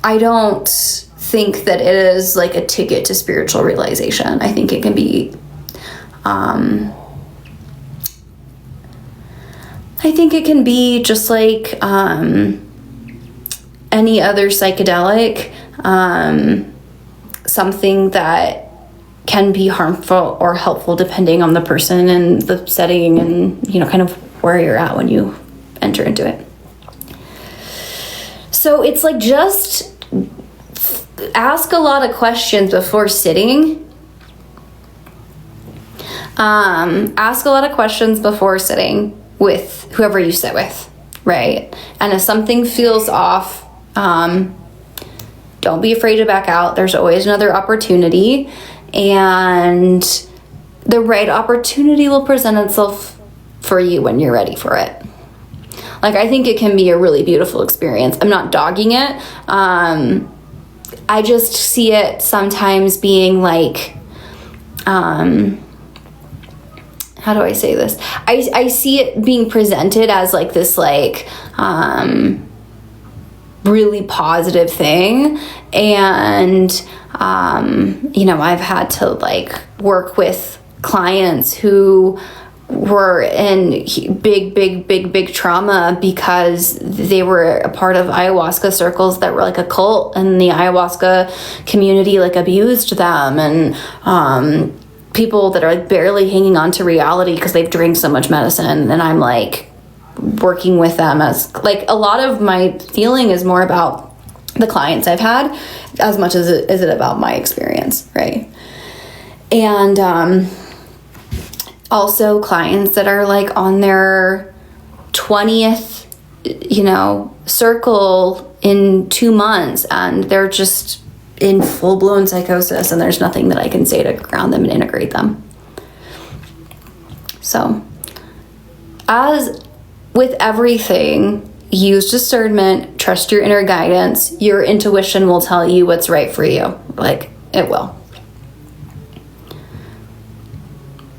I don't think that it is like a ticket to spiritual realization. I think it can be just like any other psychedelic, something that can be harmful or helpful depending on the person and the setting and, you know, kind of where you're at when you enter into it. So it's like just ask a lot of questions before sitting. Ask a lot of questions before sitting with whoever you sit with, right? And if something feels off, don't be afraid to back out. There's always another opportunity, and the right opportunity will present itself for you when you're ready for it. Like, I think it can be a really beautiful experience. I'm not dogging it. I just see it sometimes being like, how do I say this? I see it being presented as like this, like, really positive thing. And, you know, I've had to like work with clients who were in big trauma because they were a part of ayahuasca circles that were like a cult, and the ayahuasca community like abused them, and people that are like barely hanging on to reality because they've drank so much medicine. And I'm like working with them as like, a lot of my feeling is more about the clients I've had as much as it is about my experience, right? And also clients that are like on their 20th, you know, circle in 2 months, and they're just in full-blown psychosis, and there's nothing that I can say to ground them and integrate them. So, as with everything, use discernment, trust your inner guidance. Your intuition will tell you what's right for you. Like, it will.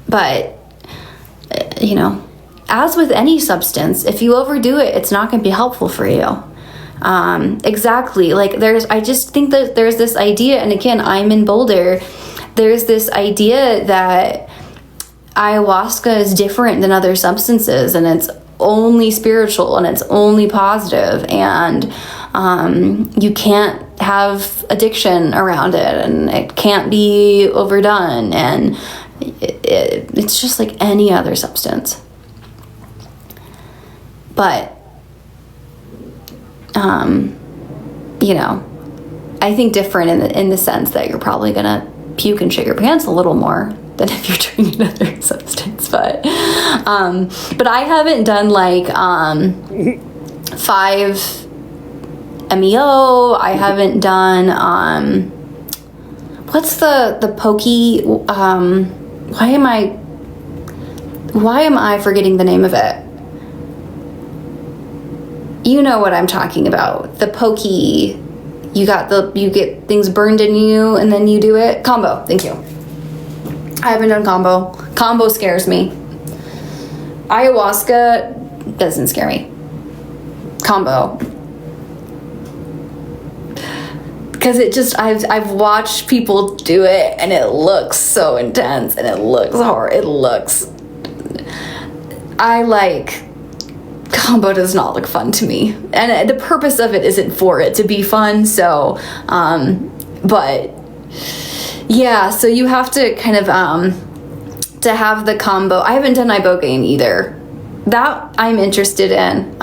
But, you know, as with any substance, if you overdo it, it's not going to be helpful for you. Exactly. Like, I just think that there's this idea, and again, I'm in Boulder, there's this idea that ayahuasca is different than other substances, and it's only spiritual, and it's only positive, and you can't have addiction around it, and it can't be overdone, and it's just like any other substance. But you know, I think different in the sense that you're probably gonna puke and shit your pants a little more than if you're drinking another substance. But I haven't done like 5-MeO. I haven't done what's the pokey? Why am I forgetting the name of it? You know what I'm talking about. The pokey. You get things burned in you and then you do it. Combo. Thank you. I haven't done combo. Combo scares me. Ayahuasca doesn't scare me. Combo. Because it just, I've watched people do it, and it looks so intense, and it looks hard. Combo does not look fun to me. And the purpose of it isn't for it to be fun, so, but, yeah, so you have to kind of, to have the combo. I haven't done Ibogaine either. That I'm interested in.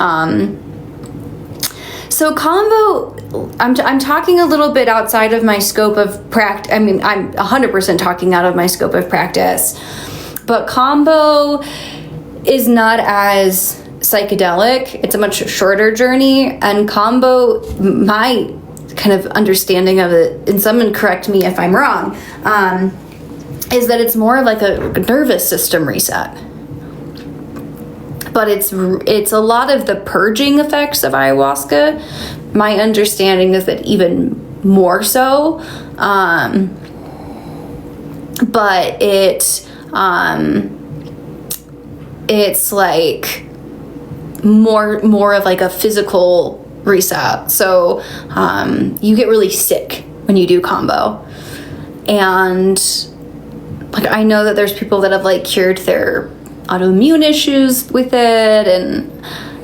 So combo, I'm talking a little bit outside of my scope of practice. I mean, I'm 100% talking out of my scope of practice. But combo is not as psychedelic. It's a much shorter journey. And combo, my kind of understanding of it, and someone correct me if I'm wrong, is that it's more of like a nervous system reset. But it's a lot of the purging effects of ayahuasca. My understanding is that even more so. But it's like more of like a physical reset. So you get really sick when you do combo. And like, I know that there's people that have like cured their autoimmune issues with it, and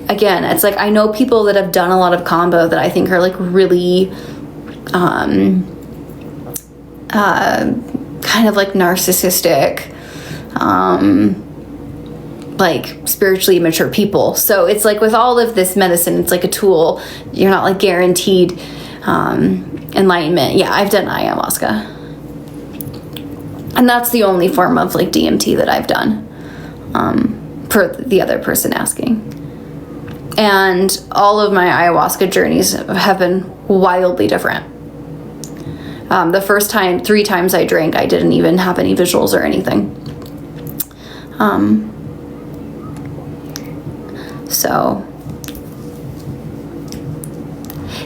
again, it's like, I know people that have done a lot of combo that I think are like really kind of like narcissistic, like spiritually immature people. So it's like with all of this medicine, it's like a tool. You're not like guaranteed enlightenment. Yeah, I've done ayahuasca. And that's the only form of like DMT that I've done, per the other person asking. And all of my ayahuasca journeys have been wildly different. The first time, 3 times I drank, I didn't even have any visuals or anything. So,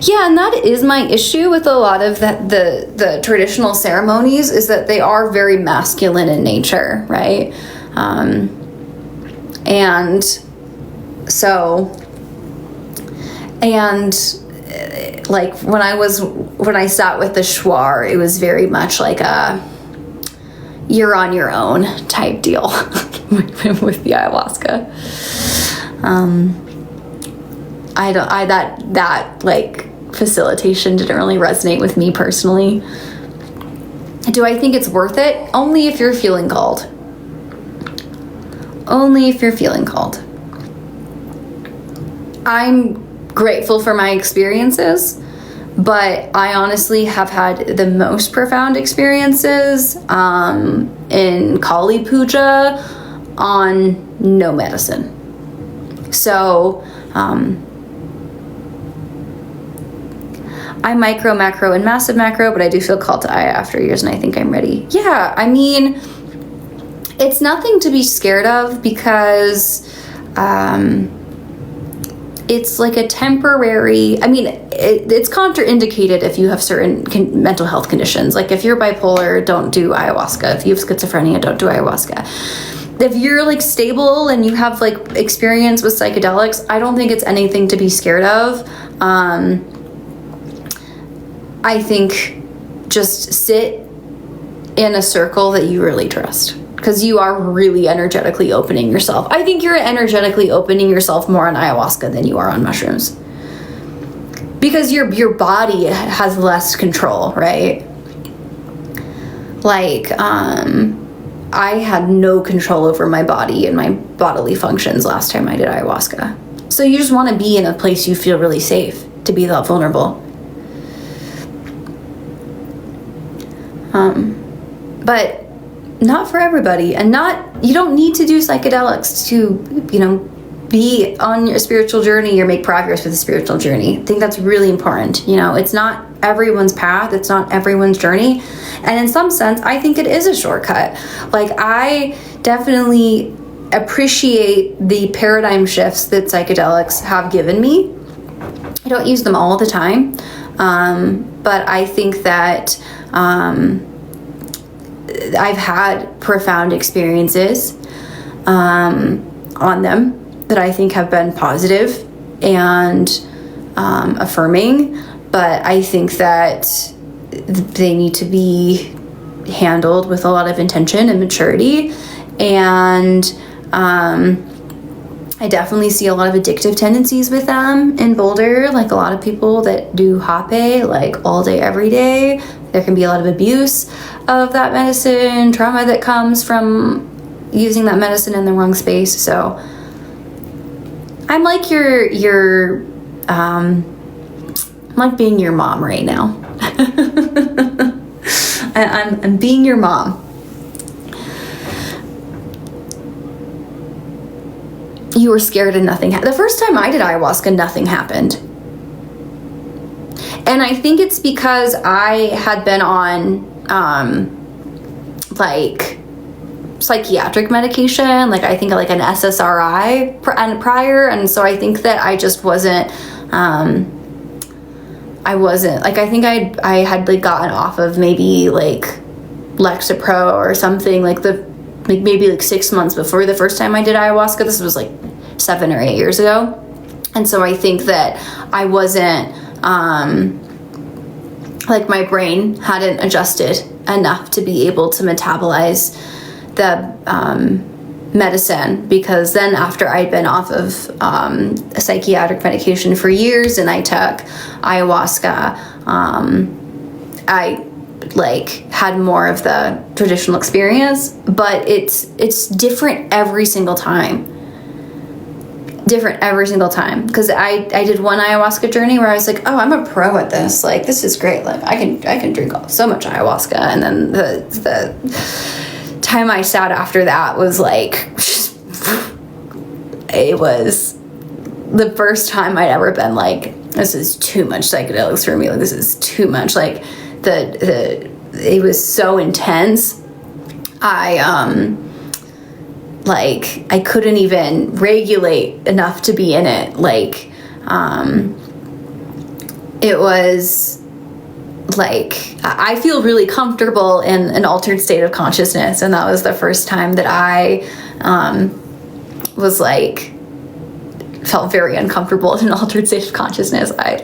yeah, and that is my issue with a lot of the traditional ceremonies, is that they are very masculine in nature, right? And so, like when I sat with the Shuar, it was very much like a you're on your own type deal with the ayahuasca. That like facilitation didn't really resonate with me personally. Do I think it's worth it? Only if you're feeling called. Only if you're feeling called. I'm grateful for my experiences, but I honestly have had the most profound experiences in Kali Puja on no medicine. So I micro, macro, and massive macro, but I do feel called to Aya after years, and I think I'm ready. Yeah, I mean, it's nothing to be scared of, because it's like a temporary, I mean, it's contraindicated if you have certain mental health conditions. Like if you're bipolar, don't do ayahuasca. If you have schizophrenia, don't do ayahuasca. If you're like stable and you have like experience with psychedelics, I don't think it's anything to be scared of. I think just sit in a circle that you really trust, because you are really energetically opening yourself. I think you're energetically opening yourself more on ayahuasca than you are on mushrooms, because your body has less control, right? Like, I had no control over my body and my bodily functions last time I did ayahuasca. So you just want to be in a place you feel really safe to be that vulnerable. But not for everybody, and you don't need to do psychedelics to, be on your spiritual journey or make progress with a spiritual journey. I think that's really important. It's not everyone's path, it's not everyone's journey. And in some sense, I think it is a shortcut. Like, I definitely appreciate the paradigm shifts that psychedelics have given me. I don't use them all the time, but I think that I've had profound experiences on them that I think have been positive and affirming, but I think that they need to be handled with a lot of intention and maturity. And I definitely see a lot of addictive tendencies with them in Boulder, like a lot of people that do hape like all day, every day. There can be a lot of abuse of that medicine, trauma that comes from using that medicine in the wrong space. So I'm like I'm like being your mom right now. I'm being your mom. You were scared and nothing happened. The first time I did ayahuasca, nothing happened. And I think it's because I had been on like psychiatric medication, like I think like an SSRI prior, and so I think that I just wasn't I think I had like gotten off of maybe like Lexapro or something like maybe like 6 months before the first time I did ayahuasca. This was like 7 or 8 years ago. And so I think that I wasn't like my brain hadn't adjusted enough to be able to metabolize the medicine, because then after I'd been off of a psychiatric medication for years and I took ayahuasca, I like had more of the traditional experience, but it's different every single time. different every single time, because I did one ayahuasca journey where I was like, oh, I'm a pro at this, like this is great, like I can drink so much ayahuasca, and then the time I sat after that was like it was the first time I'd ever been like, this is too much psychedelics for me, like this is too much, like it was so intense. I couldn't even regulate enough to be in it. Like, it was like, I feel really comfortable in an altered state of consciousness. And that was the first time that I, was like, felt very uncomfortable in an altered state of consciousness. I was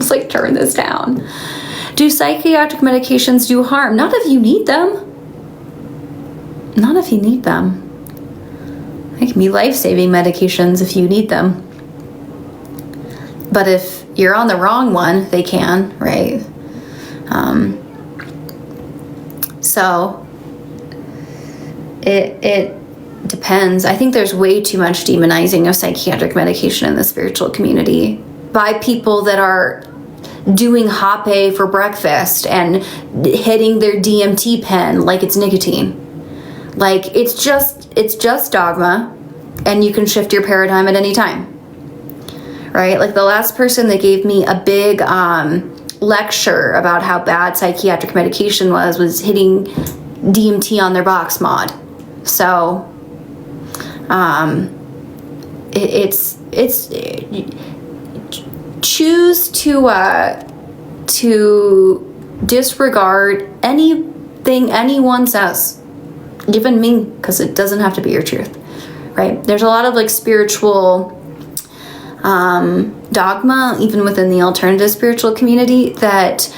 like, turn this down. Do psychiatric medications do harm? Not if you need them. Not if you need them. They can be life-saving medications if you need them. But if you're on the wrong one, they can, right? So it depends. I think there's way too much demonizing of psychiatric medication in the spiritual community by people that are doing hape for breakfast and hitting their DMT pen like it's nicotine. Like, it's just dogma, and you can shift your paradigm at any time, right? Like, the last person that gave me a big lecture about how bad psychiatric medication was hitting DMT on their box mod. So, choose to disregard anything anyone says. Even me, because it doesn't have to be your truth, right? There's a lot of like spiritual dogma, even within the alternative spiritual community, that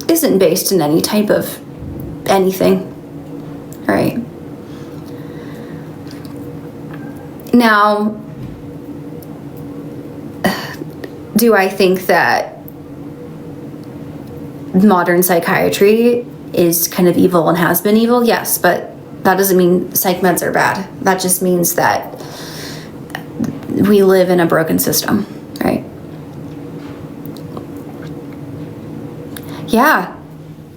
isn't based in any type of anything, right? Now, do I think that modern psychiatry is kind of evil and has been evil? Yes, but that doesn't mean psych meds are bad. That just means that we live in a broken system, right? Yeah,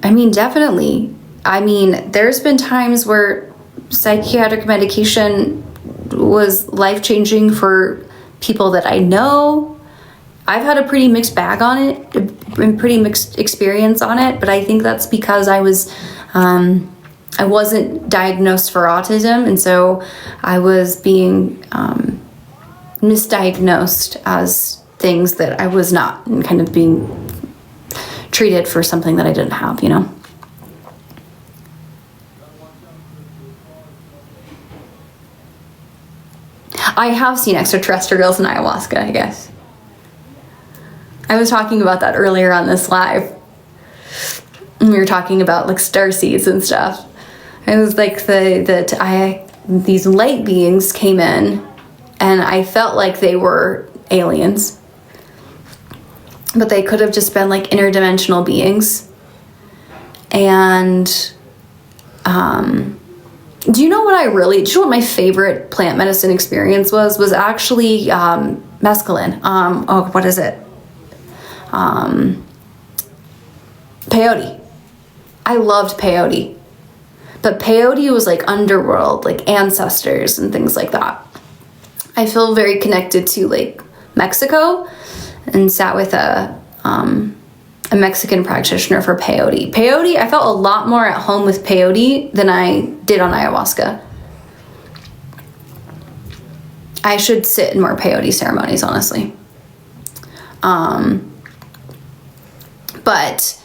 I mean, definitely. I mean, there's been times where psychiatric medication was life-changing for people that I know. I've had a pretty mixed bag on it, a pretty mixed experience on it, but I think that's because I wasn't diagnosed for autism, and so I was being misdiagnosed as things that I was not, and kind of being treated for something that I didn't have, you know? I have seen extraterrestrials in ayahuasca, I guess. I was talking about that earlier on this live. We were talking about like star seeds and stuff. It was like these light beings came in, and I felt like they were aliens, but they could have just been like interdimensional beings. And do you know what my favorite plant medicine experience was? Was actually mescaline. What is it? Peyote. I loved peyote. But peyote was like underworld, like ancestors and things like that. I feel very connected to like Mexico, and sat with a Mexican practitioner for peyote. Peyote, I felt a lot more at home with peyote than I did on ayahuasca. I should sit in more peyote ceremonies, honestly. But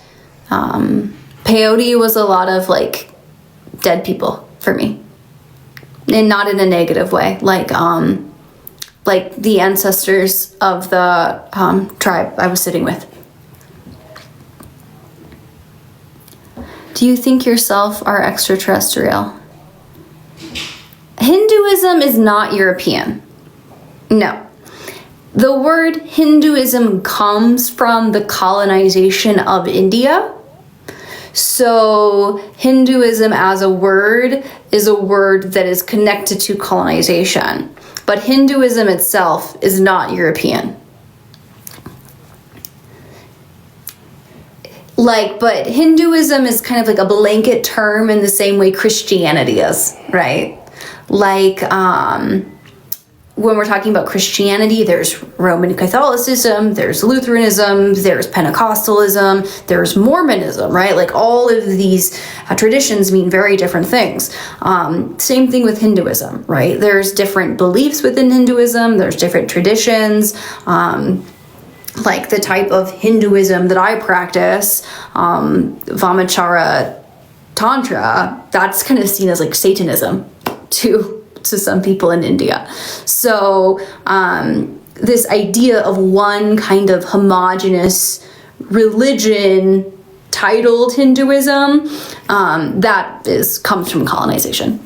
peyote was a lot of like dead people for me, and not in a negative way, like the ancestors of the tribe I was sitting with. Do you think yourself are extraterrestrial? Hinduism is not European. No. The word Hinduism comes from the colonization of India. So Hinduism as a word is a word that is connected to colonization. But Hinduism itself is not European. But Hinduism is kind of like a blanket term in the same way Christianity is, right? When we're talking about Christianity, there's Roman Catholicism, there's Lutheranism, there's Pentecostalism, there's Mormonism, right? Like all of these traditions mean very different things. Same thing with Hinduism, right? There's different beliefs within Hinduism, there's different traditions. Like the type of Hinduism that I practice, Vamachara Tantra, that's kind of seen as like Satanism to some people in India. So this idea of one kind of homogenous religion titled Hinduism, comes from colonization.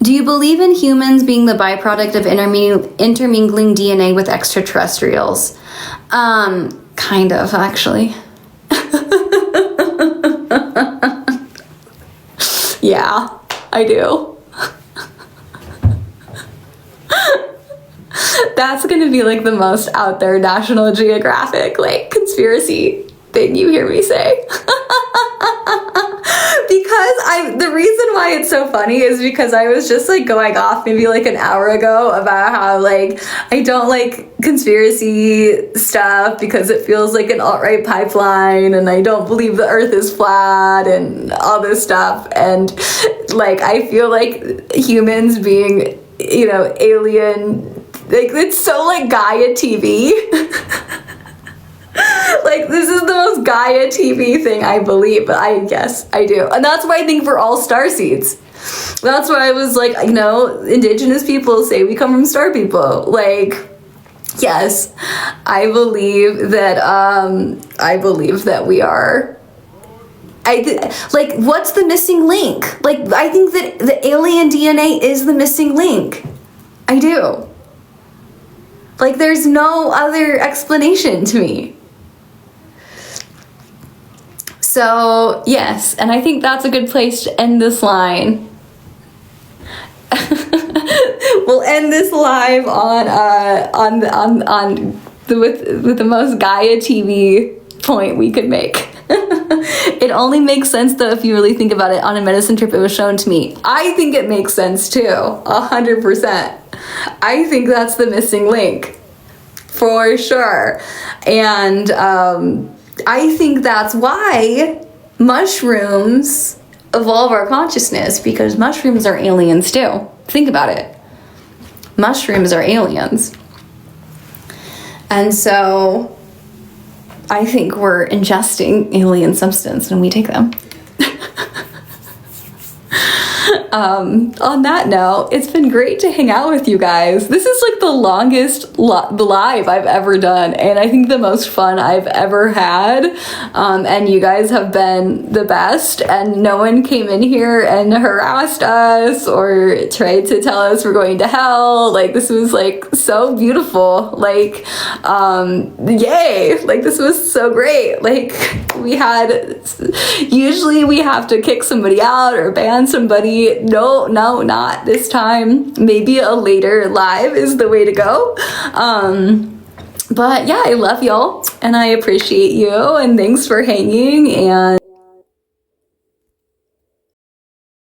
Do you believe in humans being the byproduct of intermingling DNA with extraterrestrials? Kind of, actually. Yeah, I do. That's gonna be like the most out there National Geographic like conspiracy thing you hear me say. Because the reason why it's so funny is because I was just like going off maybe like an hour ago about how like I don't like conspiracy stuff because it feels like an alt-right pipeline, and I don't believe the earth is flat and all this stuff, and like I feel like humans being, you know, alien, like it's so like Gaia TV. Like, this is the most Gaia TV thing I believe, but I guess I do. And that's why I think we're all starseeds. That's why I was like, you know, indigenous people say we come from star people. Like, yes, I believe that we are. Like, what's the missing link? Like, I think that the alien DNA is the missing link. I do. Like, there's no other explanation to me. So, yes, and I think that's a good place to end this line. We'll end this live with the most Gaia TV point we could make. It only makes sense though if you really think about it. On a medicine trip, it was shown to me. I think it makes sense too, 100%. I think that's the missing link, for sure. And I think that's why mushrooms evolve our consciousness, because mushrooms are aliens too. Think about it. Mushrooms are aliens. And so I think we're ingesting alien substance when we take them. On that note, it's been great to hang out with you guys. This is like the longest live I've ever done, and I think the most fun I've ever had. And you guys have been the best, and no one came in here and harassed us or tried to tell us we're going to hell. Like, this was like so beautiful. Like, yay! Like, this was so great. Like, usually we have to kick somebody out or ban somebody. No, not this time. Maybe a later live is the way to go. But yeah, I love y'all and I appreciate you, and thanks for hanging. And